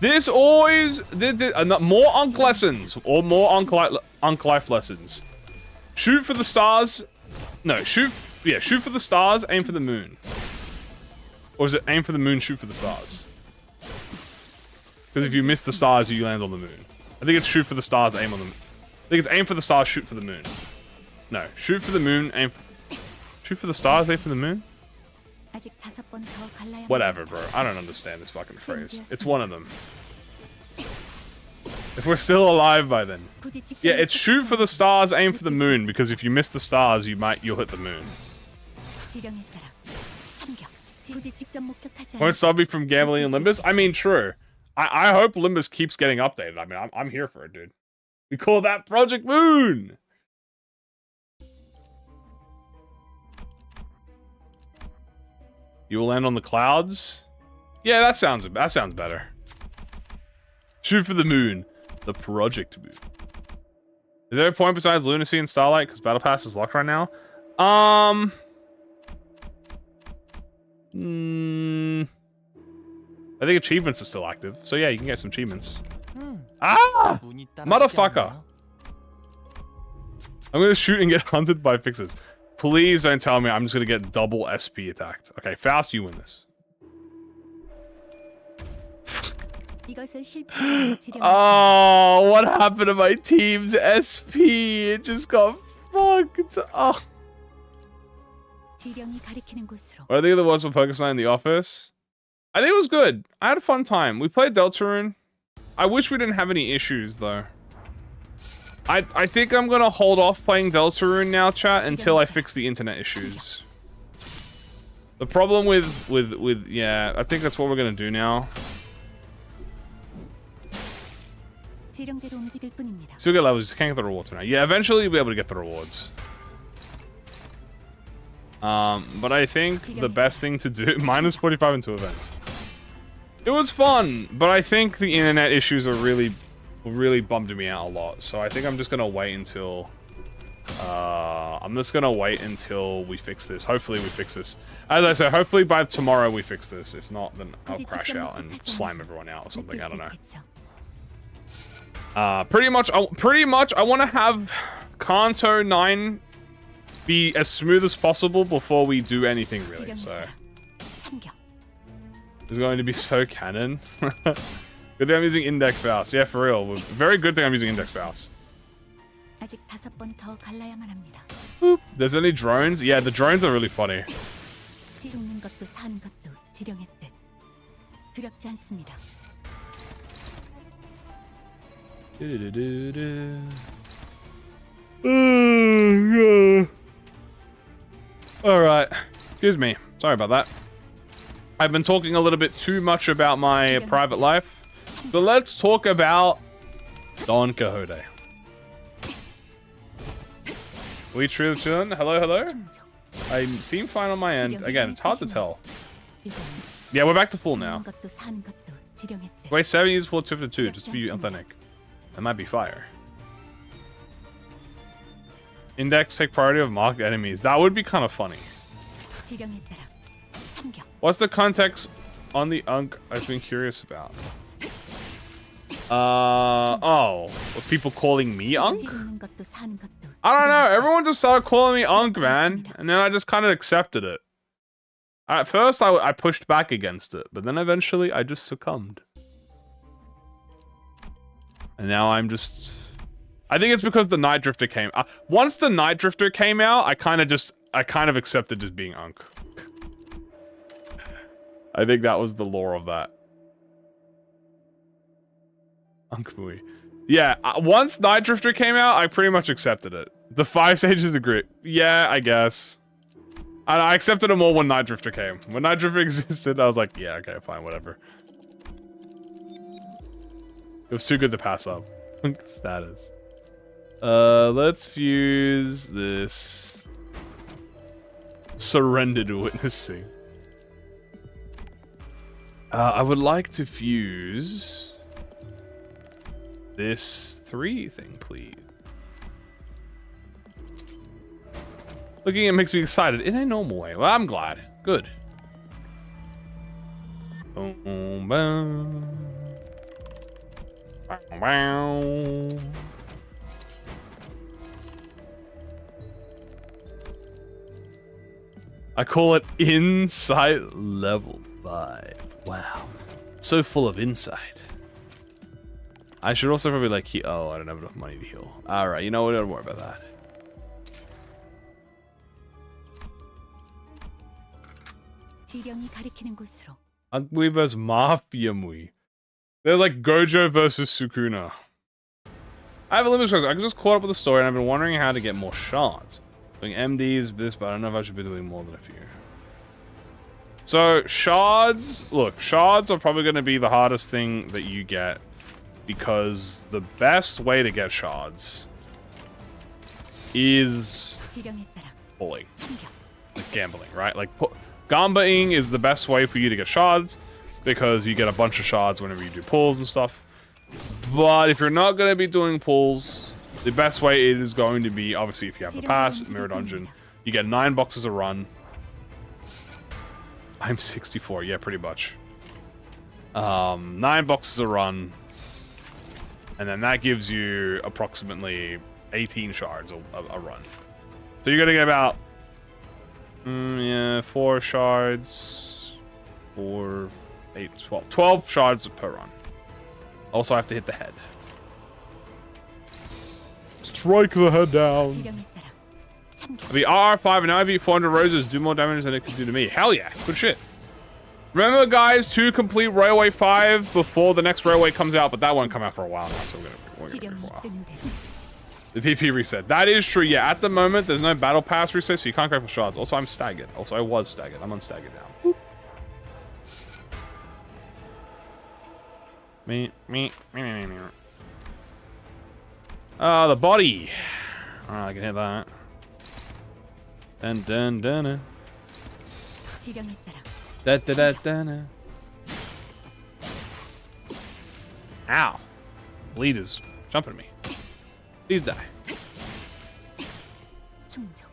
This always... more Ankh lessons. Or more Ankh life lessons. Shoot for the stars. No, shoot for the stars, aim for the moon. Or is it aim for the moon, shoot for the stars? Because if you miss the stars, you land on the moon. I think it's shoot for the stars, aim on the moon. I think it's aim for the stars, shoot for the moon. No, shoot for the moon, aim for... Shoot for the stars, aim for the moon? Whatever, bro. I don't understand this fucking phrase. It's one of them. If we're still alive by then. Yeah, it's shoot for the stars, aim for the moon, because if you miss the stars, you'll hit the moon. Won't stop me from gambling in Limbus? I mean, true. I hope Limbus keeps getting updated. I mean, I'm here for it, dude. We call that ProjectMoon! You will land on the clouds? Yeah, that sounds better. Shoot for the moon. The ProjectMoon. Is there a point besides Lunacy and Starlight? Because Battle Pass is locked right now? I think achievements are still active. So yeah, you can get some achievements. Ah! Motherfucker! I'm gonna shoot and get hunted by fixes. Please don't tell me I'm just gonna get double SP attacked. Okay, Faust, you win this. Oh, what happened to my team's SP? It just got fucked. Oh. What do you think it was for Pokemon in the office? I think it was good. I had a fun time. We played Deltarune. I wish we didn't have any issues though. I think I'm gonna hold off playing Deltarune now, chat, until I fix the internet issues. The problem with yeah, I think that's what we're gonna do now. 지령대로 움직일 뿐입니다. Still get levels, just can't get the rewards now. Yeah, eventually you'll be able to get the rewards. But I think the best thing to do, minus 45 in 2 events. It was fun, but I think the internet issues are really bummed me out a lot. So I think I'm just gonna wait until we fix this. Hopefully we fix this. As I said, hopefully by tomorrow we fix this. If not, then I'll crash out and slime everyone out or something. I don't know. Pretty much I want to have Kanto 9 be as smooth as possible before we do anything really. So it's going to be so canon. Good thing I'm using index mouse. Yeah, for real. Very good thing I'm using index mouse. Boop. There's any drones? Yeah, the drones are really funny. Alright. Excuse me. Sorry about that. I've been talking a little bit too much about my private life. So let's talk about Don Quixote. We truly chillin'? Hello, hello? I seem fine on my end. Again, it's hard to tell. Yeah, we're back to full now. Wait, 7 years for 2 just to be authentic. That might be fire. Index take priority of marked enemies. That would be kind of funny. What's the context on the Unk I've been curious about? Oh, were people calling me Unk? I don't know. Everyone just started calling me Unk, man. And then I just kind of accepted it. At first, I pushed back against it. But then eventually, I just succumbed. And now I'm just... I think it's because the Night Drifter came... once the Night Drifter came out, I kind of accepted just being Unk. I think that was the lore of that. Kamui. Yeah, once Night Drifter came out, I pretty much accepted it. The 5 Sages agree. Yeah, I guess. I accepted it more when Night Drifter came. When Night Drifter existed, I was like, yeah, okay, fine, whatever. It was too good to pass up. Status. Let's fuse this. Surrendered witnessing. I would like to fuse this 3 thing, please. Looking at it makes me excited in a normal way. Well, I'm glad. Good. Boom, boom, boom. Bow, bow. I call it Insight Level 5. Wow. So full of insight. I should also probably like heal. Oh, I don't have enough money to heal. Alright, you know what? Don't worry about that. Ungui vs Mafia Mui. They're like Gojo versus Sukuna. I have a Limbus question. I just caught up with the story and I've been wondering how to get more shards. Doing MDs, this, but I don't know if I should be doing more than a few. So, shards... Look, shards are probably going to be the hardest thing that you get. Because the best way to get shards is pulling. Like gambling, right? Like, gambaing is the best way for you to get shards. Because you get a bunch of shards whenever you do pulls and stuff. But if you're not going to be doing pulls, the best way is going to be, obviously, if you have the pass, Mirror Dungeon. You get 9 boxes a run. I'm 64, yeah, pretty much. 9 boxes a run. And then that gives you approximately 18 shards a run. So you're going to get about... yeah, 4 shards. 4, 8, 12. 12 shards per run. Also, I have to hit the head. Strike the head down. The RR5 and IV 400 roses do more damage than it could do to me. Hell yeah, good shit. Remember, guys, to complete Railway 5 before the next Railway comes out, but that won't come out for a while now, so we're gonna wait for a while. The PP reset. That is true, yeah. At the moment, there's no battle pass reset, so you can't go for shards. Also, I'm staggered. Also, I was staggered. I'm unstaggered now. Me. The body. Alright, I can hit that. Dun dun dun dun. 지령에 따라 Da da da da da. Ow. Bleed is jumping at me. Please die. 충족.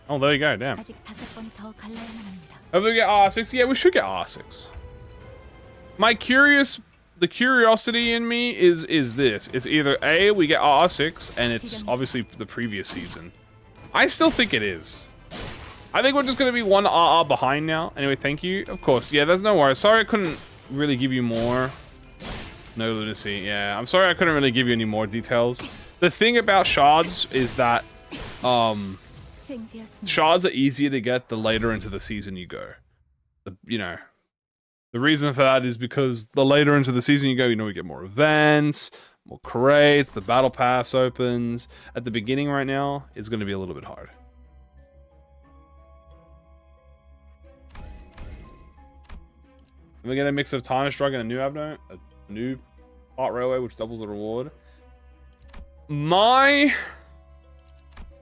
Oh, there you go, damn. 아직 5번 더 갈라야만 합니다. Hopefully we get R6. Yeah, we should get R6. The curiosity in me is this. It's either A, we get R6, and it's obviously the previous season. I still think it is. I think we're just going to be one RR behind now. Anyway, thank you. Of course, yeah, there's no worries. Sorry I couldn't really give you more. No lunacy, yeah. I'm sorry I couldn't really give you any more details. The thing about shards is that 수행되었습니다. shards are easier to get the later into the season you go. The reason for that is because the later into the season you go, we get more events, more crates, the battle pass opens. At the beginning right now, it's going to be a little bit hard. We get a mix of Tarnish Drug and a new Abno, a new Hot Railway, which doubles the reward. My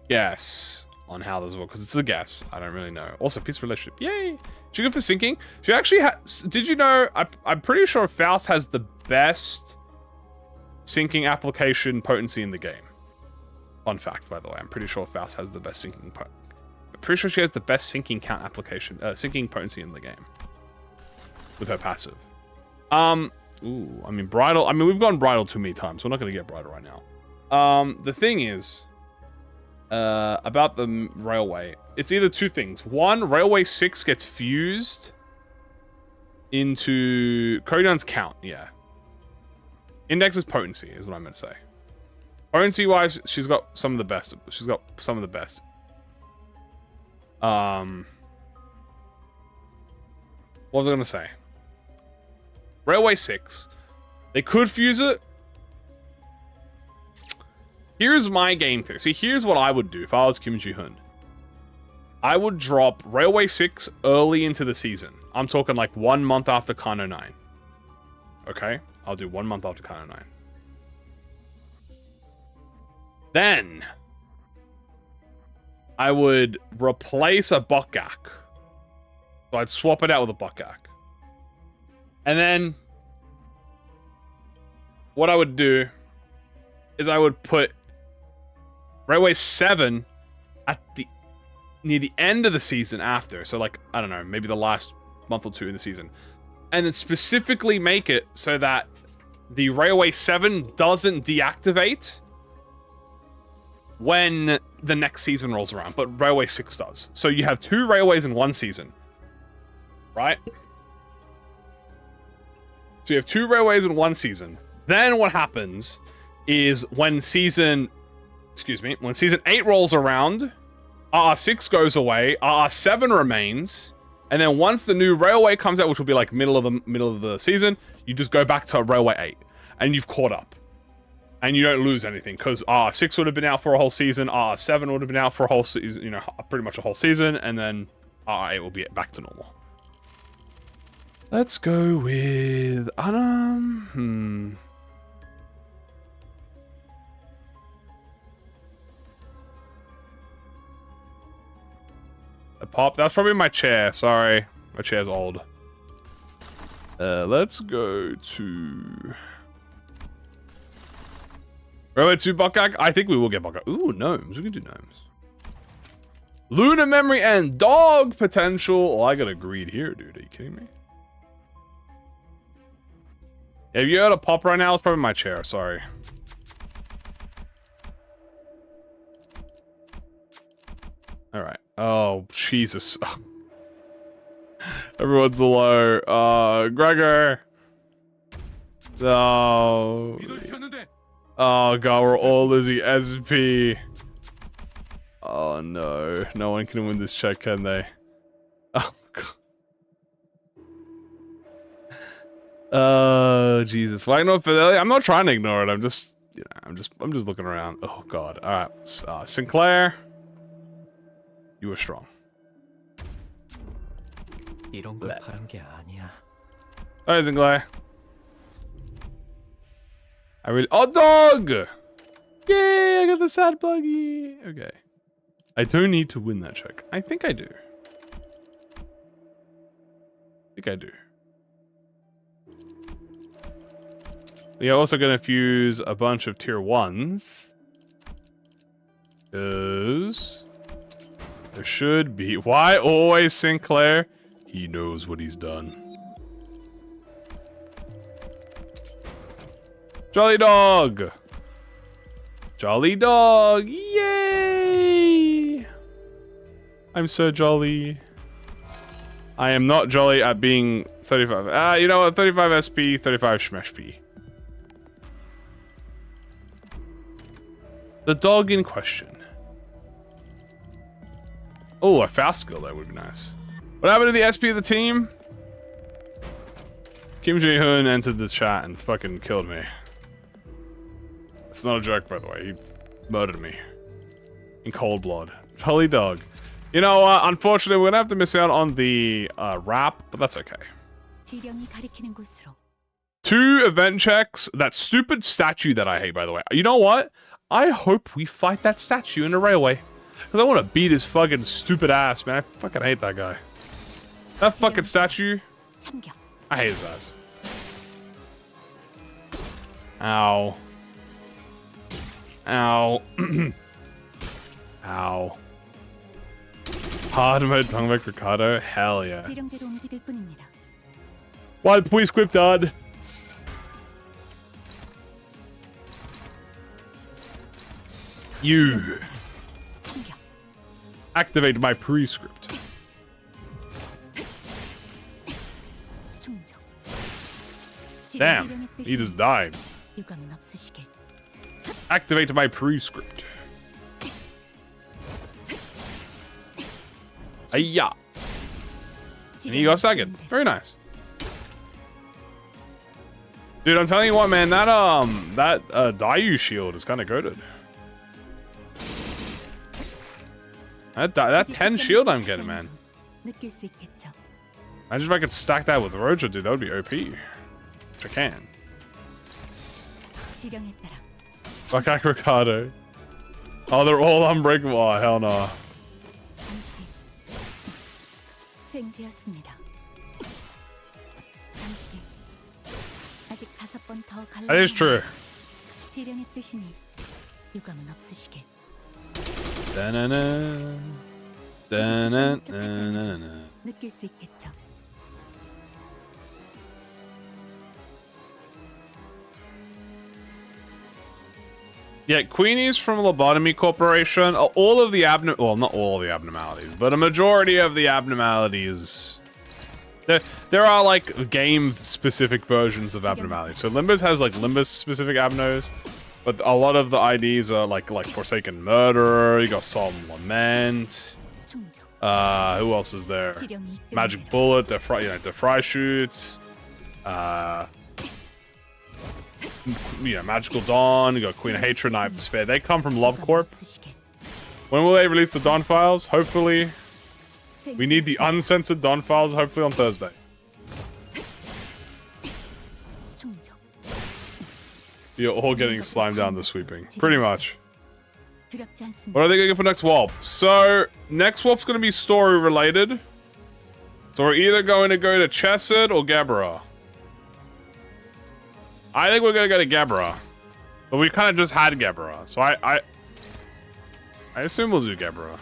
guess on how this will work, because it's a guess. I don't really know. Also, peaceful relationship. Yay! She good for syncing. She actually has. Did you know? I'm pretty sure Faust has the best syncing application potency in the game. Fun fact, by the way. I'm pretty sure Faust has the best syncing. I'm pretty sure she has the best syncing count application, syncing potency in the game with her passive. Ooh, I mean bridal. I mean we've gone bridal too many times. We're not gonna get bridal right now. The thing is. About the railway, it's either two things. One, railway 6 gets fused into Codon's count. Yeah, index is potency is what I meant to say. Potency wise, she's got some of the best. She's got some of the best. What was I gonna say? Railway 6, they could fuse it. Here's my game theory. See, here's what I would do if I was Kim Ji-hoon. I would drop Railway 6 early into the season. I'm talking like 1 month after Kano 9. Okay? I'll do 1 month after Kano 9. Then, I would replace a Bokgak. So I'd swap it out with a Bokgak. And then, what I would do is I would put Railway 7 at near the end of the season after. So like, I don't know, maybe the last month or two in the season. And then specifically make it so that the Railway 7 doesn't deactivate when the next season rolls around, but Railway 6 does. So you have 2 railways in 1 season. Right? So you have 2 railways in 1 season. Then what happens is when season 8 rolls around, RR6 goes away, RR7 remains, and then once the new railway comes out, which will be like middle of the season, you just go back to Railway 8, and you've caught up, and you don't lose anything because RR6 would have been out for a whole season, RR7 would have been out for a whole season, pretty much a whole season, and then RR8 will be back to normal. Let's go with A pop. That's probably my chair. Sorry. My chair's old. Let's go to Railway 2 Bokgak. I think we will get Bokgak. Ooh, gnomes. We can do gnomes. Lunar memory and dog potential. Oh, I got a greed here, dude. Are you kidding me? Have you heard a pop right now? It's probably my chair. Sorry. All right. Oh, Jesus. Everyone's low. Gregor. No. Oh, God. We're all losing SP. Oh, no. No one can win this check, can they? Oh, God. Oh, Jesus. Why not Fidelity? I'm not trying to ignore it. I'm just, I'm just looking around. Oh, God. All right. Sinclair. You were strong. Alright, Sinclair. Oh, dog! Yay, I got the sad buggy. Okay. I don't need to win that check. I think I do. We are also going to fuse a bunch of tier 1s. Because there should be... Why always Sinclair? He knows what he's done. Jolly dog! Jolly dog! Yay! I'm so jolly. I am not jolly at being 35. You know what? 35 SP, 35 Shmeshp. The dog in question. Oh, a fast skill that would be nice. What happened to the SP of the team? Kim Jae-hoon entered the chat and fucking killed me. It's not a joke, by the way. He murdered me. In cold blood. Jolly dog. You know what? Unfortunately, we're gonna have to miss out on the wrap, but that's okay. 2 event checks. That stupid statue that I hate, by the way. You know what? I hope we fight that statue in the railway. Because I want to beat his fucking stupid ass, man. I fucking hate that guy. That fucking statue. I hate his ass. Ow. Ow. Ow. Hard mode Dongback Ricardo? Hell yeah. Why please script dad? You activate my prescript. Damn, he just died. Activate my prescript. Ayya. And he got second. Very nice. Dude, I'm telling you what, man, that Dayu shield is kind of goated. That 10 shield I'm getting, man. Imagine if I could stack that with Roja, dude. That would be OP. Which I can. Fuck Ricardo. Oh, they're all unbreakable. Oh, hell no. That is true. Da-na-na. Da-na-na-na-na-na. Yeah, Queenies from Lobotomy Corporation. All of the well, not all of the abnormalities, but a majority of the abnormalities. There are like game-specific versions of abnormalities. So Limbus has like Limbus-specific abnos, but a lot of the IDs are like Forsaken Murderer. You got Solemn Lament. Who else is there? Magic Bullet, Defry Shoots. Magical Dawn. You got Queen of Hatred, Knife of Despair. They come from Love Corp. When will they release the Dawn files? Hopefully. We need the uncensored Dawn files, hopefully on Thursday. You're all getting slimed down the sweeping. Pretty much. What are they going to get for next warp? So, next warp's going to be story related. So we're either going to go to Chesed or Gebra. I think we're going to go to Gebra. But we kind of just had Gebra. So I assume we'll do Gebra.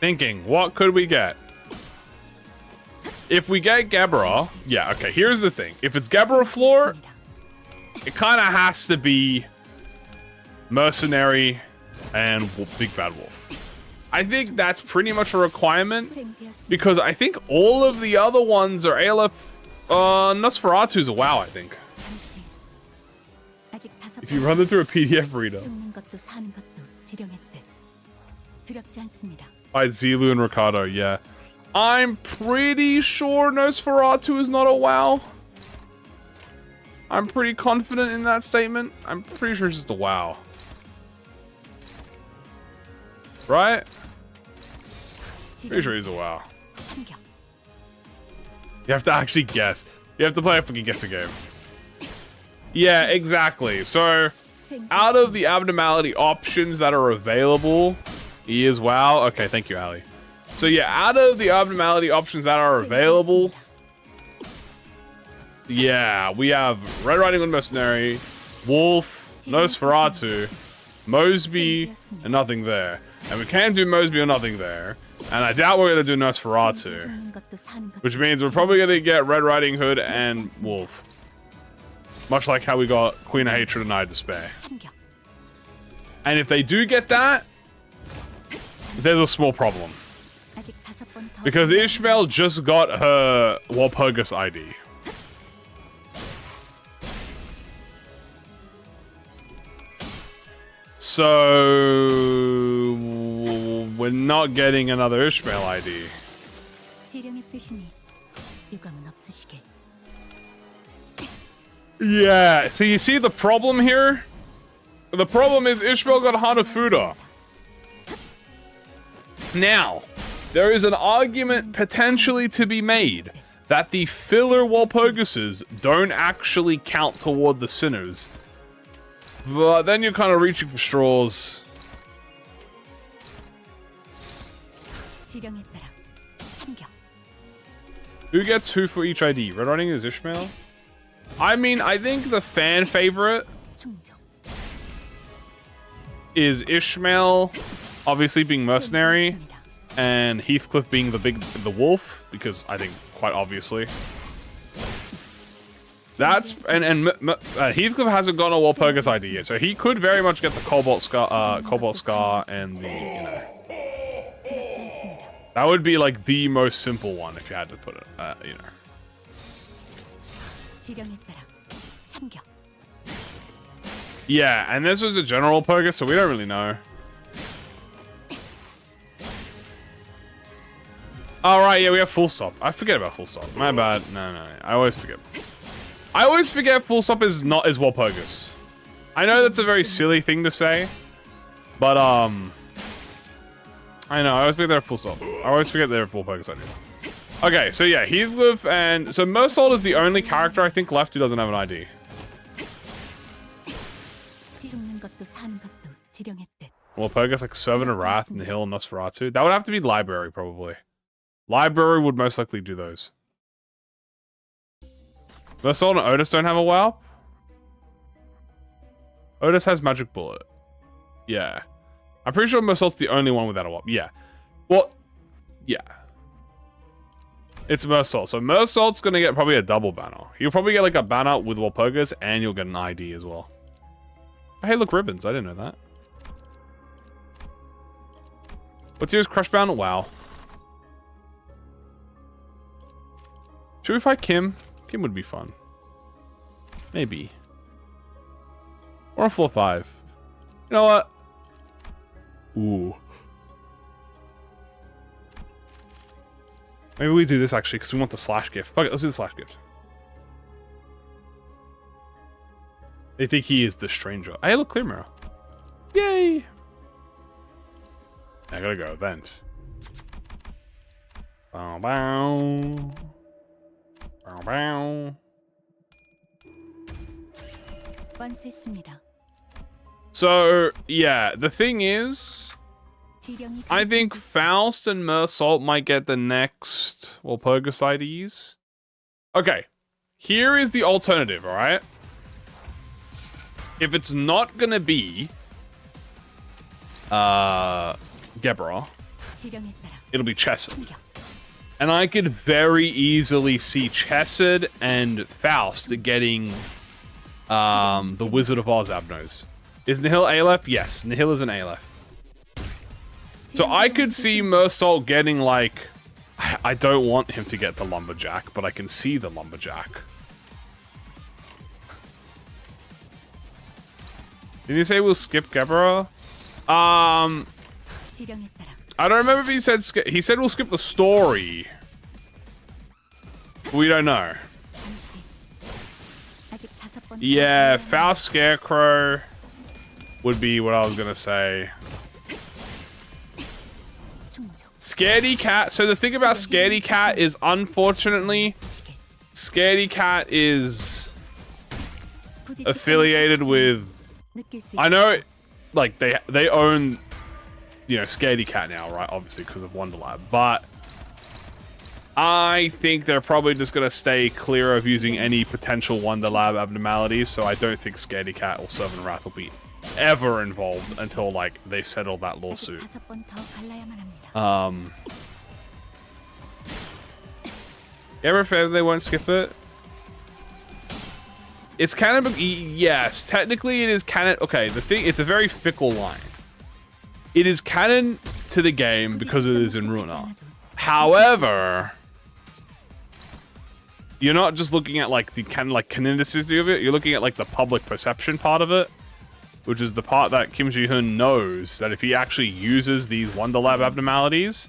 Thinking, what could we get? If we get Gebra, yeah, okay, here's the thing. If it's Gebra floor, it kind of has to be Mercenary and Big Bad Wolf. I think that's pretty much a requirement, because I think all of the other ones are ALF. Nosferatu's a WoW, I think. If you run it through a PDF reader. By Zilu and Ricardo, yeah. I'm pretty sure Nosferatu is not a WoW. I'm pretty confident in that statement. I'm pretty sure it's just a WoW. Right? Pretty sure he's a WoW. 참격. You have to actually guess. You have to play a fucking guessing game. Yeah, exactly. So, out of the abnormality options that are available, he is wow. Okay, thank you, Ali. So yeah, out of the abnormality options that are available, yeah, we have Red Riding Hood Mercenary, Wolf, Nosferatu, Mosby, and nothing there. And we can do Mosby or nothing there. And I doubt we're going to do Nosferatu. Which means we're probably going to get Red Riding Hood and Wolf. Much like how we got Queen of Hatred and Eye of Despair. And if they do get that, there's a small problem. Because Ishmael just got her Walpurgis ID. So we're not getting another Ishmael ID. Yeah, so you see the problem here? The problem is Ishmael got Hanafuda. Now, there is an argument potentially to be made that the filler Walpurgises don't actually count toward the sinners. But then you're kind of reaching for straws. Who gets who for each ID? Red Riding is Ishmael? I mean, I think the fan favorite is Ishmael, obviously being mercenary, and Heathcliff being the wolf, because I think quite obviously. That's Heathcliff hasn't gotten a Walpurgis ID yet, so he could very much get the Cobalt Scar, and the, you know, that would be like the most simple one if you had to put it, you know. Yeah, and this was a general Walpurgis, so we don't really know. All right, yeah, we have Full Stop. I forget about Full Stop. My bad. No, I always forget. I always forget Full Stop is not as Walpurgis. I know that's a very silly thing to say, but I know I always forget they're Full Stop. I always forget they're Walpurgis ideas. Okay, so yeah, Heathcliff and so Mersault is the only character I think left who doesn't have an ID. Walpurgis like Servant of Wrath, Nihil, and Nosferatu. That would have to be Library probably. Library would most likely do those. Mersault and Otis don't have a WALP? Otis has Magic Bullet. Yeah. I'm pretty sure Mersault's the only one without a WALP. Yeah. Well, yeah. It's Mersault. So Mersault's going to get probably a double banner. You'll probably get like a banner with Walpurgis and you'll get an ID as well. Hey, look, ribbons. I didn't know that. What's yours? Crushbound? Wow. Should we fight Kim? Kim would be fun. Maybe. Or on floor 5. You know what? Ooh. Maybe we do this actually, because we want the slash gift. Fuck it, let's do the slash gift. They think he is the stranger. Hey, look, clear mirror. Yay! I gotta go, event. Bow, bow. Bow, bow. So, yeah, the thing is, I think Faust and Mersault might get the next Walpurgis IDs. Okay, here is the alternative, alright? If it's not gonna be Gebra, it'll be Chesed. And I could very easily see Chesed and Faust getting the Wizard of Oz Abnos. Is Nihil Aleph? Yes, Nihil is an Aleph. So I could see Mersault getting like, I don't want him to get the Lumberjack, but I can see the Lumberjack. Did you say we'll skip Gebra? I don't remember if he said we'll skip the story. We don't know. Yeah, Faust Scarecrow would be what I was gonna say. Scaredy Cat. So the thing about Scaredy Cat is, unfortunately, Scaredy Cat is affiliated with. I know, like they own, you know, Scaredy Cat now, right? Obviously because of Wonderlab, but I think they're probably just gonna stay clear of using any potential Wonderlab abnormalities. So I don't think Scaredy Cat or Servant Wrath will be ever involved until like they've settled that lawsuit. Ever feel they won't skip it? It's kind of, yes, technically it is canon. Okay, the thing, it's a very fickle line. It is canon to the game because it is in Runa. However, you're not just looking at like the canonicity of it, you're looking at like the public perception part of it, which is the part that Kim Ji-hoon knows that if he actually uses these Wonderlab abnormalities,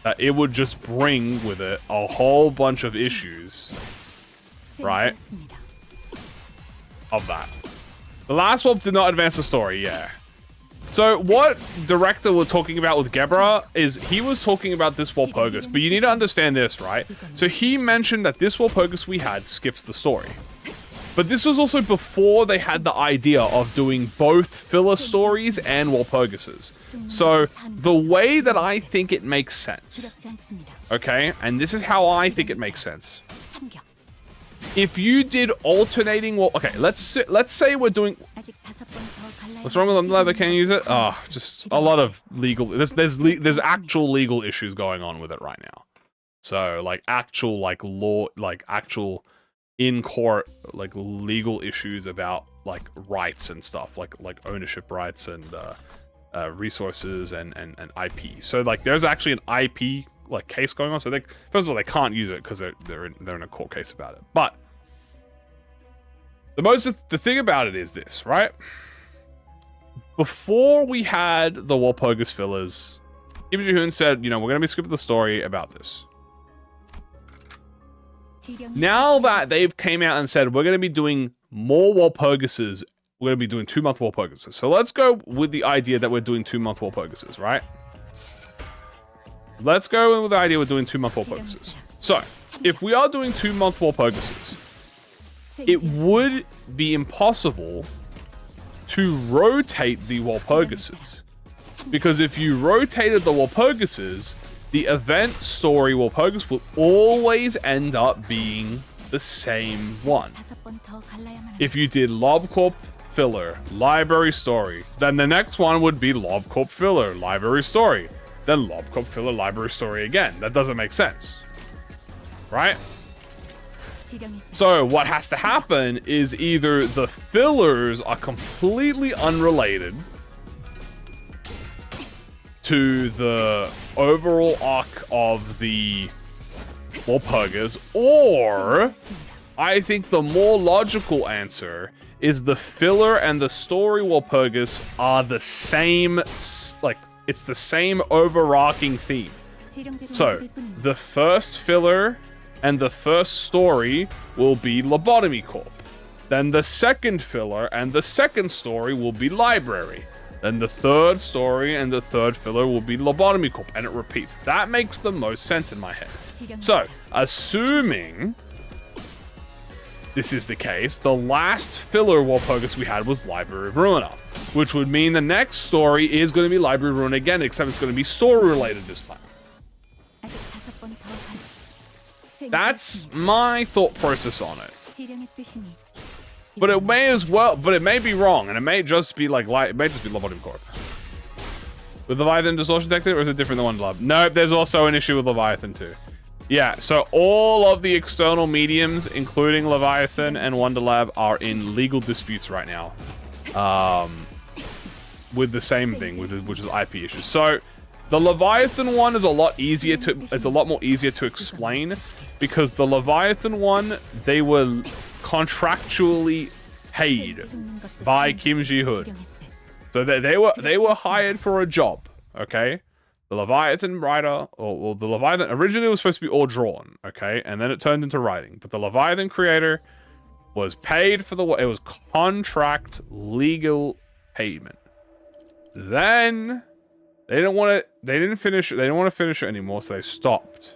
that it would just bring with it a whole bunch of issues, right? Of that. The last swap did not advance the story, yeah. So what director was talking about with Gebra is he was talking about this Walpurgis, but you need to understand this, right? So he mentioned that this Walpurgis we had skips the story. But this was also before they had the idea of doing both filler stories and Walpurgises. So the way that I think it makes sense, okay, and this is how I think it makes sense. If you did alternating, well, okay, let's say we're doing. What's wrong with Wonderlab? They can't use it. Oh, just a lot of legal. There's actual legal issues going on with it right now. So like actual like law, like actual in court like legal issues about like rights and stuff, like ownership rights and resources and IP. So like there's actually an IP like case going on. So they, first of all, they can't use it because they're in a court case about it. But the thing about it is this, right? Before we had the Walpurgis fillers, Kim Ji-hoon said, you know, we're going to be skipping the story about this. Now that they've came out and said we're going to be doing more Walpurgises, we're going to be doing 2-month Walpurgises. So let's go with the idea that we're doing 2-month Walpurgises, right? Let's go with the idea we're doing 2-month Walpurgises. So, if we are doing 2-month Walpurgises, it would be impossible to rotate the Walpurgises. Because if you rotated the Walpurgises, the event story Walpurgis will always end up being the same one. If you did LobCorp filler, library story, then the next one would be LobCorp filler, library story. Then LobCorp filler, library story again. That doesn't make sense. Right? So what has to happen is either the fillers are completely unrelated to the overall arc of the Walpurgis, or I think the more logical answer is the filler and the story Walpurgis are the same, like, it's the same overarching theme. So, the first filler and the first story will be Lobotomy Corp. Then the second filler and the second story will be Library. Then the third story and the third filler will be Lobotomy Corp, and it repeats. That makes the most sense in my head. So, assuming this is the case, the last filler Walpurgis we had was Library of Ruina, which would mean the next story is going to be Library of Ruina again, except it's going to be story related this time. That's my thought process on it. But it may as well, but it may be wrong, and it may just be like, it may just be Lobotomy Corp. With Leviathan Distortion Detector, or is it different than Wonderlab? Nope, there's also an issue with Leviathan too. Yeah, so all of the external mediums, including Leviathan and Wonderlab, are in legal disputes right now. With the same thing, which is IP issues. So the Leviathan one is a lot more easier to explain, because the Leviathan one, they were contractually paid by Kim Ji-hoon. So they were hired for a job, okay? The Leviathan writer, or the Leviathan, originally was supposed to be all drawn, okay? And then it turned into writing. But the Leviathan creator was paid for it was contract legal payment. Then They didn't want to. They didn't finish. They didn't want to finish it anymore, so they stopped.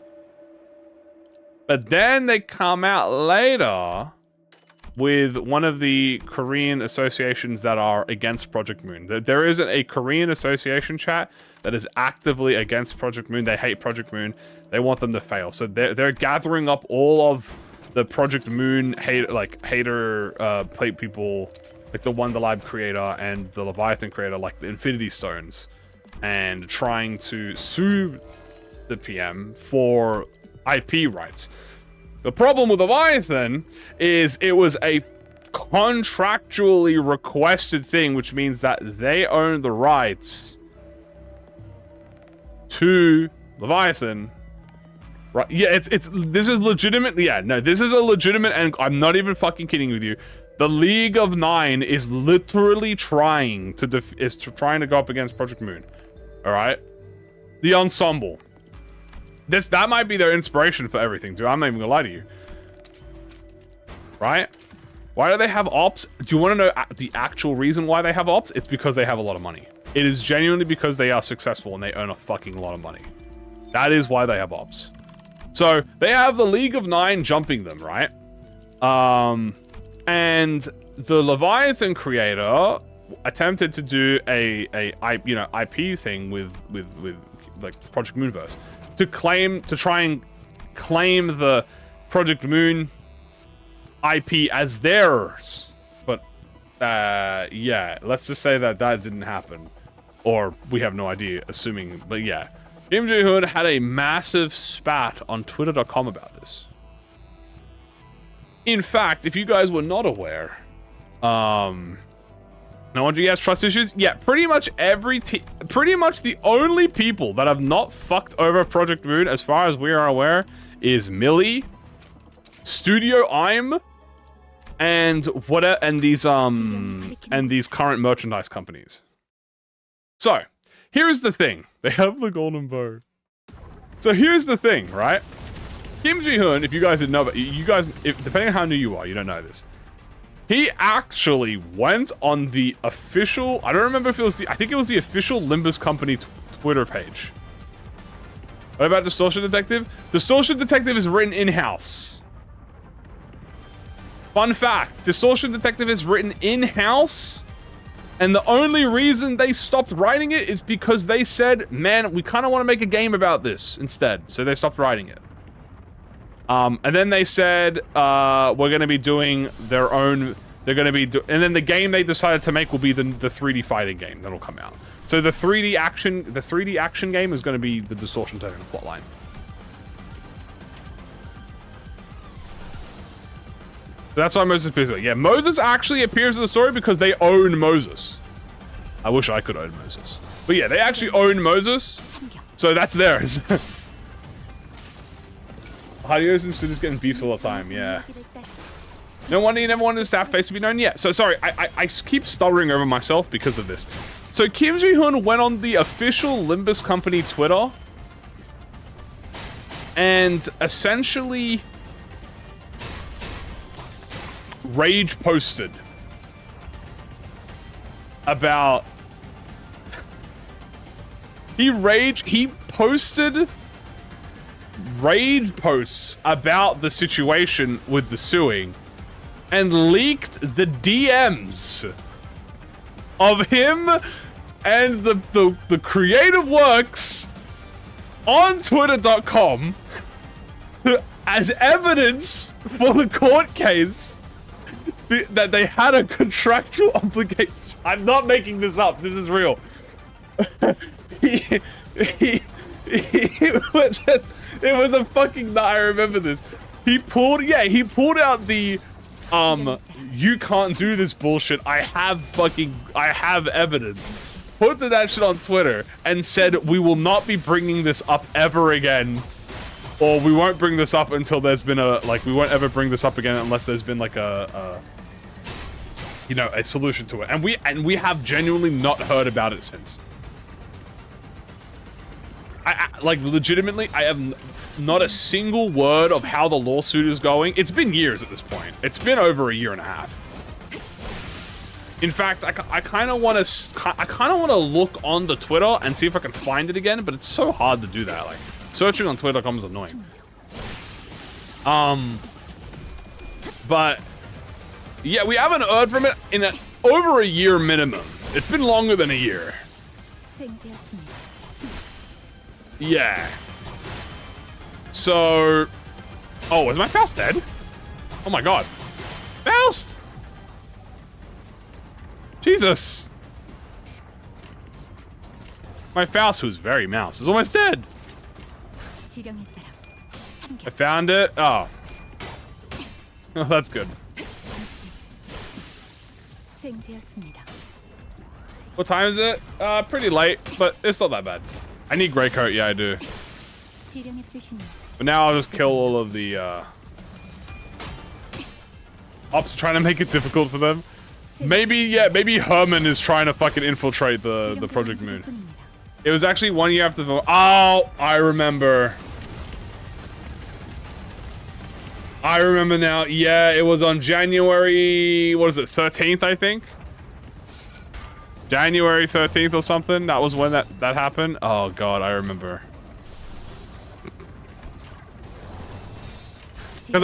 But then they come out later with one of the Korean associations that are against Project Moon. There isn't a Korean association chat that is actively against Project Moon. They hate Project Moon. They want them to fail. So they're gathering up all of the Project Moon hater plate people, like the Wonderlab creator and the Leviathan creator, like the Infinity Stones, and trying to sue the PM for IP rights. The problem with Leviathan is it was a contractually requested thing, which means that they own the rights to Leviathan. Right? Yeah, this is legitimate. Yeah, no, this is a legitimate, and I'm not even fucking kidding with you. The League of Nine is literally trying to go up against Project Moon. All right, the Ensemble. That might be their inspiration for everything, dude. I'm not even gonna lie to you. Right? Why do they have ops? Do you want to know the actual reason why they have ops? It's because they have a lot of money. It is genuinely because they are successful and they earn a fucking lot of money. That is why they have ops. So they have the League of Nine jumping them, right? And the Leviathan creator attempted to do a IP thing with like Project Moonverse. To try and claim the Project Moon IP as theirs. But, yeah, let's just say that didn't happen. Or we have no idea, assuming, but yeah. Kim Ji-hoon had a massive spat on Twitter.com about this. In fact, if you guys were not aware, no wonder he has trust issues. Yeah, pretty much pretty much the only people that have not fucked over Project Moon, as far as we are aware, is Millie, Studio I'm, and these current merchandise companies. So, here's the thing. They have the golden bow. So here's the thing, right? Kim Ji-hoon, if you guys didn't know, depending on how new you are, you don't know this. He actually went on the official, I don't remember if it was I think it was the official Limbus company Twitter page. What about Distortion Detective? Distortion Detective is written in-house. Fun fact, Distortion Detective is written in-house, and the only reason they stopped writing it is because they said, man, we kind of want to make a game about this instead, so they stopped writing it. And then they said, we're going to be doing their own, and then the game they decided to make will be the 3D fighting game that'll come out. So the 3D action game is going to be the Distortion Token plotline. So that's why Moses appears. Yeah, Moses actually appears in the story because they own Moses. I wish I could own Moses. But yeah, they actually own Moses. So that's theirs. Hadios and students getting beefs all the time, yeah. No wonder you never wanted the staff face to be known yet. So sorry, I keep stuttering over myself because of this. So Kim Ji-hoon went on the official Limbus company Twitter and essentially rage posted about he posted rage posts about the situation with the suing and leaked the DMs of him and the creative works on twitter.com as evidence for the court case that they had a contractual obligation. I'm not making this up. This is real. It was a fucking I remember this. He pulled out the you can't do this bullshit. I have evidence. Posted that shit on Twitter and said we will not be bringing this up ever again. Or we won't bring this up until there's been we won't ever bring this up again unless there's been like a solution to it. And we have genuinely not heard about it since. Legitimately, I have not a single word of how the lawsuit is going. It's been years at this point. It's been over a year and a half. In fact, I kind of want to look on the Twitter and see if I can find it again, but it's so hard to do that. Like, searching on Twitter becomes annoying. But yeah, we haven't heard from it in over a year minimum. It's been longer than a year. Yeah. So, oh, is my Faust dead? Oh my god. Faust! Jesus. My Faust, who's very mouse, is almost dead. I found it. Oh. Oh, that's good. What time is it? Pretty late, but it's not that bad. I need gray coat. Yeah, I do. But now I'll just kill all of the ops, trying to make it difficult for them. Maybe, yeah, maybe Herman is trying to fucking infiltrate the ProjectMoon. It was actually 1 year after the... Oh, I remember. I remember now. Yeah, it was on January... What is it? 13th, I think? January 13th or something. That was when that happened. Oh, God, I remember. Because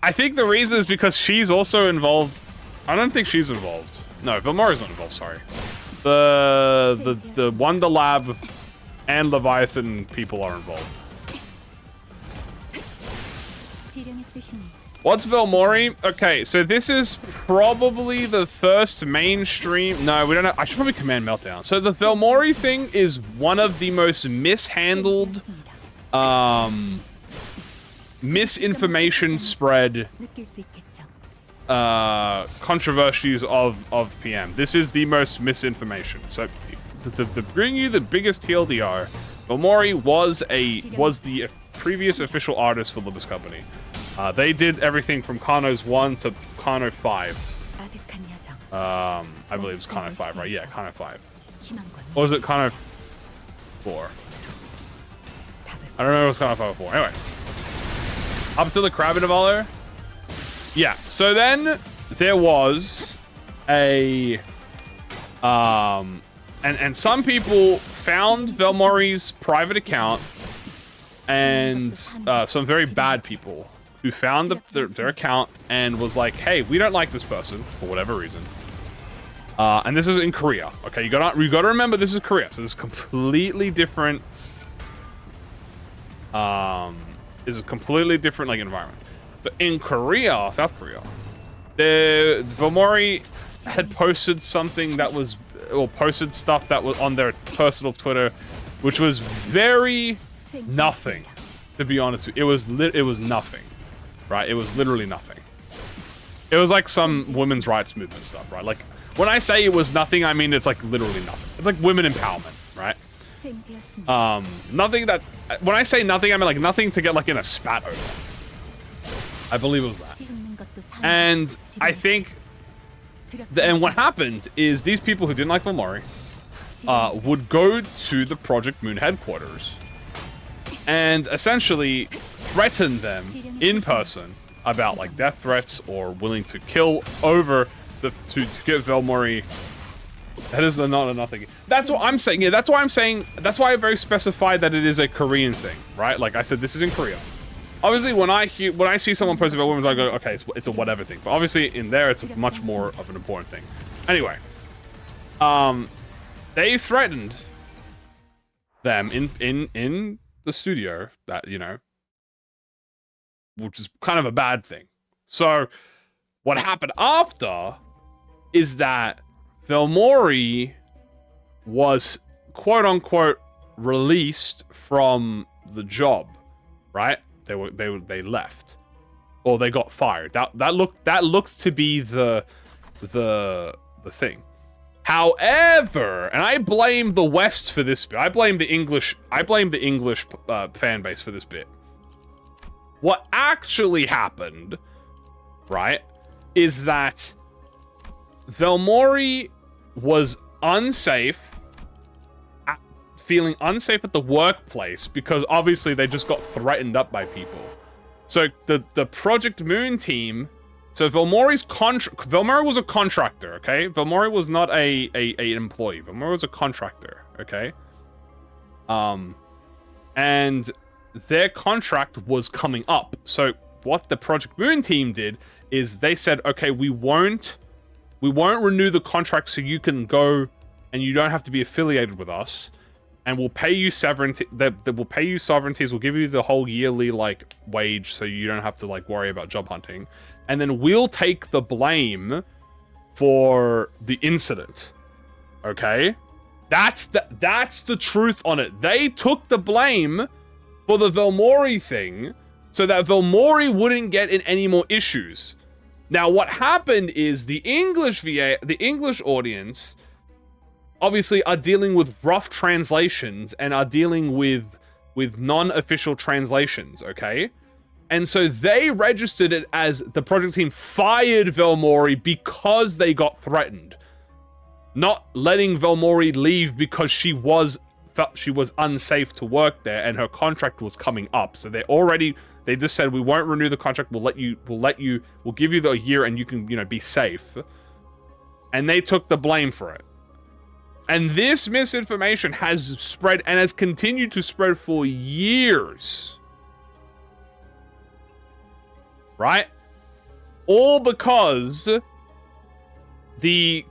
I think the reason is because she's also involved. I don't think she's involved. No, Vilmori's not involved, sorry. The Wonder Lab and Leviathan people are involved. What's Vilmori? Okay, so this is probably the first mainstream... No, we don't know. I should probably command Meltdown. So the Vilmori thing is one of the most mishandled, misinformation spread controversies of PM. This is the most misinformation. So to bring you the biggest TLDR, Vilmori was the previous official artist for Limbus Company. They did everything from Kano's 1 to Kano 5. I believe it's Kano 5, right? Yeah, Kano 5. Or was it Kano 4? I don't know if it was Kano 5 or 4. Anyway. Up to the Krabbinavallo. Yeah, so then there was a... And some people found Vilmori's private account, and some very bad people who found their account and was like, hey, we don't like this person for whatever reason. And this is in Korea. Okay, you gotta remember this is Korea, so this is completely different. Is a completely different like environment. But in Korea, South Korea, Vilmori had posted something that was, or posted stuff that was on their personal Twitter, which was very nothing. To be honest with you, it was nothing. Right, it was literally nothing. It was like some women's rights movement stuff, right? Like, when I say it was nothing, I mean it's like literally nothing. It's like women empowerment, right? Nothing that... When I say nothing, I mean like nothing to get like in a spat over. I believe it was that. And I think... And what happened is these people who didn't like Vilmori would go to the ProjectMoon headquarters and essentially threaten them in person about like death threats or willing to kill over to get Vilmori. That is not a nothing. That's what I'm saying. Yeah, that's why I'm saying. That's why I very specified that it is a Korean thing, right? Like I said, this is in Korea. Obviously, when I see someone post about women, I go, okay, it's a whatever thing. But obviously, in there, it's a much more of an important thing. Anyway, they threatened them in the studio that, you know, which is kind of a bad thing. So what happened after is that Vilmori was quote unquote released from the job, right? They left, or they got fired. That looked to be the thing. However, and I blame the West for this bit. I blame the English fan base for this bit. What actually happened, right, is that Vilmori was feeling unsafe at the workplace because obviously they just got threatened up by people. So the ProjectMoon team So Velmori was a contractor, okay? Velmori was not an employee. Velmori was a contractor, okay? And their contract was coming up. So what the Project Moon team did is they said, okay, we won't renew the contract so you can go and you don't have to be affiliated with us. And we'll pay you sovereignty. We'll pay you sovereignties. We'll give you the whole yearly like wage, so you don't have to like worry about job hunting. And then we'll take the blame for the incident. Okay, that's the truth on it. They took the blame for the Velmori thing, so that Velmori wouldn't get in any more issues. Now, what happened is the English audience, obviously are dealing with rough translations and are dealing with non-official translations, okay? And so they registered it as the project team fired Velmori because they got threatened. Not letting Velmori leave because she felt she was unsafe to work there and her contract was coming up. So they just said, we won't renew the contract, we'll give you the year and you can, be safe. And they took the blame for it. And this misinformation has spread and has continued to spread for years. Right? All because the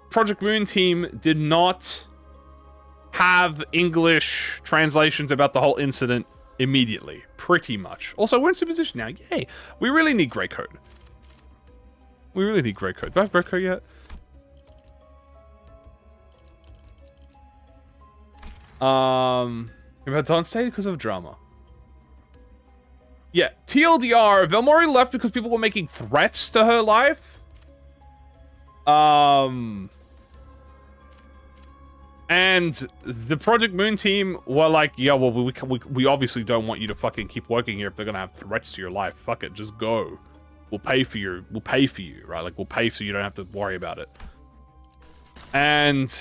Project Moon team did not have English translations about the whole incident immediately. Pretty much. Also, we're in superposition now. Yay. We really need grey code. We really need grey code. Do I have grey code yet? We've had Dawn stayed because of drama. Yeah, TLDR, Velmori left because people were making threats to her life. And the Project Moon team were like, yeah, well, we obviously don't want you to fucking keep working here if they're gonna have threats to your life. Fuck it, just go. We'll pay for you, right? Like, we'll pay so you don't have to worry about it. And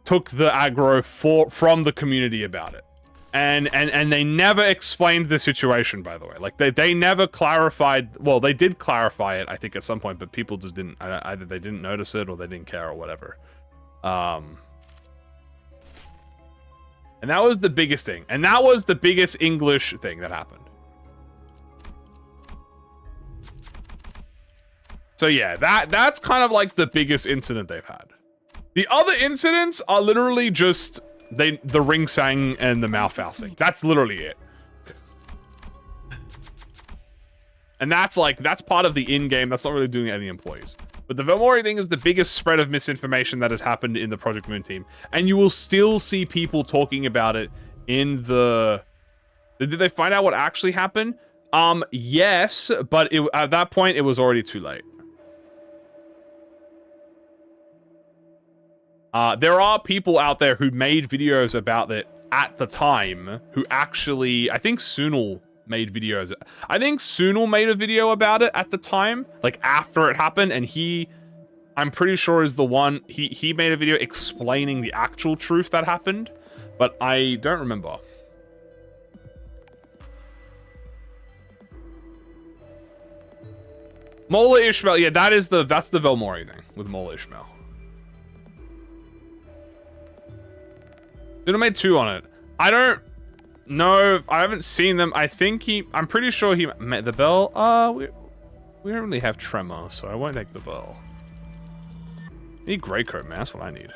took the aggro from the community about it. And they never explained the situation, by the way. Like, they never clarified. Well, they did clarify it, I think, at some point, but people just didn't. Either they didn't notice it or they didn't care or whatever. And that was the biggest thing. And that was the biggest English thing that happened. So yeah, that's kind of like the biggest incident they've had. The other incidents are literally just the ring sang and the mouth thing. That's literally it. And that's part of the in-game. That's not really doing any employees. But the Velmori thing is the biggest spread of misinformation that has happened in the Project Moon team. And you will still see people talking about it in the... Did they find out what actually happened? Yes, but at that point, it was already too late. There are people out there who made videos about it at the time who actually... I think Sunil made videos. I think Sunil made a video about it at the time, like after it happened, and I'm pretty sure is the one, he made a video explaining the actual truth that happened, but I don't remember. Mola Ishmael, yeah, that's the Velmori thing with Mola Ishmael. Sunil made 2 on it. I don't know. I haven't seen them. I'm pretty sure he met the bell. We don't really have tremor, so I won't take the bell. I need grey coat, man. That's what I need.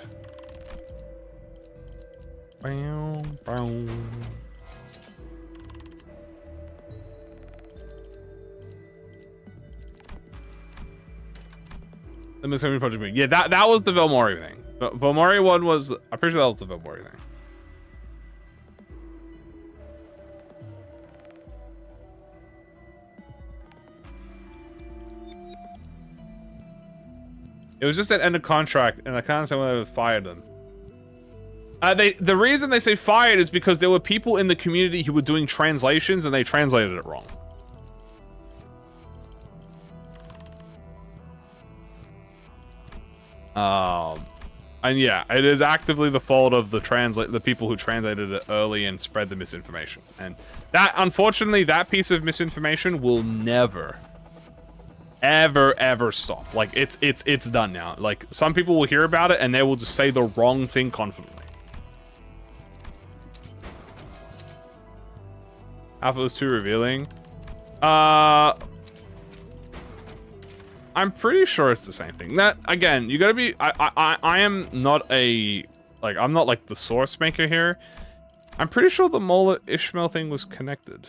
The Miscellaneous Project Moon. Yeah, that was the Velmori thing. The Velmori one was... I'm pretty sure that was the Velmori thing. It was just an end of contract, and I can't understand why they fired them. The reason they say fired is because there were people in the community who were doing translations, and they translated it wrong. And yeah, it is actively the fault of the people who translated it early and spread the misinformation. And that, unfortunately, that piece of misinformation will never, ever stop. Like, it's done now. Like, some people will hear about it and they will just say the wrong thing confidently. Alpha was too revealing. I'm pretty sure it's the same thing. That, again, you gotta be... I am not a... Like, I'm not, like, the source maker here. I'm pretty sure the Mola Ishmael thing was connected.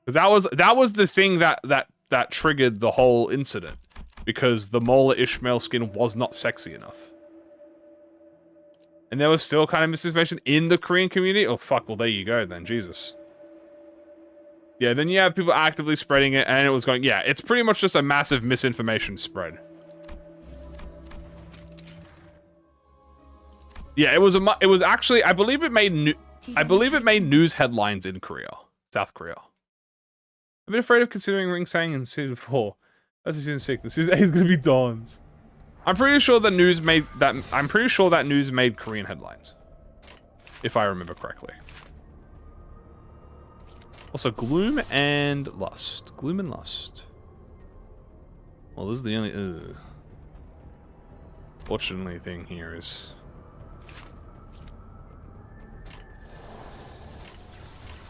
Because that was the thing that triggered the whole incident. Because the Mola Ishmael skin was not sexy enough. And there was still kind of misinformation in the Korean community. Oh, fuck. Well, there you go, then. Jesus. Yeah, then you have people actively spreading it, and it was going... Yeah, it's pretty much just a massive misinformation spread. Yeah, it was actually... I believe it made news headlines in Korea. South Korea. I've been afraid of considering Ring Sang in Season 4. That's Season 6. The Season 8 is going to be Dawn's. I'm pretty sure the news made that... I'm pretty sure that news made Korean headlines. If I remember correctly. Also, Gloom and Lust. Gloom and Lust. Well, this is the only... Fortunately thing here is...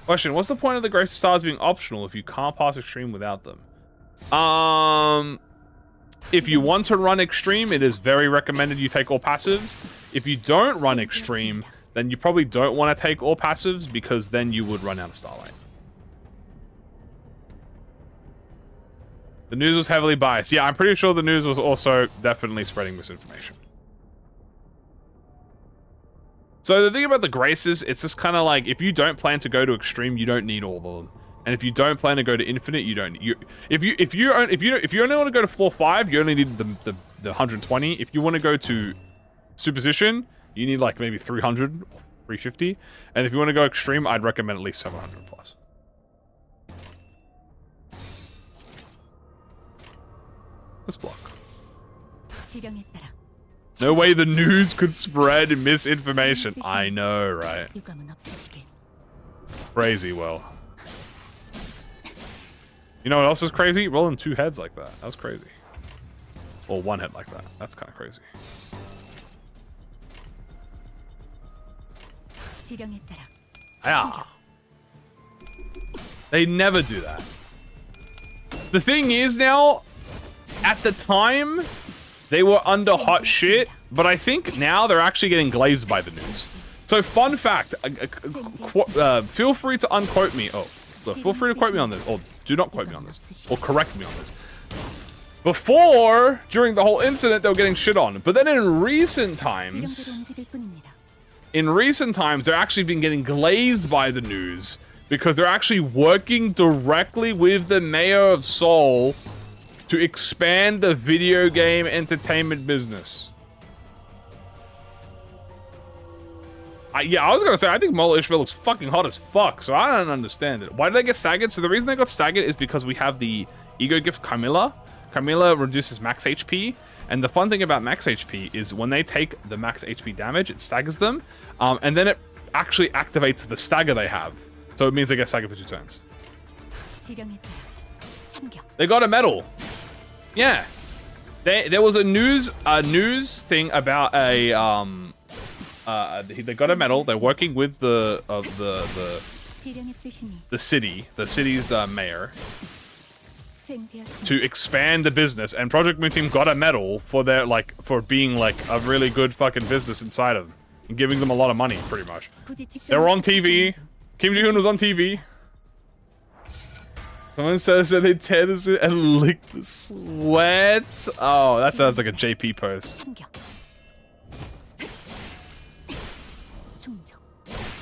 Question, what's the point of the Grace of Stars being optional if you can't pass Extreme without them? If you want to run Extreme, it is very recommended you take all passives. If you don't run Extreme, then you probably don't want to take all passives because then you would run out of Starlight. The news was heavily biased. Yeah, I'm pretty sure the news was also definitely spreading misinformation. So the thing about the Graces, it's just kind of like, if you don't plan to go to Extreme, you don't need all of them. And if you don't plan to go to Infinite, you don't. If you only want to go to floor 5, you only need the 120. If you want to go to Superstition, you need like maybe 300 or 350. And if you want to go Extreme, I'd recommend at least 700 plus. Let's block. No way the news could spread misinformation. I know, right? Crazy, well. You know what else is crazy? Rolling 2 heads like that. That was crazy. Or 1 head like that. That's kind of crazy. Yeah. They never do that. The thing is now, at the time, they were under hot shit, but I think now they're actually getting glazed by the news. So, fun fact, feel free to unquote me. Oh, look, feel free to quote me on this, or do not quote me on this, or correct me on this. Before, during the whole incident, they were getting shit on, but then in recent times, they're actually been getting glazed by the news because they're actually working directly with the mayor of Seoul to expand the video game entertainment business. Yeah, I was gonna say, I think Mola Ishmael looks fucking hot as fuck, so I don't understand it. Why did they get staggered? So the reason they got staggered is because we have the ego gift Camilla. Camilla reduces max HP, and the fun thing about max HP is when they take the max HP damage, it staggers them, and then it actually activates the stagger they have. So it means they get staggered for 2 turns. They got a medal. Yeah. There was a news thing about a they got a medal. They're working with the city's mayor to expand the business, and ProjectMoon team got a medal for their for being like a really good fucking business inside of them and giving them a lot of money, pretty much. They were on TV. Kim Ji-hoon was on TV. Someone says that they tear this and lick the sweat. Oh, that sounds like a JP post.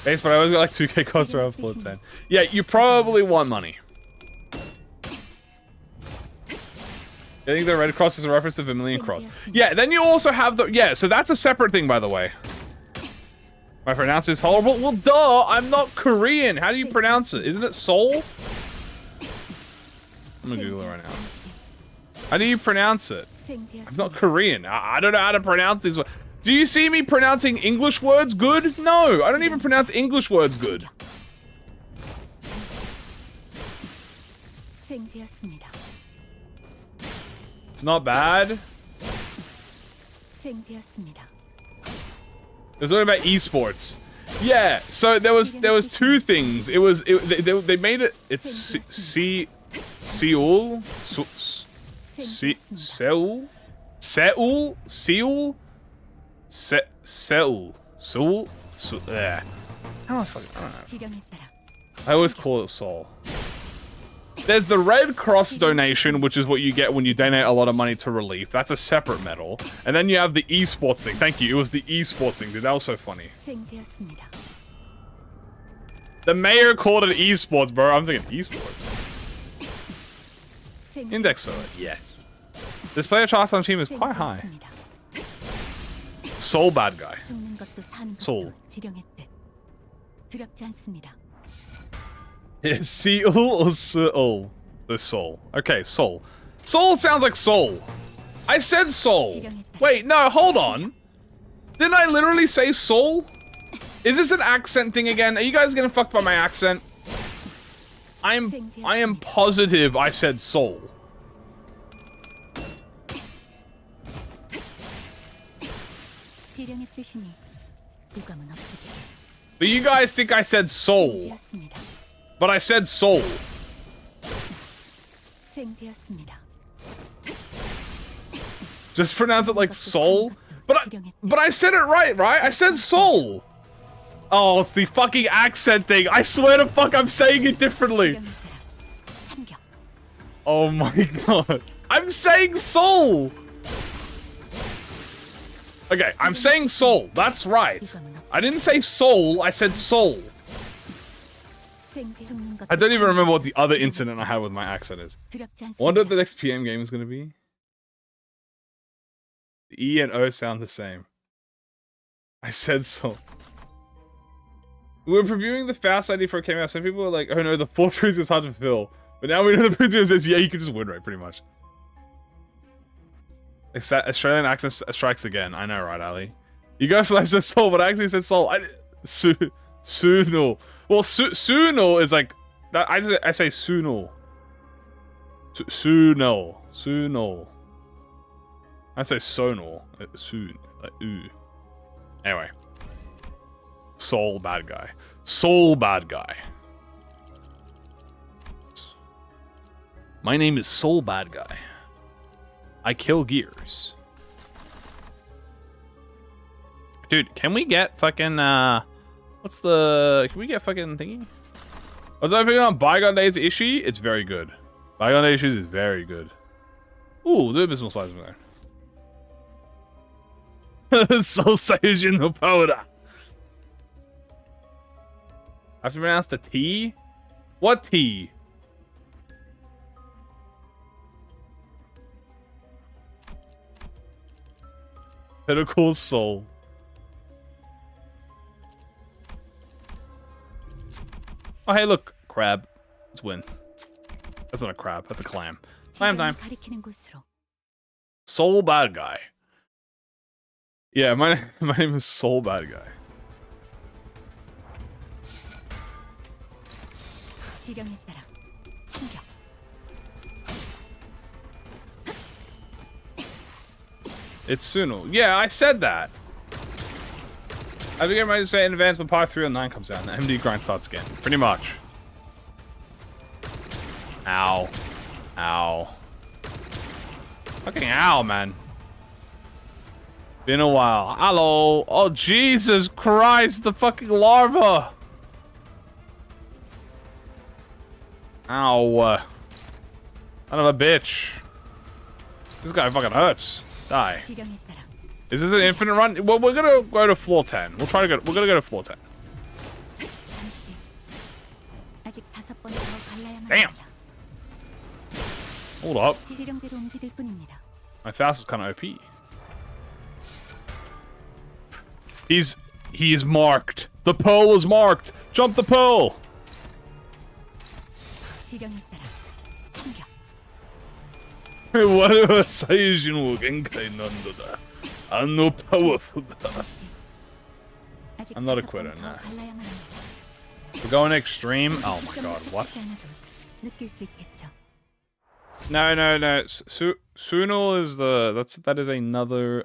Base, but I always got like 2k costs around floor 10. Yeah, you probably want money. I think the Red Cross is a reference to Vermilion Cross. Yeah, then you also have the... Yeah, so that's a separate thing, by the way. My pronounce is horrible. Well, duh, I'm not Korean. How do you pronounce it? Isn't it Seoul? I'm gonna Google it right now. How do you pronounce it? I'm not Korean. I don't know how to pronounce these words. Do you see me pronouncing English words good? No, I don't even pronounce English words good. It's not bad. 수행되었습니다. It was talking about esports. Yeah, so there was two things. They made it. It's Seoul, yeah. How the fuck? I don't know. I always call it Seoul. There's the Red Cross donation, which is what you get when you donate a lot of money to relief. That's a separate medal. And then you have the esports thing. Thank you. It was the esports thing, dude. That was so funny. The mayor called it esports, bro. I'm thinking esports. Index server, yes. This player trust on team is quite high. Soul bad guy. Soul. Yeah, Seoul or Seoul? The Soul. Okay, Soul. Soul sounds like Soul. I said Soul. Wait, no, hold on. Didn't I literally say Soul? Is this an accent thing again? Are you guys getting fucked by my accent? I am positive I said Soul. But you guys think I said Soul. But I said Soul. Just pronounce it like Soul. But I said it right? I said Soul. Oh, it's the fucking accent thing. I swear to fuck, I'm saying it differently. Oh my god. I'm saying Soul. Okay, I'm saying Soul. That's right. I didn't say Soul, I said Soul. I don't even remember what the other incident I had with my accent is. I wonder what the next PM game is going to be. The E and O sound the same. I said Soul. We were previewing the fast ID for it came out. Some people were like, oh no, the 4-3 is hard to fulfill. But now we know the preview says, yeah, you can just win rate, pretty much. Australian accent strikes again. I know, right, Ali? You guys said I said Soul, but I actually said Soul. Suno. Well, Suno is like... that. I say Suno. Suno. I say Sono. Soon. Like, ooh. Anyway. Soul bad guy. Soul bad guy. My name is Soul bad guy. I kill gears. Dude, can we get fucking what's the can we get fucking thingy? Was I picking on Bygone Days Ishii? It's very good. Bygone Days Ishii is very good. Ooh, the abysmal size of there. Soul Saiyan no powder. I have to pronounce the T? What T? Pinnacle Soul. Oh, hey, look. Crab. Let's win. That's not a crab. That's a clam. Clam time. Soul bad guy. Yeah, my name is Soul bad guy. It's Suno. Yeah, I said that. I think everybody to say in advance when Part 309 comes out and the MD grind starts again. Pretty much. Ow. Ow. Fucking ow, man. Been a while. Hello. Oh, Jesus Christ. The fucking larva. Ow. Son of a bitch. This guy fucking hurts. Die. Is this an infinite run? Well, we're gonna go to floor 10. We're gonna go to floor 10. Damn. Hold up. My fast is kind of OP. He is marked. The pearl is marked. Jump the pearl. I'm no powerful. I'm not a quitter, nah. We're going extreme. Oh my god, what? No. Sunil is that is another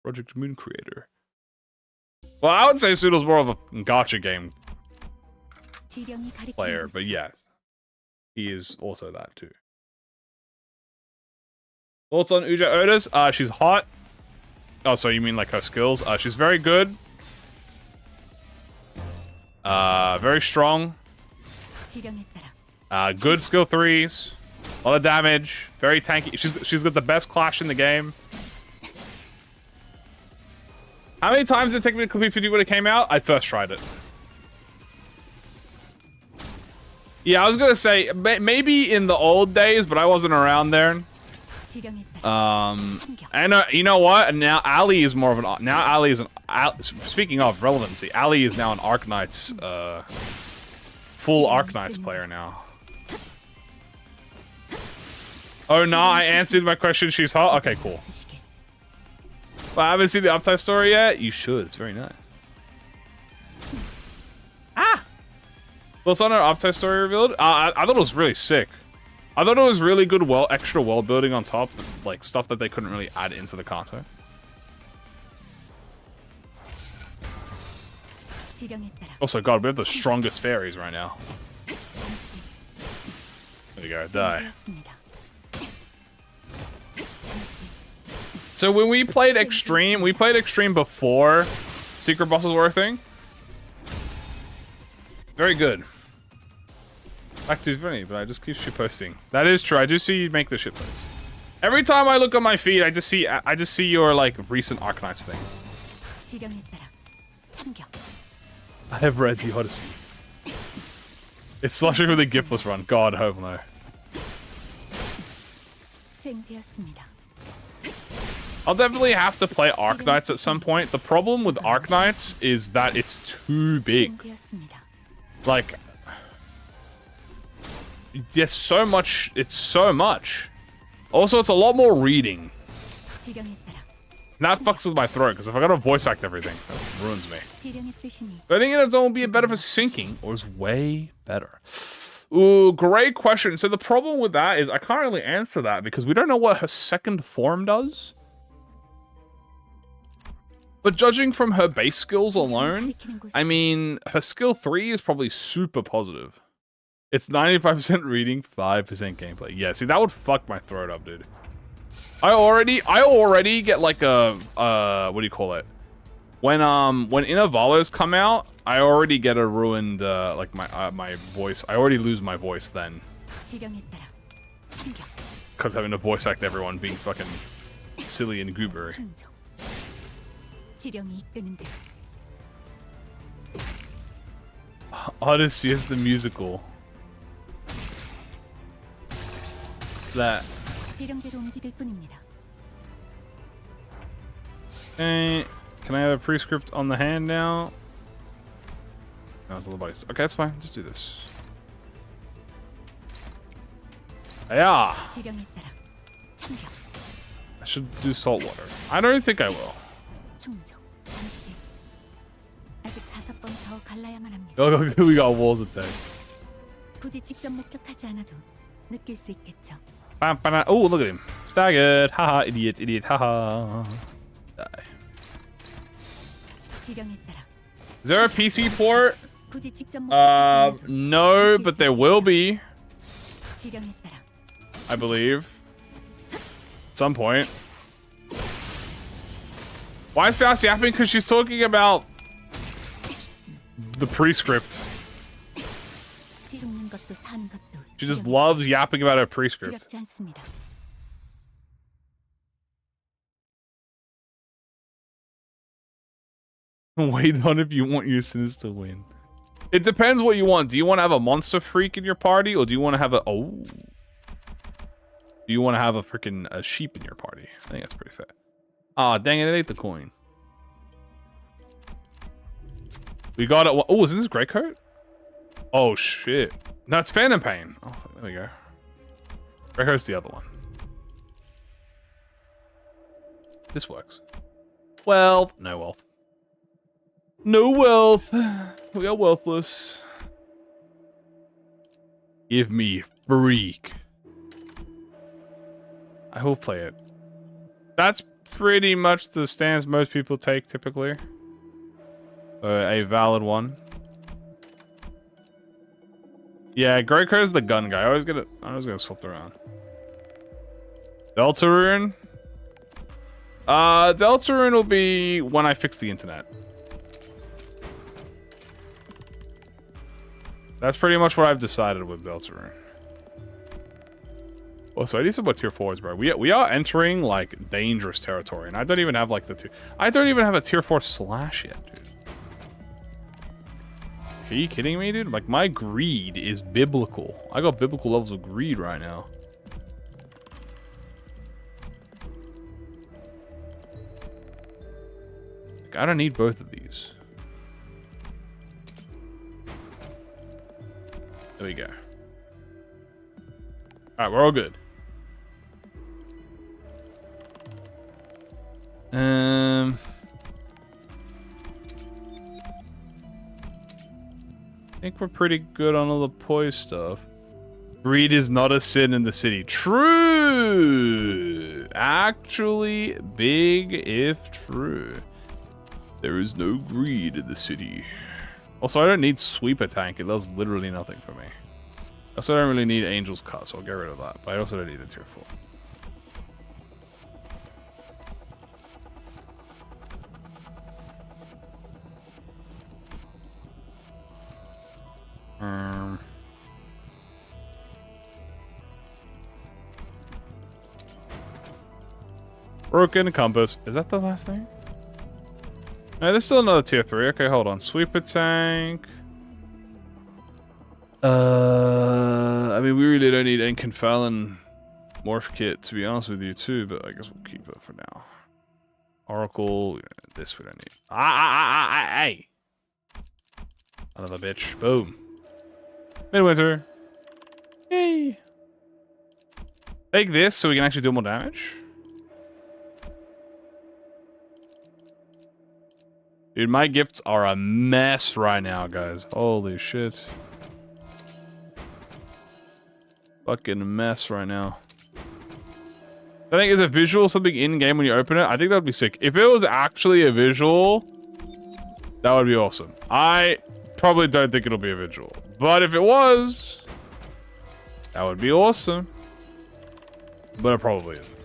Project Moon creator. Well, I would say Sunil's more of a gacha game player, but yes, he is also that too. Thoughts on Uja Otis? She's hot. Oh, so you mean like her skills? She's very good. Very strong. Good skill 3s. A lot of damage. Very tanky. She's got the best clash in the game. How many times did it take me to complete 50 when it came out? I first tried it. Yeah, I was gonna say maybe in the old days, but I wasn't around there. And you know what? And now Ali is more of an. Now Ali is an. Speaking of relevancy, Ali is now an Arknights, full Arknights player now. Oh no, I answered my question. She's hot. Okay, cool. Well, I haven't seen the Uptime story yet. You should. It's very nice. Ah. What's on our Uptime story revealed? I thought it was really sick. I thought it was really good, extra world building on top, like stuff that they couldn't really add into the content. Also, God, we have the strongest fairies right now. There you go, die. So when we played Extreme before Secret Bosses were a thing. Very good. Back to funny, but I just keep shit posting. That is true. I do see you make the shit posts. Every time I look at my feed, I just see your like recent Arknights thing. I have read the Odyssey. It's slushing with a giftless run. God, hope no. I'll definitely have to play Arknights at some point. The problem with Arknights is that it's too big. Like, there's so much. It's so much. Also, it's a lot more reading. And that fucks with my throat, because if I gotta voice act everything, that ruins me. But I think it's going to be better for syncing, or is way better. Ooh, great question. So the problem with that is I can't really answer that, because we don't know what her second form does. But judging from her base skills alone, I mean, her skill 3 is probably super positive. It's 95% reading, 5% gameplay. Yeah, see, that would fuck my throat up, dude. I already get like a, what do you call it? When Innovalos come out, I already get a ruined, like my voice. I already lose my voice then. Because having to voice act everyone being fucking silly and goobery. Odyssey is the musical. That. Hey, can I have a prescript on the hand now? No, it's a little body. Okay, that's fine. Just do this. Yeah. I should do salt water. I don't think I will. Oh, we got walls attacks. Oh, look at him. Staggered. Haha, idiot, idiot, haha. Die. Is there a PC port? No, but there will be. I believe. At some point. Why is Fast yapping? Because she's talking about the prescript. She just loves yapping about her prescript. Wait on if you want your sins to win. It depends what you want. Do you want to have a monster freak in your party, or do you want to have a do you want to have a freaking sheep in your party? I think that's pretty fair. Ah, dang it! It ate the coin. We got it. Oh, is this Grey Coat? Oh shit! No, it's Phantom Pain. Oh, there we go. Grey Coat's the other one. This works. Wealth. No wealth. No wealth. We are wealthless. Give me freak. I will play it. That's pretty much the stance most people take typically. A valid one. Yeah, Greycur's the gun guy. I was gonna swap around. Deltarune. Deltarune will be when I fix the internet. That's pretty much what I've decided with Deltarune. Also, I need some more tier 4s, bro. We are entering like dangerous territory, and I don't even have like the I don't even have a tier 4 slash yet, dude. Are you kidding me, dude? Like, my greed is biblical. I got biblical levels of greed right now. Like, I don't need both of these. There we go. Alright, we're all good. I think we're pretty good on all the poise stuff. Greed is not a sin in the city. True! Actually, big if true. There is no greed in the city. Also, I don't need sweeper tank. It does literally nothing for me. Also, I don't really need Angel's Cut, so I'll get rid of that. But I also don't need a tier 4. Broken compass. Is that the last thing? No, there's still another tier 3. Okay, hold on. Sweeper tank. I mean, we really don't need Enconfalon morph kit, to be honest with you, too, but I guess we'll keep it for now. Oracle. This we don't need. Hey! Another bitch. Boom. Midwinter. Yay! Take this so we can actually do more damage. Dude, my gifts are a mess right now, guys. Holy shit. Fucking mess right now. I think is a visual something in-game when you open it? I think that would be sick. If it was actually a visual, that would be awesome. I probably don't think it'll be a visual. But if it was, that would be awesome. But it probably isn't.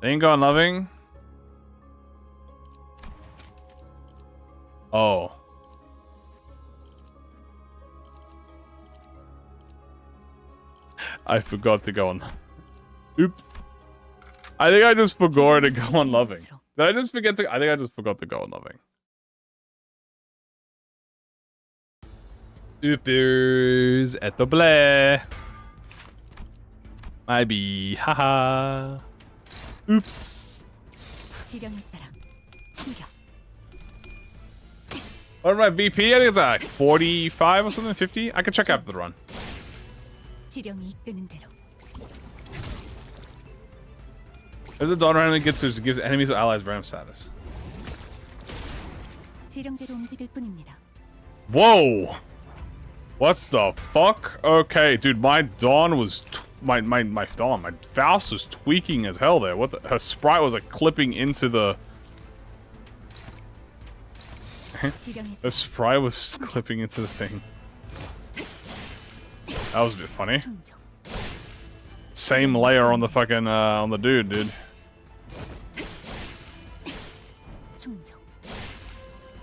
Ain't gone loving. Oh. I forgot to go on. Oops. I think I just forgot to go on loving. Did I just forget to? I think I just forgot to go on loving. Oopers at the bleh. Maybe. Haha. Oops. What am I BP? I think it's like 45 or something, 50. I can check after the run. If the Dawn randomly gives enemies or allies random status. Whoa! What the fuck? Okay, dude, my Dawn was my Faust was tweaking as hell there. What the, her sprite was like clipping into the. The sprite was clipping into the thing. That was a bit funny. Same layer on the fucking on the dude.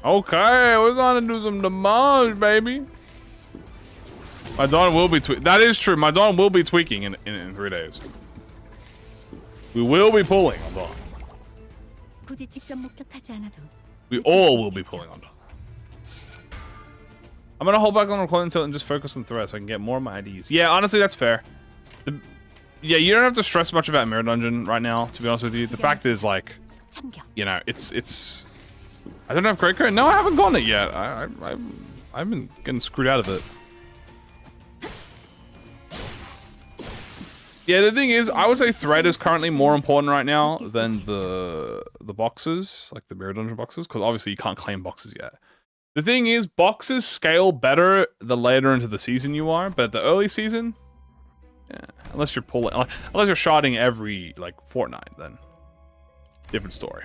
Okay, we're on to do some damage, baby. My Dawn will be that is true. My Dawn will be tweaking in 3 days. We will be pulling on Dawn. We all will be pulling on Dawn. I'm gonna hold back on recording until and just focus on threat so I can get more of my IDs. Yeah, honestly, that's fair. Yeah, you don't have to stress much about Mirror Dungeon right now, to be honest with you. The fact is, like, you know, it's. I don't have Great Code. No, I haven't gotten it yet. I've been getting screwed out of it. Yeah, the thing is, I would say thread is currently more important right now than the boxes, like the Mirror Dungeon boxes, because obviously you can't claim boxes yet. The thing is, boxes scale better the later into the season you are, but the early season, Yeah, unless you're pulling, unless you're shotting every like fortnight, then different story.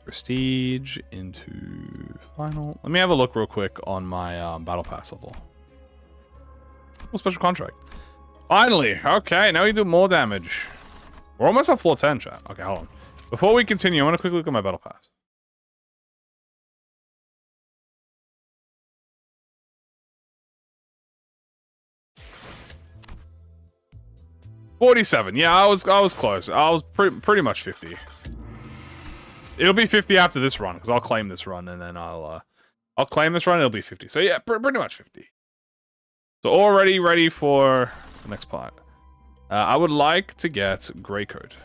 Prestige into final. Let me have a look real quick on my battle pass level. Oh, special contract. Finally, okay, now we do more damage. We're almost at floor 10, chat. Okay, hold on. Before we continue, I want to quickly look at my battle pass. $47. Yeah, I was close. I was pretty much 50. It'll be 50 after this run because I'll claim this run and then I'll claim this run. It'll be 50. So yeah, pretty much 50. So already ready for the next part. I would like to get Grey Coat.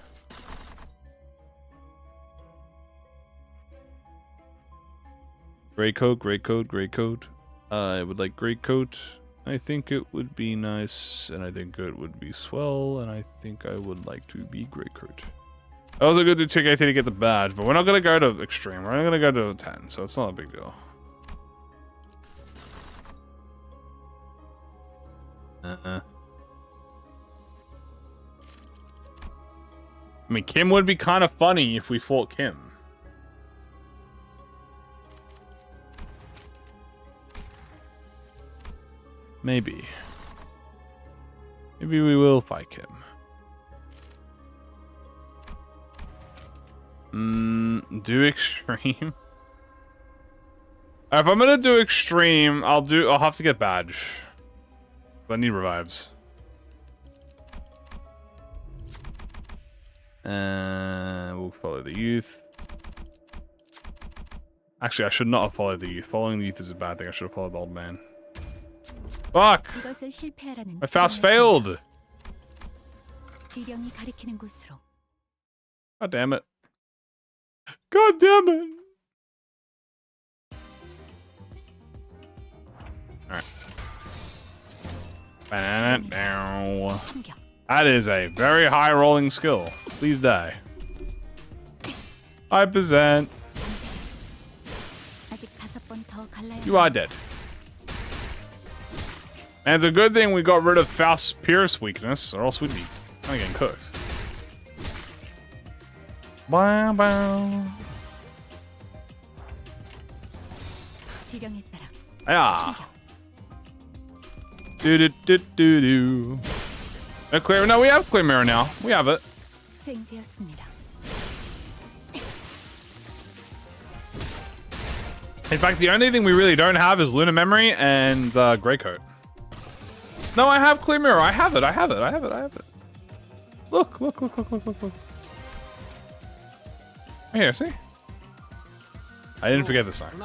Grey Coat, Grey Coat, Grey Coat. I would like Grey Coat. I think it would be nice, and I think it would be swell, and I think I would like to be Grey Coat. I also going to do 2K to get the badge, but we're not going to go to Extreme. We're only going to go to 10, so it's not a big deal. I mean, Kim would be kind of funny if we fought Kim. Maybe. Maybe we will fight Kim. Do extreme. If I'm gonna do extreme, I'll have to get badge. I need revives. We'll follow the youth. Actually, I should not have followed the youth. Following the youth is a bad thing. I should have followed the old man. Fuck! My fast failed! God damn it. God damn it! Alright. That is a very high rolling skill. Please die. 5%. You are dead. And it's a good thing we got rid of Faust's Pierce weakness, or else we'd be kind of getting cooked. Bow, bow. Yeah. Do do do do do. Clear. No, we have clear mirror now. We have it. In fact, the only thing we really don't have is Lunar Memory and Grey Coat. No, I have clear mirror. I have it. I have it. I have it. I have it. Look, look, look, look, look, look, look. Right here, see? I didn't forget this time.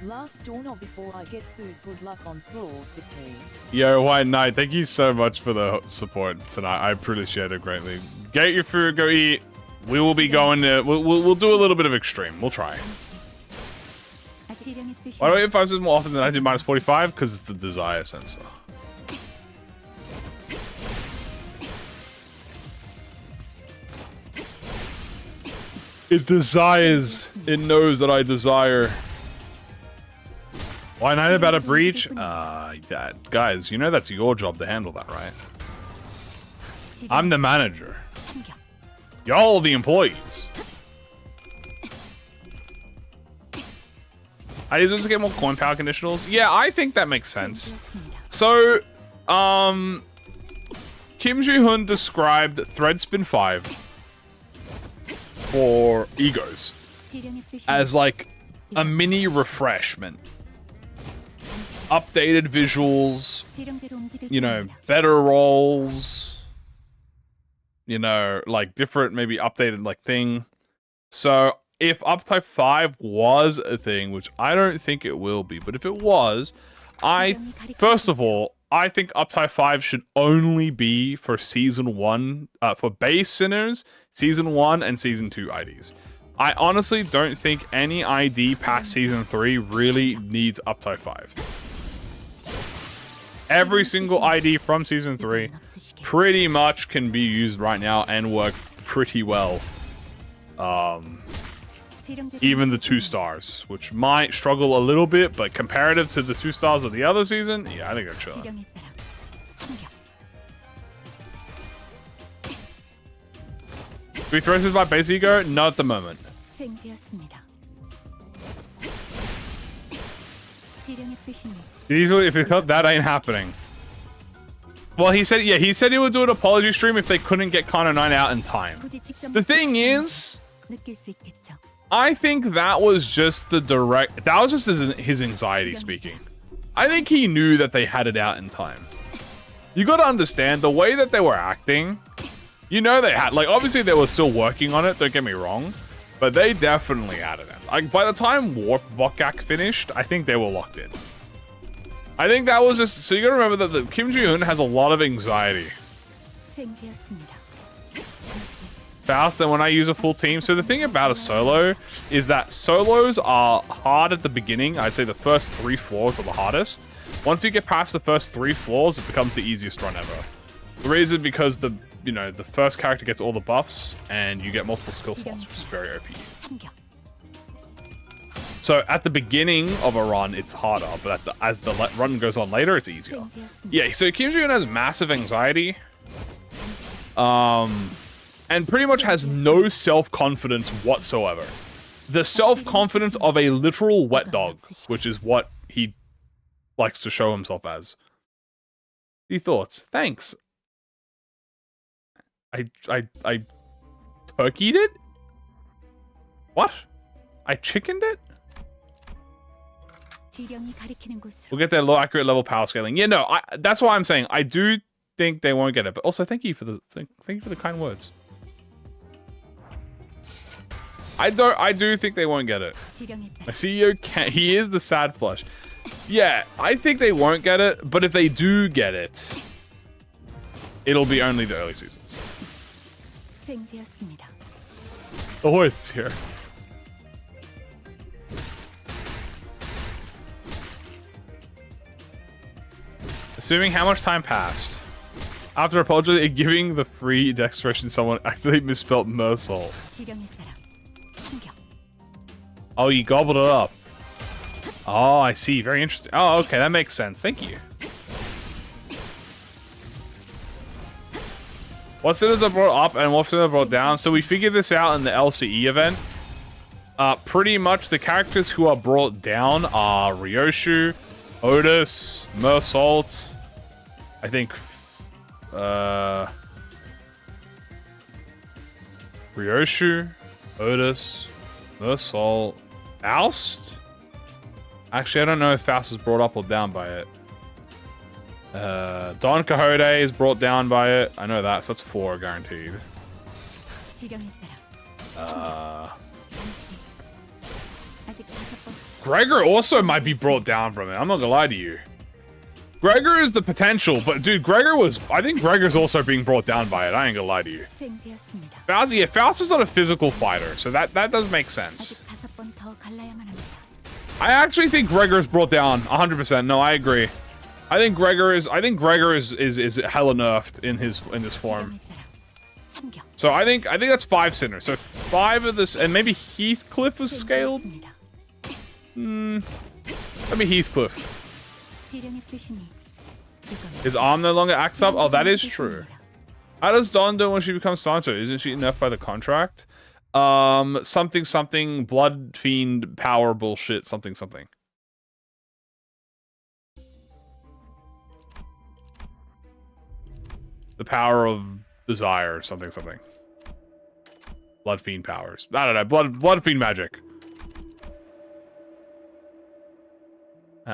Last doorknob before I get food. Good luck on floor 15. Yo, White Knight, thank you so much for the support tonight. I appreciate it greatly. Get your food, go eat. We will be going to. We'll do a little bit of extreme. We'll try. Why do I hit 5 more often than I do minus 45? Because it's the desire sensor. It desires. It knows that I desire. Why not about a breach? Guys, you know that's your job to handle that, right? I'm the manager. Y'all are the employees. I just want to get more coin power conditionals. Yeah, I think that makes sense. So, Kim Ji-hoon described Threadspin 5 for egos as like a mini refreshment. Updated visuals, you know, better rolls, you know, like different, maybe updated like thing. So if Uptype 5 was a thing, which I don't think it will be, but if it was, first of all, I think Uptype 5 should only be for Season 1, for base Sinners, Season 1 and Season 2 IDs. I honestly don't think any ID past Season 3 really needs Uptype 5. Every single ID from Season 3 pretty much can be used right now and work pretty well. even the 2 stars, which might struggle a little bit, but comparative to the 2 stars of the other season, yeah, I think they're chilling. 지령에 따라 참격. Do we throw this by base ego? Not at the moment. 수행되었습니다. 지령의 뜻이니 Usually, if it cut, that ain't happening. Well, he said, yeah, he said he would do an apology stream if they couldn't get Kano 9 out in time. 굳이 직접 The thing is, 느낄 수 있겠죠. I think that was just the direct, that was just his anxiety speaking. I think he knew that they had it out in time. You gotta understand, the way that they were acting, you know they had, like, obviously they were still working on it, don't get me wrong, but they definitely had it out. Like, by the time Warp Bokak finished, I think they were locked in. I think that was just, so you gotta remember that the Kim Ji-hoon has a lot of anxiety. 수행되었습니다. Fast than when I use a full team. So the thing about a solo is that solos are hard at the beginning. I'd say the first 3 floors are the hardest. Once you get past the first 3 floors, it becomes the easiest run ever. The reason because the first character gets all the buffs and you get multiple skill slots, which is very OP. 참격. So at the beginning of a run, it's harder, but as the run goes on later, it's easier. 수행되었습니다. Yeah, so Kim Ji-hoon has massive anxiety. And pretty much has no self-confidence whatsoever. The self-confidence of a literal wet dog, which is what he likes to show himself as. Any thoughts? Thanks. I turkeyed it? What? I chickened it? 지령이 가리키는 곳으로 We'll get their low accurate level power scaling. Yeah, no, that's why I'm saying I do think they won't get it. But also, thank you for the kind words. I do think they won't get it. 지령에 따라 My CEO can't. He is the sad plush. Yeah, I think they won't get it. But if they do get it, it'll be only the early seasons. 수행되었습니다. The hoist's here. Assuming how much time passed. After apologizing and giving the free declaration, someone accidentally misspelled Mersal. 지령에 따라 참격. Oh, you gobbled it up. Oh, I see. Very interesting. Oh, okay. That makes sense. Thank you. What sinners are brought up and what sinners are brought down? So we figured this out in the LCE event. Pretty much the characters who are brought down are Ryoshu, Otis, Mersalt, I think, Ryoshu, Otis, Mersalt, Faust? Actually, I don't know if Faust is brought up or down by it. Don Quixote is brought down by it. I know that, so that's 4 guaranteed. 지령에 따라 잠시. 아직 5번. Gregor also might be brought down from it. I'm not gonna lie to you. Gregor is the potential, but dude, I think Gregor's also being brought down by it. I ain't gonna lie to you. 수행되었습니다. Faust is not a physical fighter, so that does make sense. 아직 5번 더 갈라야만 합니다. I actually think Gregor's brought down 100%. No, I agree. I think Gregor is hella nerfed in his form. 지령에 따라 참격. So I think that's 5 sinners. So 5 of this, and maybe Heathcliff was scaled. 수행되었습니다. Maybe Heathcliff. 지령의 뜻이니 그건 His arm no longer acts up. Oh, that is true. How does Dawn do when she becomes Sancho? Isn't she nerfed by the contract? Something blood fiend power bullshit. Something. The power of desire. Something. Blood fiend powers. I don't know. Blood fiend magic.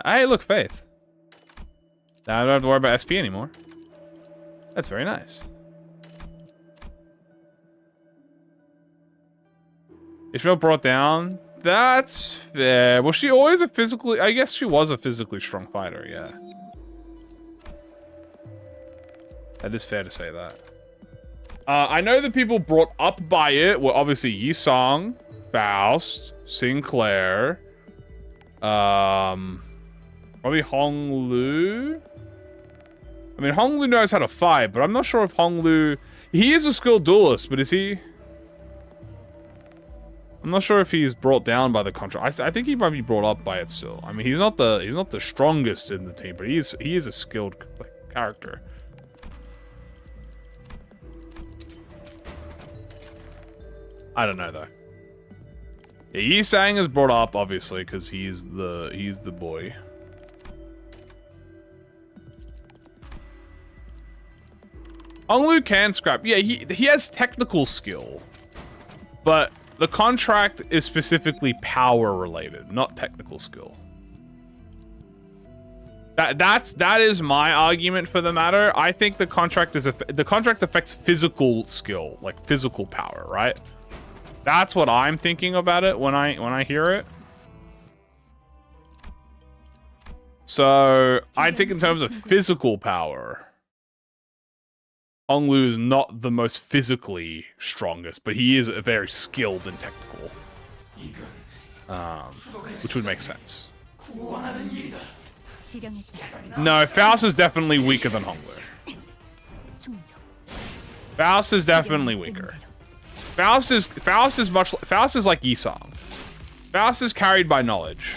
Hey, look, Faith. Now I don't have to worry about SP anymore. That's very nice. Ishmael brought down. That's fair. Was she always a physically... I guess she was a physically strong fighter, yeah. That is fair to say that. I know the people brought up by it were obviously Yi-Song, Faust, Sinclair, probably Hong Lu. I mean, Hong Lu knows how to fight, but I'm not sure if Hong Lu... He is a skilled duelist, but is he... I'm not sure if he's brought down by the contract. I think he might be brought up by it still. I mean, he's not the strongest in the team, but he is a skilled character. I don't know though. Yeah, Yi Sang is brought up obviously because he's the boy. Honglu can scrap. Yeah, he has technical skill, but the contract is specifically power related, not technical skill. That is my argument for the matter. I think the contract affects physical skill, like physical power, right? That's what I'm thinking about it when I hear it. So I think in terms of physical power, Honglu is not the most physically strongest, but he is very skilled and technical. Which would make sense. No, Faust is definitely weaker than Honglu. Faust is definitely weaker. Faust is like Yisang. Faust is carried by knowledge.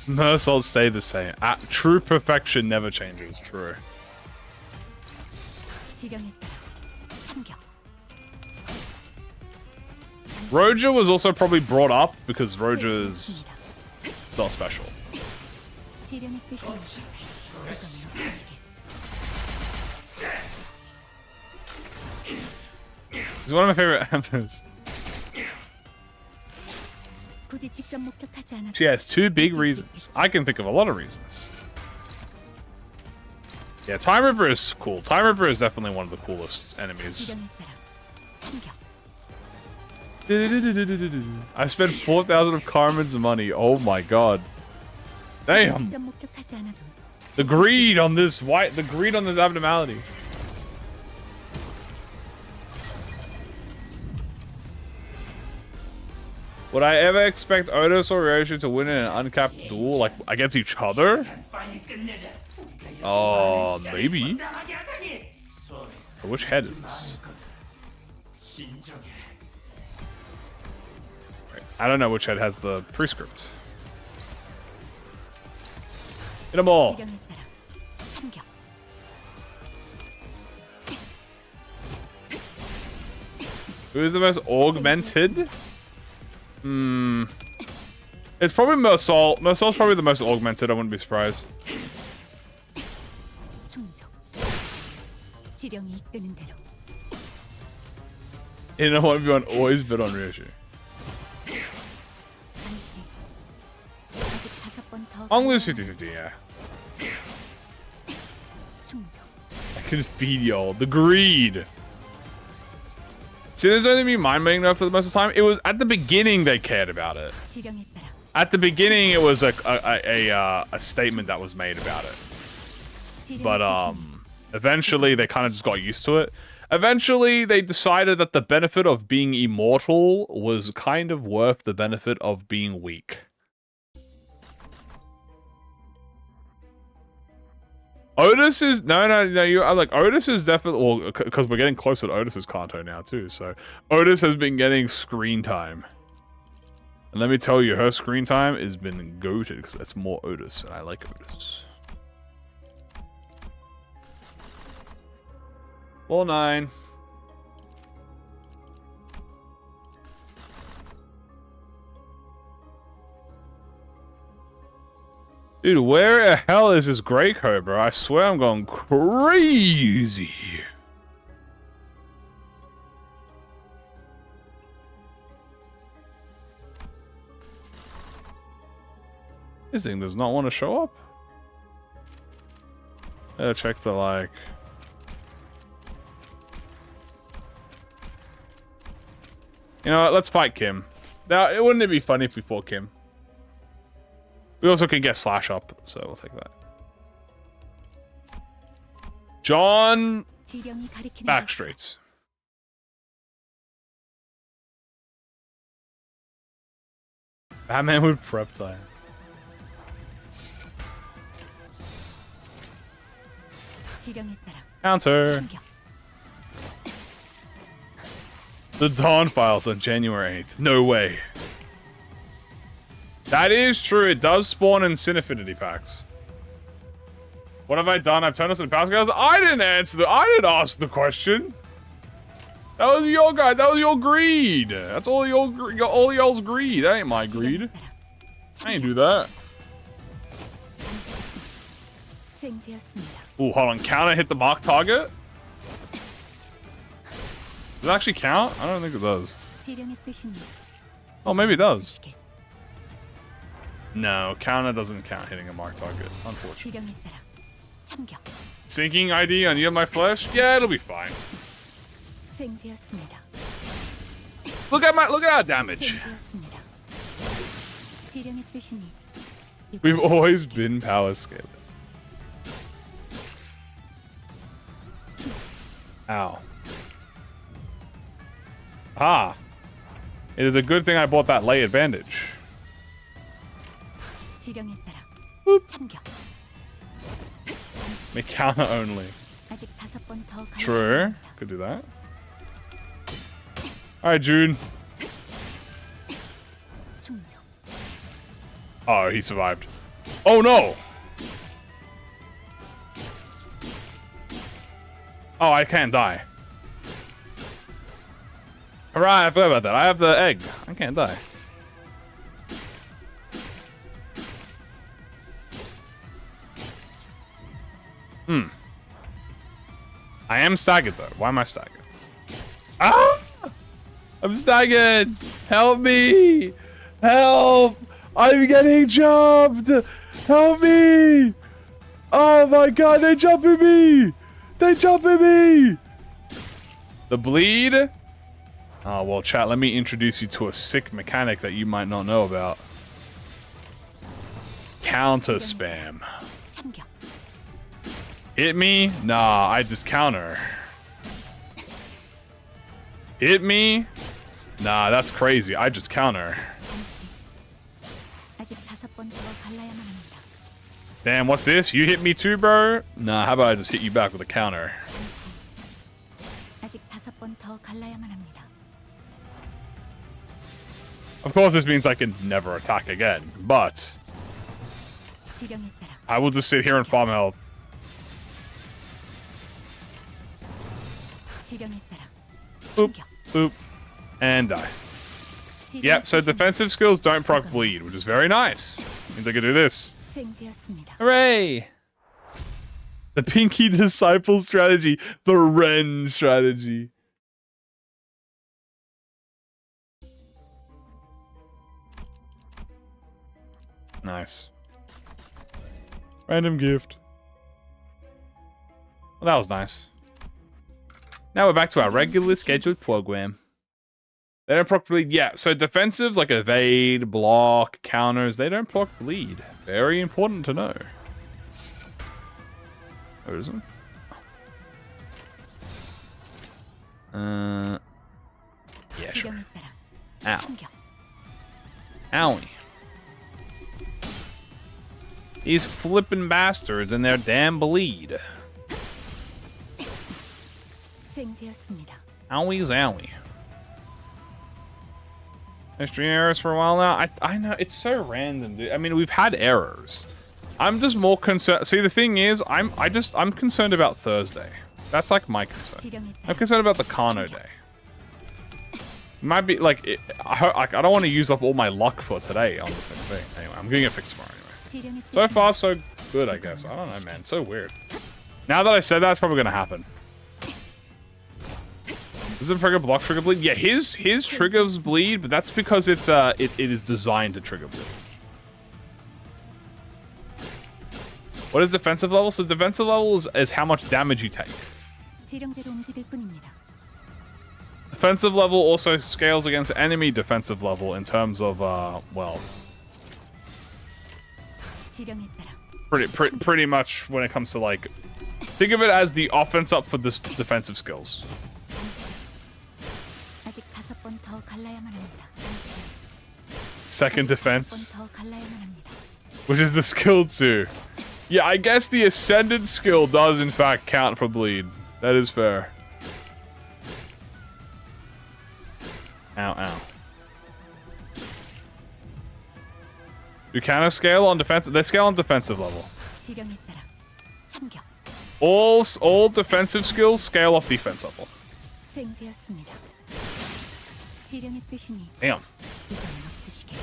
Most souls stay the same. True perfection never changes. True. Roger was also probably brought up because Roger's not special. He's one of my favorite anthems. She has two big reasons. I can think of a lot of reasons. Yeah, Time Ripper is cool. Time Ripper is definitely one of the coolest enemies. I spent 4,000 of Carmen's money. Oh my god. Damn. The greed on this abnormality. Would I ever expect Otis or Ryoshi to win in an uncapped duel, like against each other? Oh, maybe. Which head is this? Right. I don't know which head has the prescript. Hit them all. Who's the most augmented? It's probably Mersol. Mersol's probably the most augmented, I wouldn't be surprised. In a 1v1, always bet on Ryoshi. I'll lose 50-50, yeah. I could beat y'all. The greed. See, there's only me mind making enough for the most of the time. It was at the beginning they cared about it. At the beginning, it was a statement that was made about it. But eventually they kind of just got used to it. Eventually, they decided that the benefit of being immortal was kind of worth the benefit of being weak. Otis is I'm like Otis is definitely because we're getting closer to Otis's Kanto now too. So Otis has been getting screen time, and let me tell you, her screen time has been goated because that's more Otis, and I like Otis. Well, 9. Dude, where the hell is this Grey Cobra? I swear I'm going crazy. This thing does not want to show up. Check the like. You know what? Let's fight Kim. Now, wouldn't it be funny if we fought Kim? We also can get Slash up, so we'll take that. John Backstreets. Batman would prep time. Counter. 참격. The Dawn Files on January 8th. No way. That is true. It does spawn in Sinfinity packs. What have I done? I've turned us into past guys. I didn't ask the question. That was your guy. That was your greed. That's all all y'all's greed. That ain't my greed. I ain't do that. 수행되었습니다. Ooh, hold on. Counter hit the mark target? Does it actually count? I don't think it does. 지령의 뜻이니 Oh, maybe it does. 쓰시게. No, counter doesn't count hitting a mark target, unfortunately. 지령에 따라 참격. Sinking ID on you and my flesh? Yeah, it'll be fine. 수행되었습니다. Look at our damage. 수행되었습니다. 지령의 뜻이니 We've always been power scalers. Ow. Ah. It is a good thing I bought that lay advantage. 지령에 따라 Boop. 참격. Make counter only. 아직 5번 더 가야 True. 합니다. Could do that. Alright, June. 충정. Oh, he survived. Oh no! Oh, I can't die. Alright, I forgot about that. I have the egg. I can't die. I am staggered though. Why am I staggered? Ah! I'm staggered! Help me! Help! I'm getting jumped! Help me! Oh my god, they're jumping me! They're jumping me! The bleed? Oh, well, chat, let me introduce you to a sick mechanic that you might not know about. Counter spam. 참격. Hit me? Nah, I just counter. Hit me? Nah, that's crazy. I just counter. 아직 5번 더 갈라야만 합니다. Damn, what's this? You hit me too, bro? Nah, how about I just hit you back with a counter? 아직 5번 더 갈라야만 합니다. Of course, this means I can never attack again, but 지령에 따라 I will just sit here and farm health. 지령에 따라 Boop, 참격. boop, and die. 지령의 Yep, so 뜻이니 defensive skills don't proc bleed, which is very nice. Means I can do this. 수행되었습니다. Hooray! The Pinky Disciple strategy. The Ren strategy. Nice. Random gift. Well, that was nice. Now we're back to our regularly scheduled program. They don't proc bleed. Yeah, so defensives like evade, block, counters, they don't proc bleed. Very important to know. Where is it? Yeah, sure. 지령에 따라 Ow. 참격. Owie. These flippin' bastards and their damn bleed. 수행되었습니다. Owies, owie. Extreme errors for a while now. I know it's so random, dude. I mean, we've had errors. I'm just more concerned. See, the thing is, I'm concerned about Thursday. That's like my concern. 지령에 I'm 따라 concerned about the Kano day. Might be like I don't want to use up all my luck for today on the thing. Anyway, I'm getting it fixed tomorrow anyway. 지령의 So 뜻이니 far, so good, I guess. I don't know, man. So weird. Now that I said that, it's probably gonna happen. Does it trigger block trigger bleed? Yeah, his triggers bleed, but that's because it's it is designed to trigger bleed. What is defensive level? So defensive level is how much damage you take. 지령대로 움직일 뿐입니다. Defensive level also scales against enemy defensive level in terms of well, 지령에 따라 pretty much when it comes to like, think of it as the offense up for this defensive skills. 아직 5번 더 갈라야만 합니다. Second 아직 defense, 5번 더 갈라야만 합니다. which is the skill 2. Yeah, I guess the Ascended skill does in fact count for bleed. That is fair. Ow, ow. You can scale on defensive. They scale on defensive level. 지령에 따라 참격. All defensive skills scale off defense level. 수행되었습니다. 지령의 뜻이니 Damn. 이건 없으시게.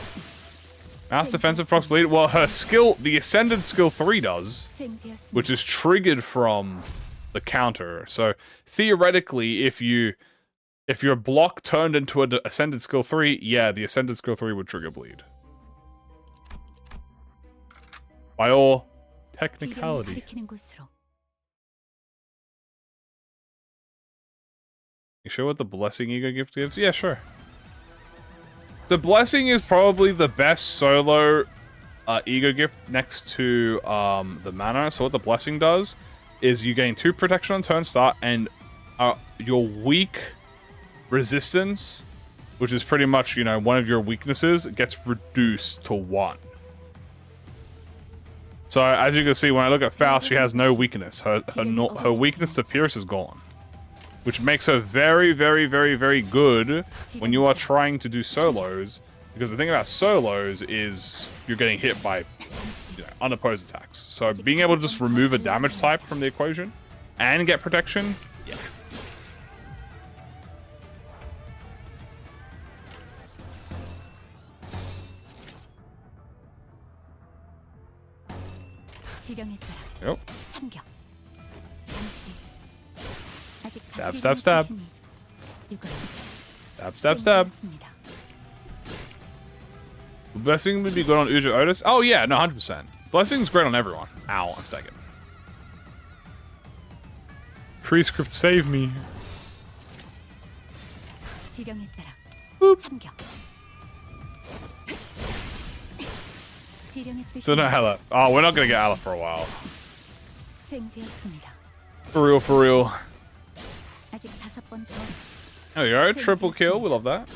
Mass defensive procs bleed. Well, her skill, the Ascended skill 3 does, 수행되었습니다. which is triggered from the counter. So theoretically, if your block turned into an Ascended skill 3, yeah, the Ascended skill 3 would trigger bleed. By all technicality. 가리키는 곳으로. You sure what the Blessing Ego gift gives? Yeah, sure. The Blessing is probably the best solo Ego gift next to the Mana. So what the Blessing does is you gain 2 protection on turn start, and your weak resistance, which is pretty much, you know, one of your weaknesses, gets reduced to 1. So as you can see, when I look at Faust, she has no weakness. Her weakness to Pierce is gone, which makes her very, very, very, very good when you are trying to do solos. Because the thing about solos is you're getting hit by, you know, unopposed attacks. So being able to just remove a damage type from the equation and get protection, yeah. 지령에 따라 Yep. 참격. 잠시. 아직 Stab, 다스리는 stab, stab. 뜻이니 이건 Stab, stab, stab. 수행되었습니다. Blessing would be good on Uja Otis. Oh yeah, no, 100%. Blessing's great on everyone. Ow, I'm stacking. Prescript save me. 지령에 따라 Boop. 참격. 지령의 So no 뜻이니 Ella. Oh, we're not gonna get Ella for a while. 수행되었습니다. For real, for real. 아직 5번 더. There we go. Triple kill. We love that.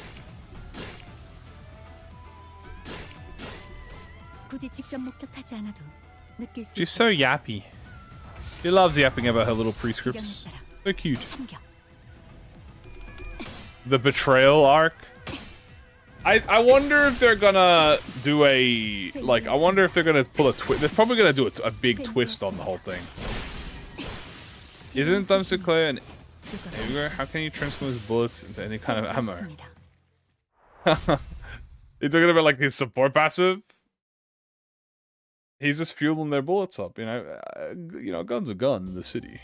굳이 직접 목격하지 않아도 느낄 수 She's so yappy. She loves yapping about her little 지령에 prescripts. 따라 So cute. 참격. The betrayal arc. I wonder if they're gonna do a, like, I wonder if they're gonna pull a twist. They're probably gonna do a big twist on the whole thing. Isn't Thumbstick Clay an Agar? How can you transform his bullets into any kind of ammo? 수행되었습니다. You're talking about like his support passive? He's just fueling their bullets up, you know. Guns are gun in the city.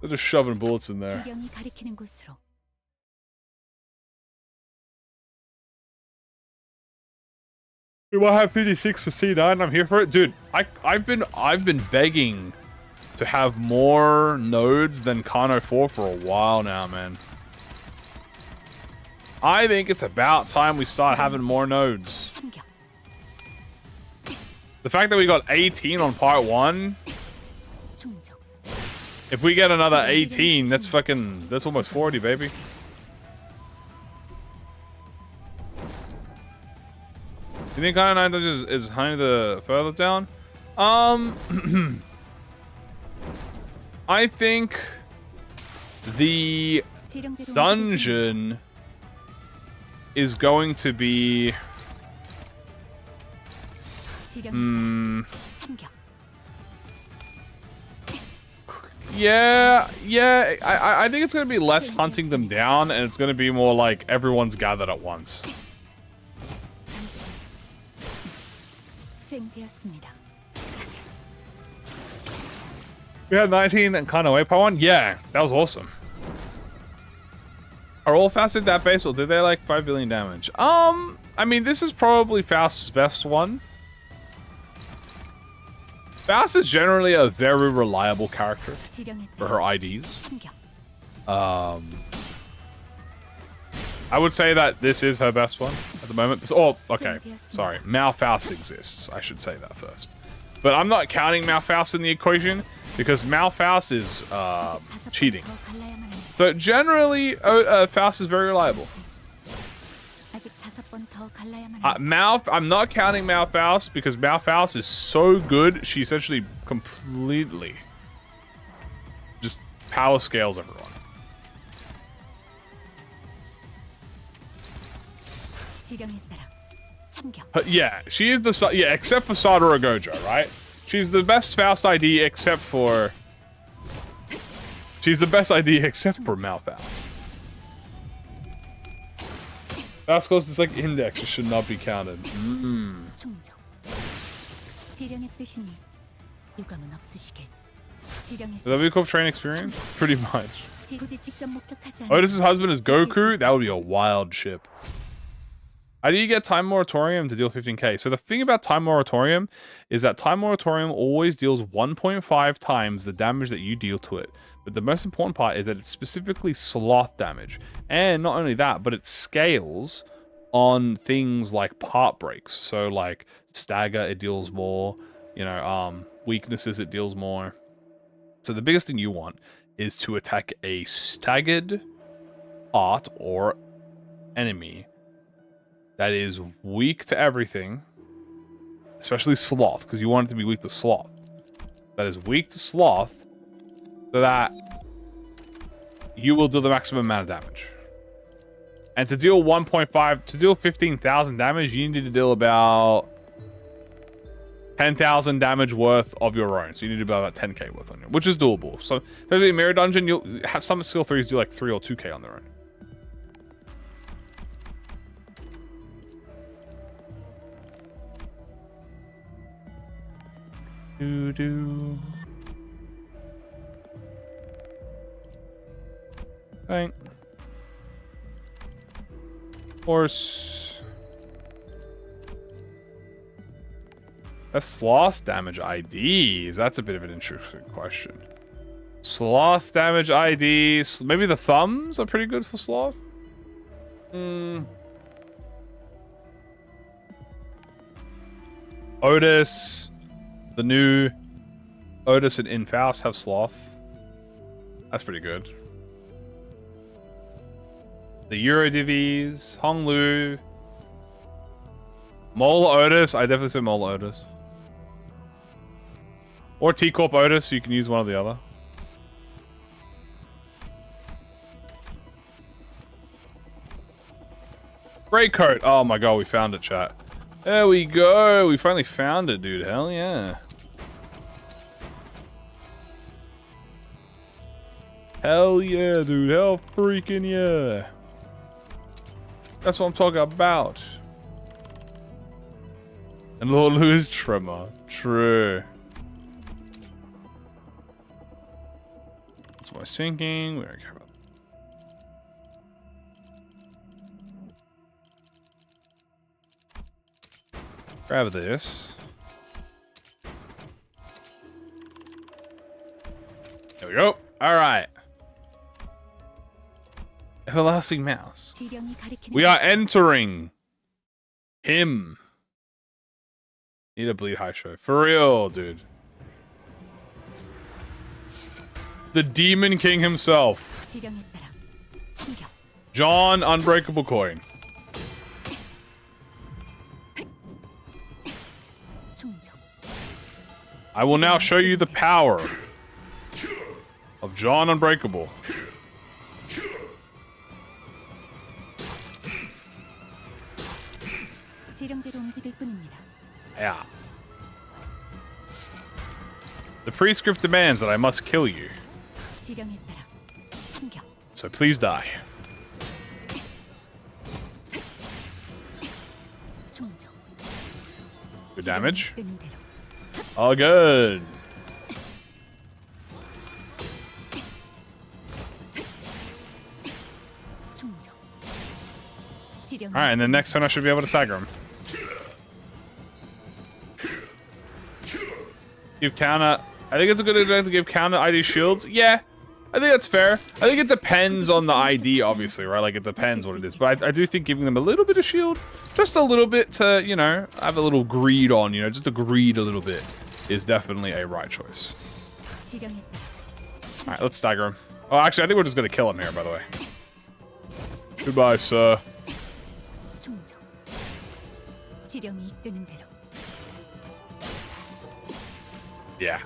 They're just shoving bullets in there. 지령이 가리키는 곳으로. We might have 56 for C9. I'm here for it, dude. I've been begging to have more nodes than Kano 4 for a while now, man. I think it's about time we start having more nodes. 참격. The fact that we got 18 on part 1, 충족. if we get another 18, that's almost 40, baby. You think Kano 9 is Honey the furthest down? I think the 지령대로 dungeon is going to be 지령에 참격. yeah, I think it's going to be less hunting them down, and it's going to be more like everyone's gathered at once. 잠시. 수행되었습니다. We had 19 and Kano 8 part 1? Yeah, that was awesome. Are all Faust at that base, or did they like 5 billion damage? I mean, this is probably Faust's best one. Faust is generally a very reliable character 지령에 for 따라 her IDs. 참격. I would say that this is her best one at the moment. Oh, okay. Sorry. Malfaust exists. I should say that first. But I'm not counting Malfaust in the equation because Malfaust is cheating. 더 갈라야만 합니다. So generally, Faust is very reliable. 아직 5번 번 더 갈라야만 합니다. Mouth, I'm not counting Malphous because Malphous is so good. She essentially completely just power scales everyone. 지령에 따라 참격. Yeah, she is the yeah, except for Sadara Gojo, right? She's the best Faust ID except for Malphous. That's close. It's like index. It should not be counted. 충족. 지령의 뜻이니 유감은 없으시게. 지령의 Does that be called train experience? Pretty much. 굳이 직접 목격하지 않아. Otis's husband is Goku? That would be a wild ship. How do you get Time Moratorium to deal 15k? So the thing about Time Moratorium is that Time Moratorium always deals 1.5 times the damage that you deal to it. But the most important part is that it's specifically sloth damage. And not only that, but it scales on things like part breaks. So like stagger, it deals more. You know, weaknesses, it deals more. So the biggest thing you want is to attack a staggered part or enemy that is weak to everything, especially sloth, because you want it to be weak to sloth. That is weak to sloth, so that you will do the maximum amount of damage. And to deal 1.5, to deal 15,000 damage, you need to deal about 10,000 damage worth of your own. So you need to do about 10k worth on you, which is doable. So there's a mirror dungeon, you'll have some skill 3s do like 3 or 2k on their own. Do. Thank. Horse. That's sloth damage IDs. That's a bit of an interesting question. Sloth damage IDs. Maybe the thumbs are pretty good for sloth. Otis. The new Otis and Infaust have sloth. That's pretty good. The Eurodivies, Honglu, Mole Otis. I definitely say Mole Otis. Or T-Corp Otis, so you can use one or the other. Great coat. Oh my god, we found it, chat. There we go. We finally found it, dude. Hell yeah. Hell yeah, dude. Hell freaking yeah. That's what I'm talking about. And Lord Louis Tremor. True. That's more sinking. We don't care about that. Grab this. There we go. Alright. Everlasting Mouse. We are entering him. Need a bleed high show. For real, dude. The Demon King himself. John Unbreakable Coin. I will now show you the power of John Unbreakable. Yeah. The prescript demands that I must kill you. So please die. Good damage. All good. Alright, and then next turn I should be able to stagger him. Give counter. I think it's a good idea to give counter ID shields. Yeah, I think that's fair. I think it depends on the ID, obviously, right? Like, it depends what it is. But I do think giving them a little bit of shield, just a little bit to, you know, have a little greed on, you know, just to greed a little bit is definitely a right choice. Alright, let's stagger him. Oh, actually, I think we're just going to kill him here, by the way. Goodbye, sir. 지령이 이끄는 대로. Yeah.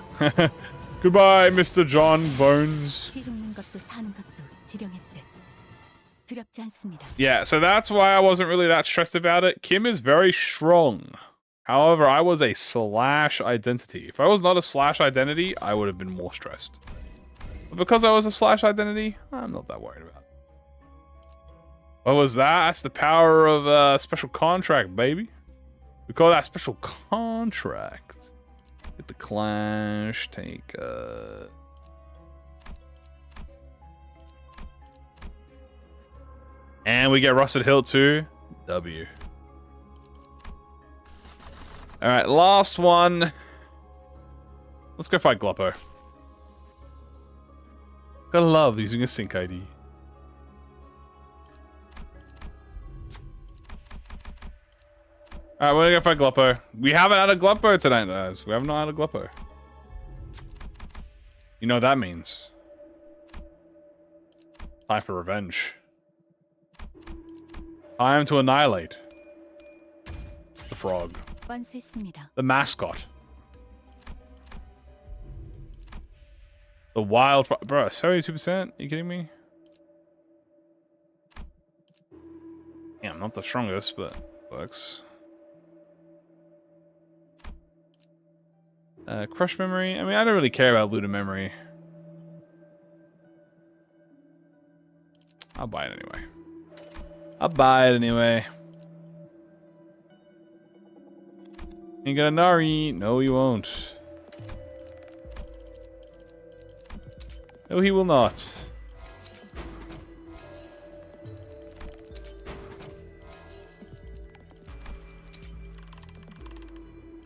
Goodbye, Mr. John Bones. 죽는 것도 사는 것도 지령의 뜻. 두렵지 않습니다. Yeah, so that's why I wasn't really that stressed about it. Kim is very strong. However, I was a slash identity. If I was not a slash identity, I would have been more stressed. But because I was a slash identity, I'm not that worried about it. What was that? That's the power of special contract, baby. We call that special contract. Get the clash, take and we get Rusted Hill too. W. Alright, last one. Let's go fight Gloppo. Gotta love using a sync ID. Alright, we're gonna go fight Gloppo. We haven't had a Gloppo tonight, guys. We haven't had a Gloppo. You know what that means. Time for revenge. Time to annihilate the frog. 완수했습니다. The mascot. The wild frog. Bro, 72%? Are you kidding me? Yeah, I'm not the strongest, but works. Crush memory. I mean, I don't really care about looter memory. I'll buy it anyway. I'll buy it anyway. You got a Nari? No, you won't. No, he will not.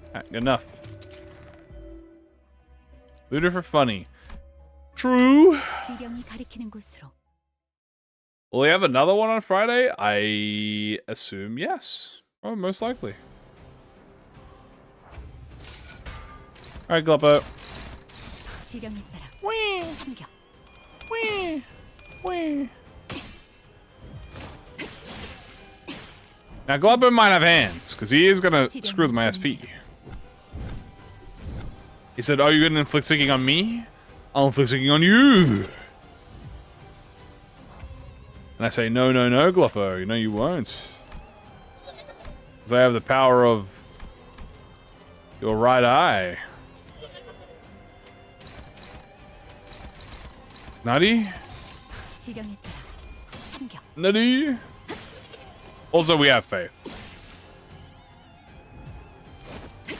Alright, good enough. Looter for funny. True. 지령이 가리키는 곳으로. Will we have another one on Friday? I assume yes. Oh, most likely. Alright, Gloppo. 지령에 따라 참격. Now, Gloppo might have hands, because he is going to screw with my SP. He said, "Oh, you're going to inflict sinking on me? I'll inflict sinking on you." And I say, "No, no, no, Gloppo. You know you won't. Because I have the power of your right eye." Nutty? 지령에 따라 참격. Nutty? Also, we have faith.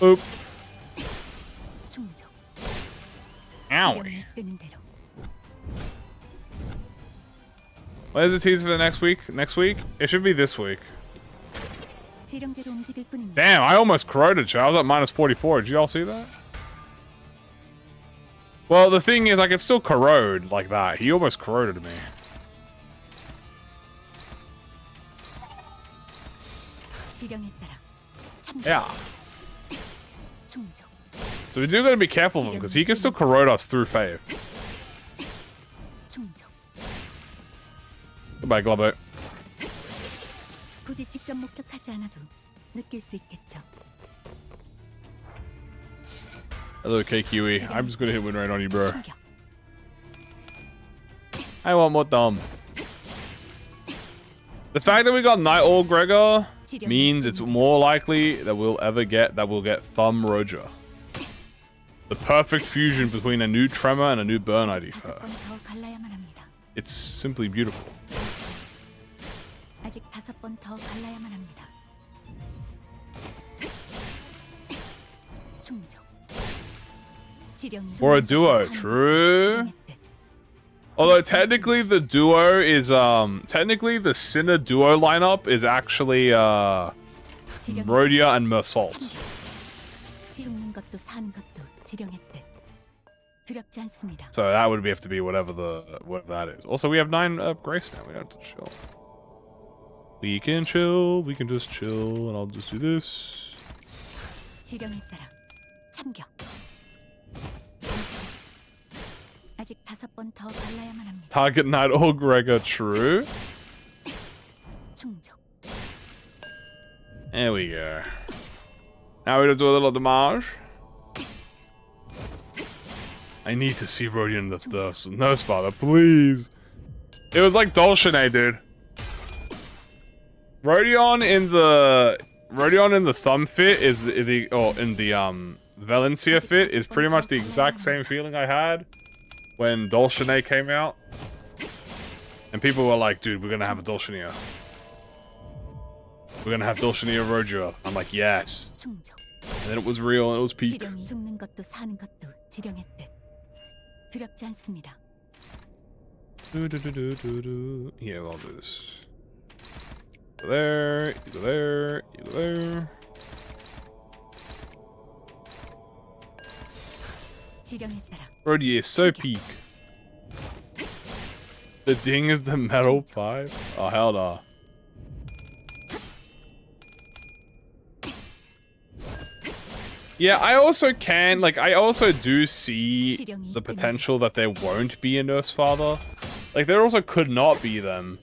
Oop. 충족. Owie. 지령이 이끄는 대로. What is the teaser for the next week? Next week? It should be this week. 지령대로 움직일 뿐입니다. Damn, I almost corroded you. I was at minus 44. Did you all see that? Well, the thing is, I could still corrode like that. He almost corroded me. 지령에 따라 참격. Yeah. 충족. So we do gotta be careful of him, because he can still corrode us through Fave. 충족. Goodbye, Globbo. 굳이 직접 목격하지 않아도 느낄 수 있겠죠. Hello, KQE. I'm just gonna hit win rate on you, bro. 참격. I want more dumb. The fact that we got Night All Gregor means it's more likely that we'll get Thumb Roger. The perfect fusion between a new Tremor and a new Burn ID for her. 더 갈라야만 합니다. It's simply beautiful. 아직 5번 더 갈라야만 합니다. 충족. 지령이 For a duo, true. Although technically the duo is technically the Sinner duo lineup is actually Rodia and Mersault. 죽는 것도 사는 것도 지령의 뜻. 두렵지 않습니다. So that would have to be whatever that is. Also, we have 9 grace now. We don't have to chill. We can chill. We can just chill, and I'll just do this. 지령에 따라 참격. 아직 5번 더 갈라야만 합니다. Target Knight or Gregor, true. 충족. There we go. Now we just do a little damage. I need to see Rodion the Nurse Father, please. It was like Dulcinea, dude. Rodion in the thumb fit is in the Valencia fit is pretty much the exact same feeling I had when Dulcinea came out. And people were like, dude, we're gonna have a Dulcinea. We're gonna have Dulcinea Rojo. I'm like, yes. And then it was real and it was peak. 죽는 것도 사는 것도 지령했대. 두렵지 않습니다. Yeah, I'll do this. Go there, you go there, you go there. 지령에 따라 Brody is so peak. The ding is the metal pipe? Oh, hell no. Yeah, I also do see the potential that there won't be a Nurse Father. Like, there also could not be them.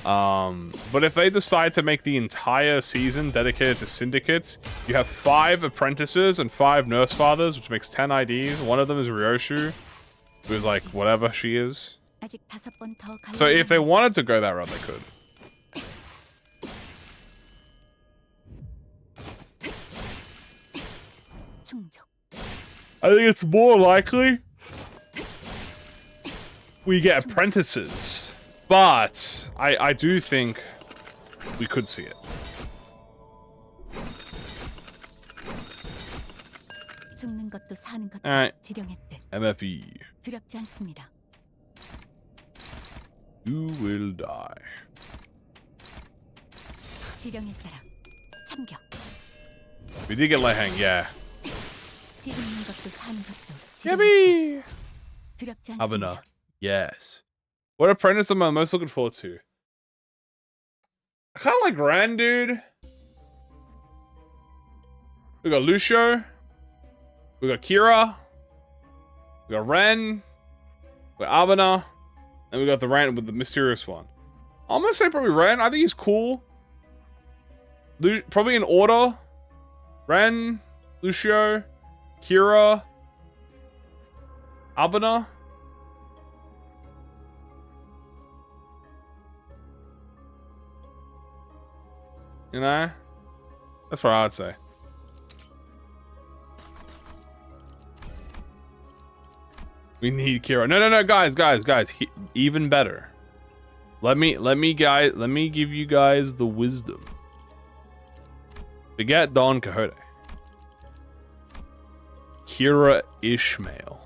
But if they decide to make the entire season dedicated to syndicates, you have 5 apprentices and 5 Nurse Fathers, which makes 10 IDs. One of them is Ryoshu, who's like whatever she is. So if they wanted to go that route, they could. I think it's more likely we get apprentices, but I do think we could see it. Alright, MFE. You will die. We did get Leheng, yeah. Yippee! Abuna. Yes. What apprentice am I most looking forward to? I kind of like Ran, dude. We got Lucio. We got Kira. We got Ren. We got Abuna. And we got the Ran with the mysterious one. I'm gonna say probably Ren. I think he's cool. Probably in order. Ren, Lucio, Kira, Abuna. You know? That's what I would say. We need Kira. No, guys. Even better. Let me give you guys the wisdom. Forget Don Quixote. Kira Ishmael.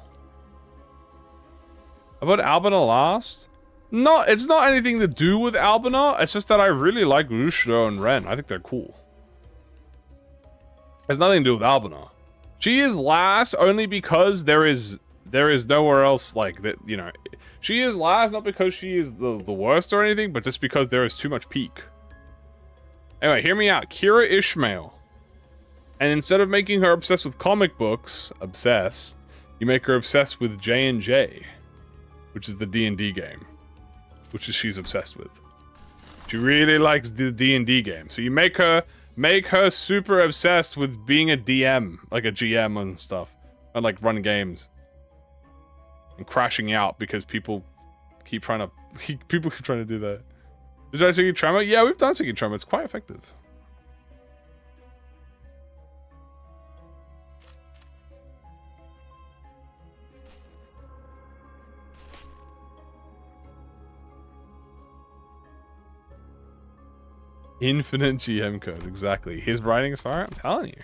How about Albina last? No, it's not anything to do with Albina. It's just that I really like Lucio and Ren. I think they're cool. It has nothing to do with Albina. She is last only because there is nowhere else like that, you know. She is last not because she is the worst or anything, but just because there is too much peak. Anyway, hear me out. Kira Ishmael. And instead of making her obsessed with comic books, you make her obsessed with J&J, which is the D&D game, which is she's obsessed with. She really likes the D&D game. So you make her super obsessed with being a DM, like a GM and stuff, and like run games. And crashing out because people keep trying to do that. Did you guys see Tremor? Yeah, we've done Singing Tremor. It's quite effective. Infinite GM code, exactly. His writing is fire, I'm telling you.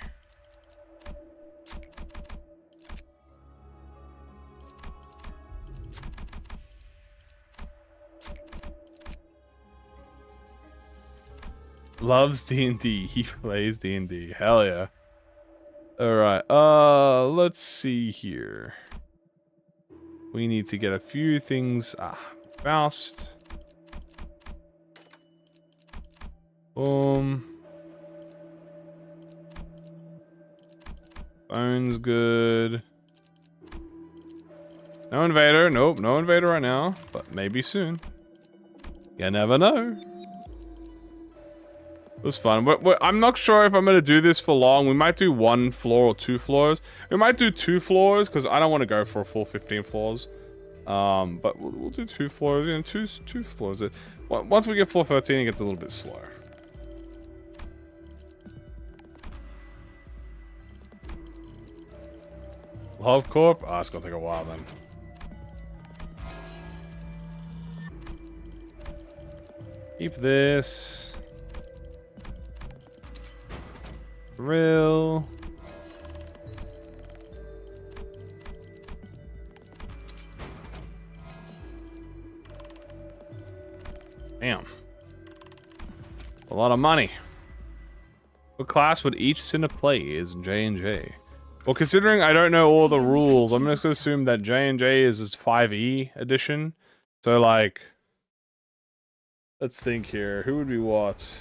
Loves D&D. He plays D&D. Hell yeah. Alright, let's see here. We need to get a few things. Faust. Boom. Phone's good. No invader. Nope, no invader right now. But maybe soon. You never know. It was fun. I'm not sure if I'm going to do this for long. We might do 1 floor or 2 floors. We might do 2 floors because I don't want to go for a full 15 floors. But we'll do 2 floors. You know, two floors. Once we get floor 13, it gets a little bit slower. Love Corp? Oh, it's going to take a while then. Keep this. Drill. Damn. A lot of money. What class would each Sinner play as J&J? Well, considering I don't know all the rules, I'm just going to assume that J&J is his 5e edition. So, like... Let's think here. Who would be what?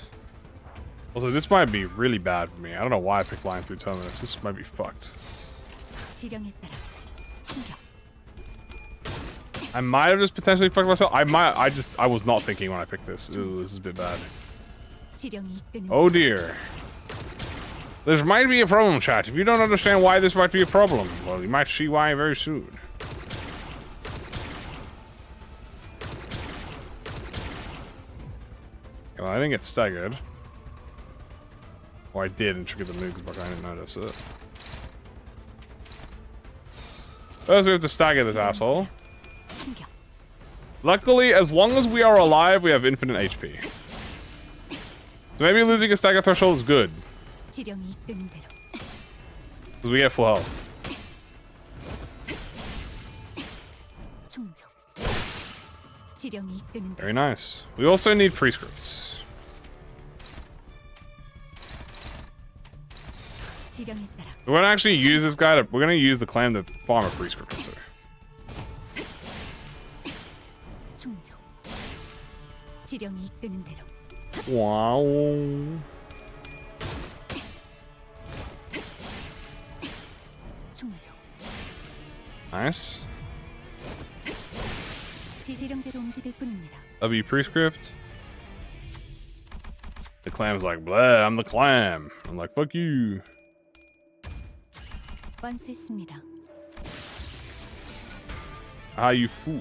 Also, this might be really bad for me. I don't know why I picked Line through Terminus. This might be fucked. I might have just potentially fucked myself. I was not thinking when I picked this. Ooh, this is a bit bad. Oh dear. This might be a problem, chat. If you don't understand why this might be a problem, well, you might see why very soon. Well, I didn't get staggered. Or I did and triggered the nukes, but I didn't notice it. First, we have to stagger this asshole. Luckily, as long as we are alive, we have infinite HP. So maybe losing a stagger threshold is good. Because we get full health. Very nice. We also need prescripts. We're gonna actually use this guy we're gonna use the clan to farm a prescript or so. Wow. Nice. W prescript. The clam's like, blah, I'm the clam. I'm like, fuck you. Ah, you fool.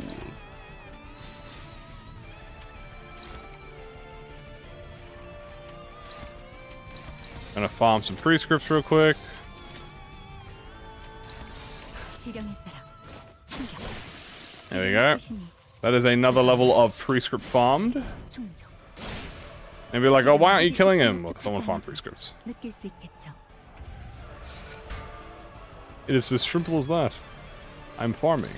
Gonna farm some prescripts real quick. There we go. That is another level of prescript farmed. And be like, oh, why aren't you killing him? Well, because I want to farm prescripts. It is as simple as that. I'm farming.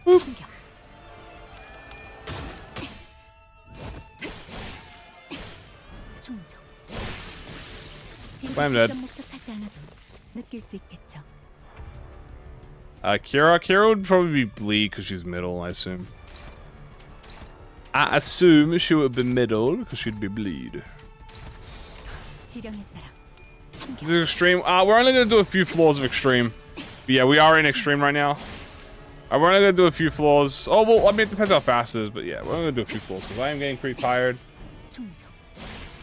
Boop. I'm dead. Kira would probably be bleed because she's middle, I assume. I assume she would be middle because she'd be bleed. This is extreme. We're only gonna do a few floors of extreme. But yeah, we are in extreme right now. We're only gonna do a few floors. Oh well, I mean it depends how fast it is, but yeah, we're only gonna do a few floors because I am getting pretty tired.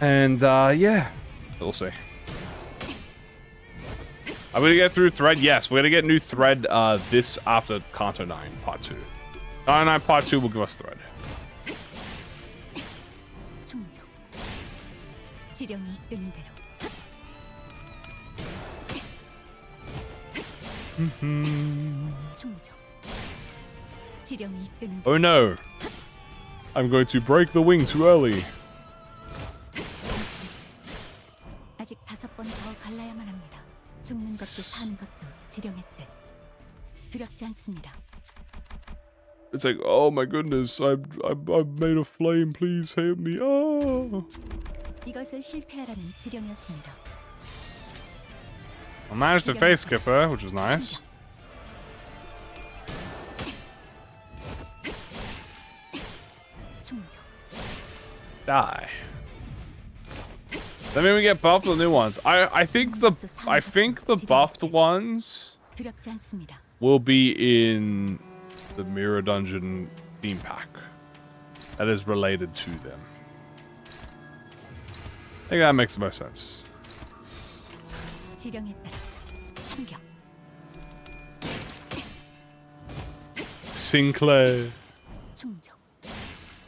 And yeah, we'll see. Are we gonna get through thread? Yes, we're gonna get new thread this after Kanto 9 part 2. Kanto 9 part 2 will give us thread. Oh no! I'm going to break the wing too early. It's like, oh my goodness, I've made a flame, please help me. Oh. I managed to face skip her, which was nice. Die. That mean we get buffed with new ones. I think the buffed ones will be in the mirror dungeon theme pack that is related to them. I think that makes the most sense. 지령에 따라 참격. Sinclair. 충족.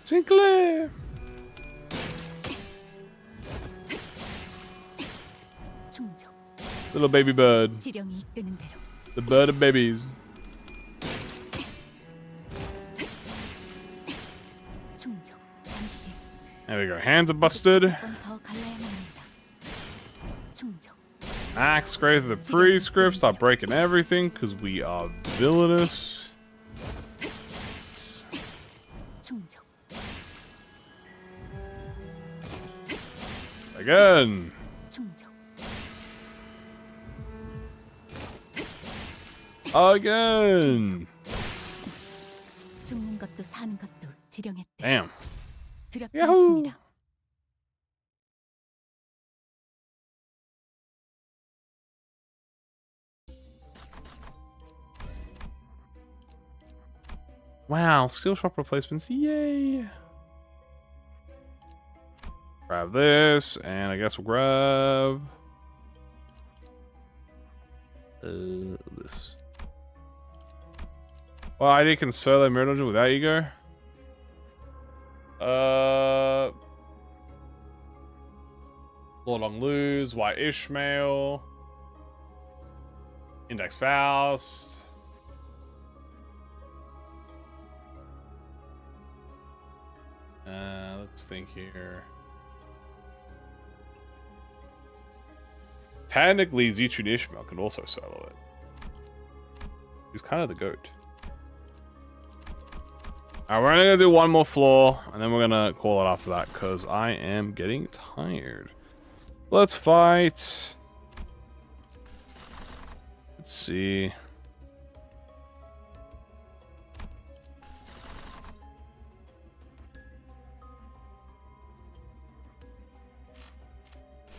Sinclair. 충족. Little baby bird. 지령이 이끄는 대로. The bird of babies. 충족. 잠시. There we go. Hands are busted. 더 갈라야만 합니다. 충족. Max grade the prescript. Start breaking everything because we are villainous. 충족. Again. 충족. Again. 숨는 것도 사는 것도 지령에 따라. Damn. 두렵지 Yahoo! 않습니다. Wow, skill shop replacements. Yay. Grab this, and I guess we'll grab this. Well, I can solo mirror dungeon without ego. Lord Long Lose, White Ishmael, Index Faust. Let's think here. Technically, Zichun Ishmael can also solo it. He's kind of the goat. Alright, we're only gonna do one more floor, and then we're gonna call it after that, because I am getting tired. Let's fight. Let's see.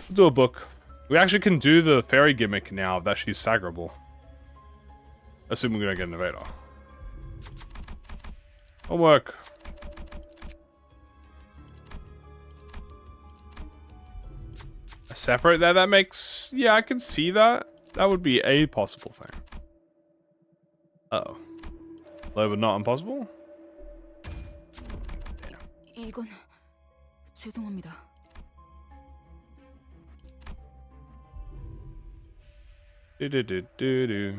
We'll do a book. We actually can do the fairy gimmick now that she's sagrable. Assuming we don't get an invader. It'll work. Separate that makes... Yeah, I can see that. That would be a possible thing. Uh-oh. Low but not impossible? 이건 죄송합니다. Do.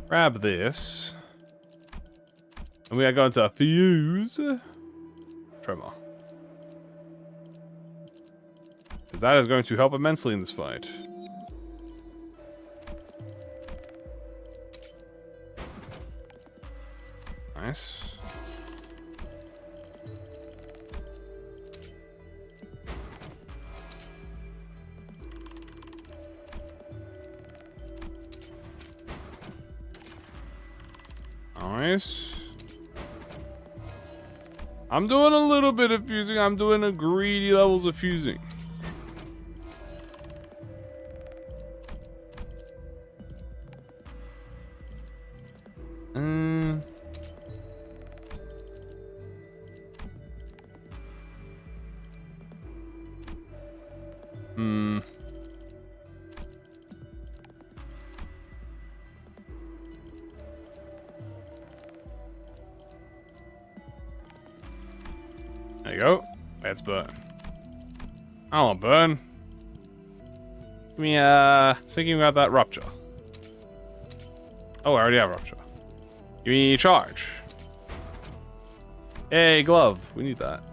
Grab this. And we are going to fuse Tremor. Because that is going to help immensely in this fight. Nice. Nice. I'm doing a little bit of fusing. I'm doing a greedy levels of fusing. There you go. Let's burn. I don't want to burn. Give me thinking about that rupture. Oh, I already have rupture. Give me charge. Hey, glove. We need that.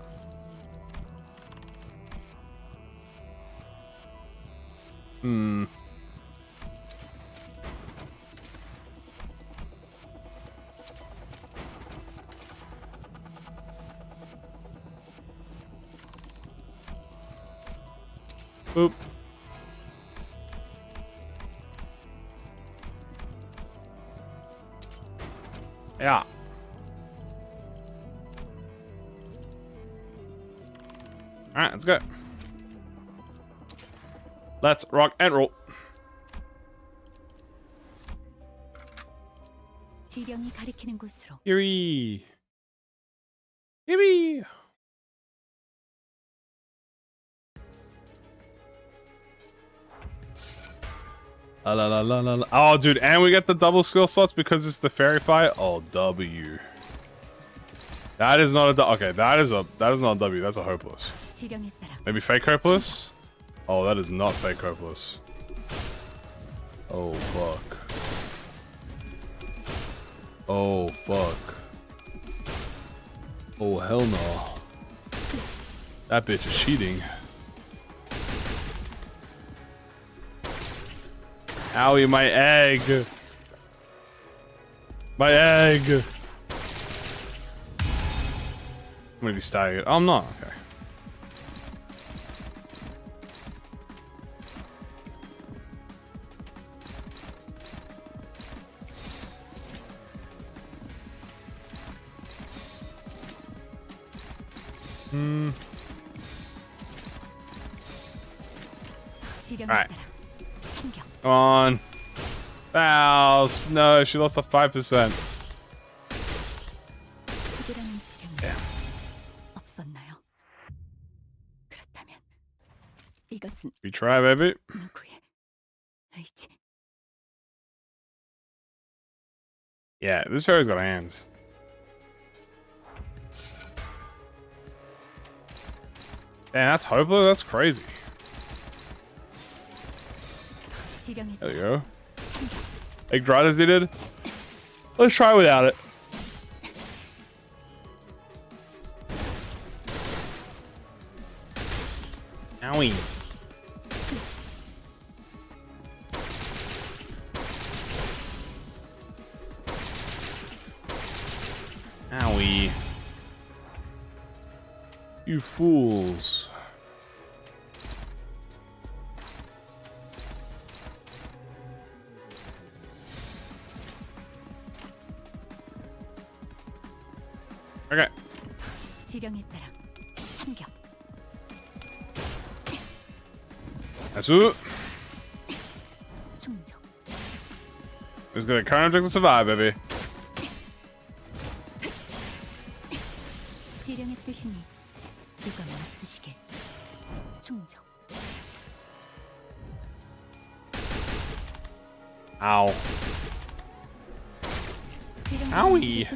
Boop. Yeah. Alright, let's go. Let's rock and roll. 지령이 가리키는 곳으로. Yuri. Yuri. La la la la la. Oh, dude, and we get the double skill slots because it's the fairy fight. Oh, W. That is not a okay. That is not a W. That's a hopeless. 지령에 따라. Maybe fake hopeless. Oh, that is not fake hopeless. Oh fuck. Oh fuck. Oh hell no. That bitch is cheating. Owie, my egg. My egg. I'm gonna be staggered. Oh, I'm not. Okay. Alright. Come on. Fouls. No, she lost a 5%. Damn. 없었나요? 그렇다면 이것은 Retry, baby. 누구의 의지? Yeah, this fairy's got hands. Damn, that's hopeless. That's crazy. There we go. Egg dried as we did. Let's try without it. Owie. Owie. You fools. Okay. 지령에 따라 참격. Asu. 충족. Who's gonna current object to survive, baby? 지령의 뜻이니 누가 없으시게. 충족. Ow. Owie.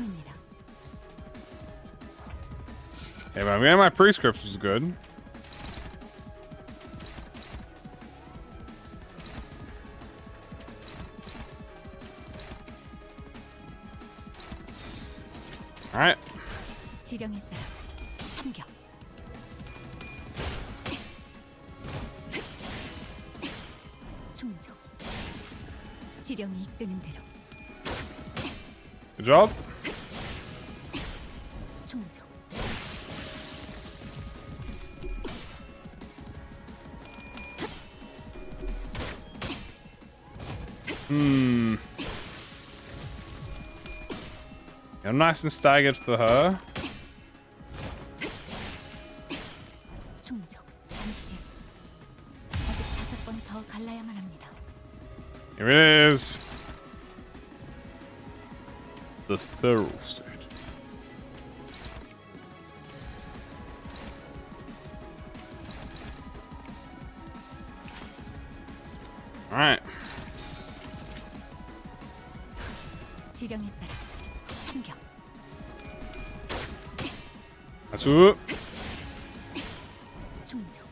Hey man, getting my prescripts was good. Alright. 지령에 따라 참격. 충족. 지령이 이끄는 대로. Good job. 충족. You're nice and staggered for her. 충족. 잠시. 아직 5번 더 갈라야만 합니다. Here it is. The feral state. Alright. 지령에 따라 참격. Asu. 충족.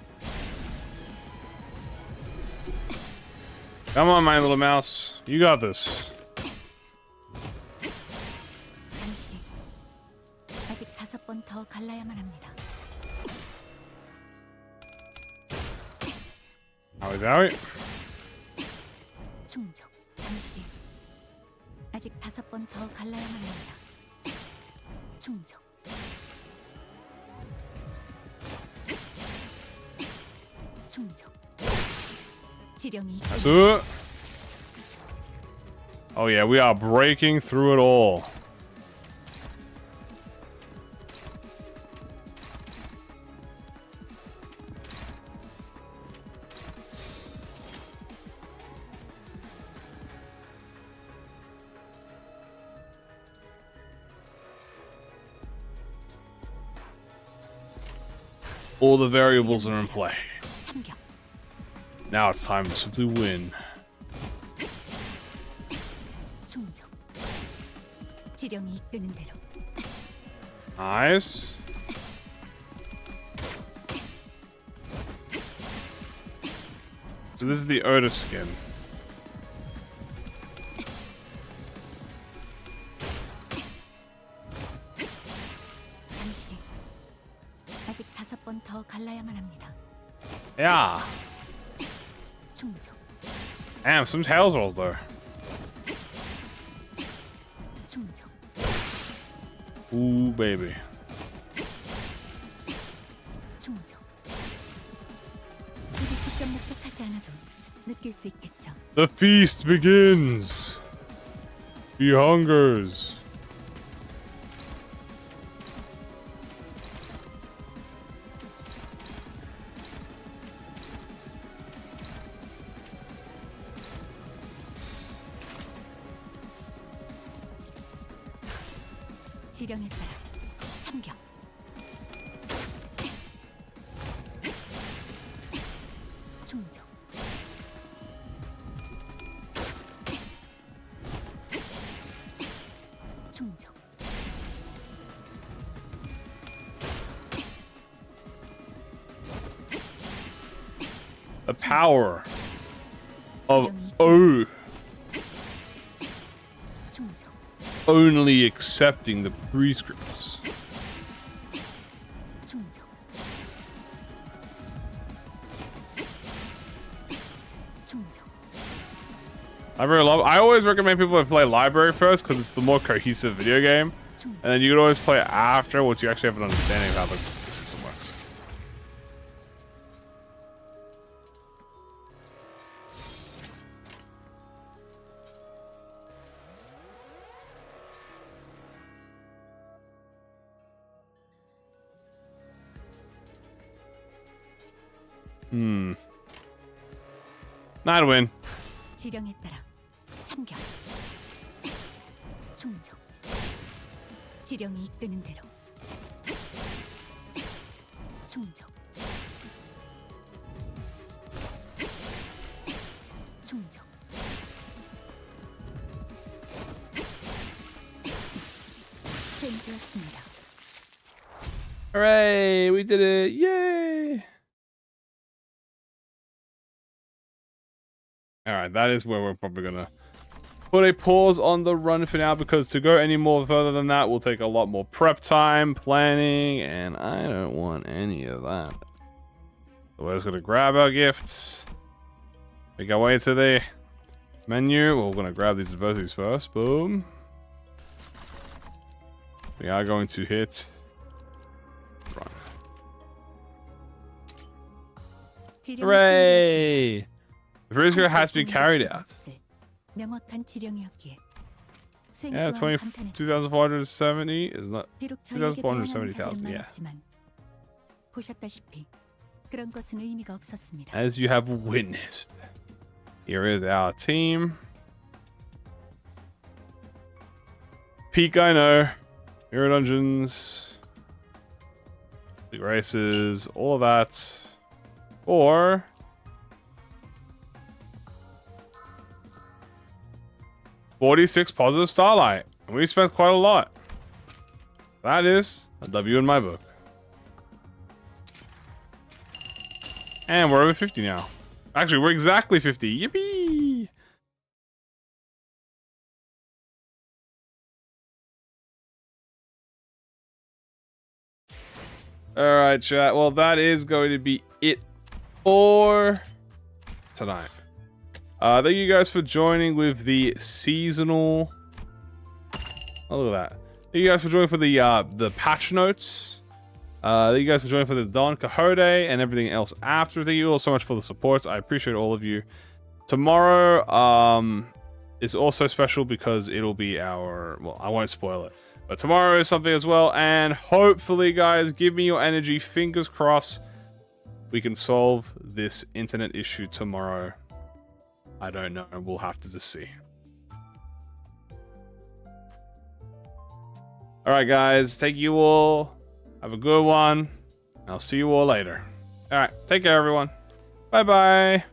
Come on, my little mouse. You got this. 잠시. 아직 5번 더 갈라야만 합니다. Owie. 충족. 잠시. 아직 5번 더 갈라야만 합니다. 충족. 충족. 지령이 Asu. Oh yeah, we are breaking through it all. All the variables are in play. 참격. Now it's time to simply win. 충족. 지령이 이끄는 대로. Nice. So this is the Otis skin. 잠시. 아직 5번 더 갈라야만 합니다. Yeah. 충족. Damn, some tails rolls though. 충족. Ooh, baby. 충족. 굳이 직접 목격하지 않아도 느낄 수 있겠죠. The feast begins. He hungers. 지령에 따라 참격. 충족. 충족. The power of O. 충족. Only accepting the prescripts. 충족. 충족. I always recommend people to play Library first because it's the more cohesive video game, and then you can always play it after once you actually have an understanding of how the system works. Not a win. 지령에 따라 참격. 충족. 지령이 이끄는 대로. 충족. 충족. 수행되었습니다. Hooray! We did it! Yay! Alright, that is where we're probably gonna put a pause on the run for now, because to go any more further than that will take a lot more prep time, planning, and I don't want any of that. So we're just gonna grab our gifts, make our way to the menu. We're gonna grab these adversities first. Boom. We are going to hit run. Hooray! The prescript has been carried out. 명확한 지령이었기에 Yeah, 2,470 is not 2,470,000. Yeah. 보셨다시피 그런 것은 의미가 없었습니다. As you have witnessed, here is our team. Peak, I know. Hero dungeons, the races, all of that. Or 46 positive starlight. And we spent quite a lot. That is a W in my book. And we're over 50 now. Actually, we're exactly 50. Yippee! Alright, chat. Well, that is going to be it for tonight. Thank you guys for joining with the seasonal. Oh, look at that. Thank you guys for joining for the patch notes. Thank you guys for joining for the Don Quixote and everything else after. Thank you all so much for the supports. I appreciate all of you. Tomorrow is also special because it'll be our, well, I won't spoil it, but tomorrow is something as well. And hopefully, guys, give me your energy. Fingers crossed we can solve this internet issue tomorrow. I don't know. We'll have to just see. All right, guys. Thank you all. Have a good one. I'll see you all later. All right, take care, everyone. Bye-bye.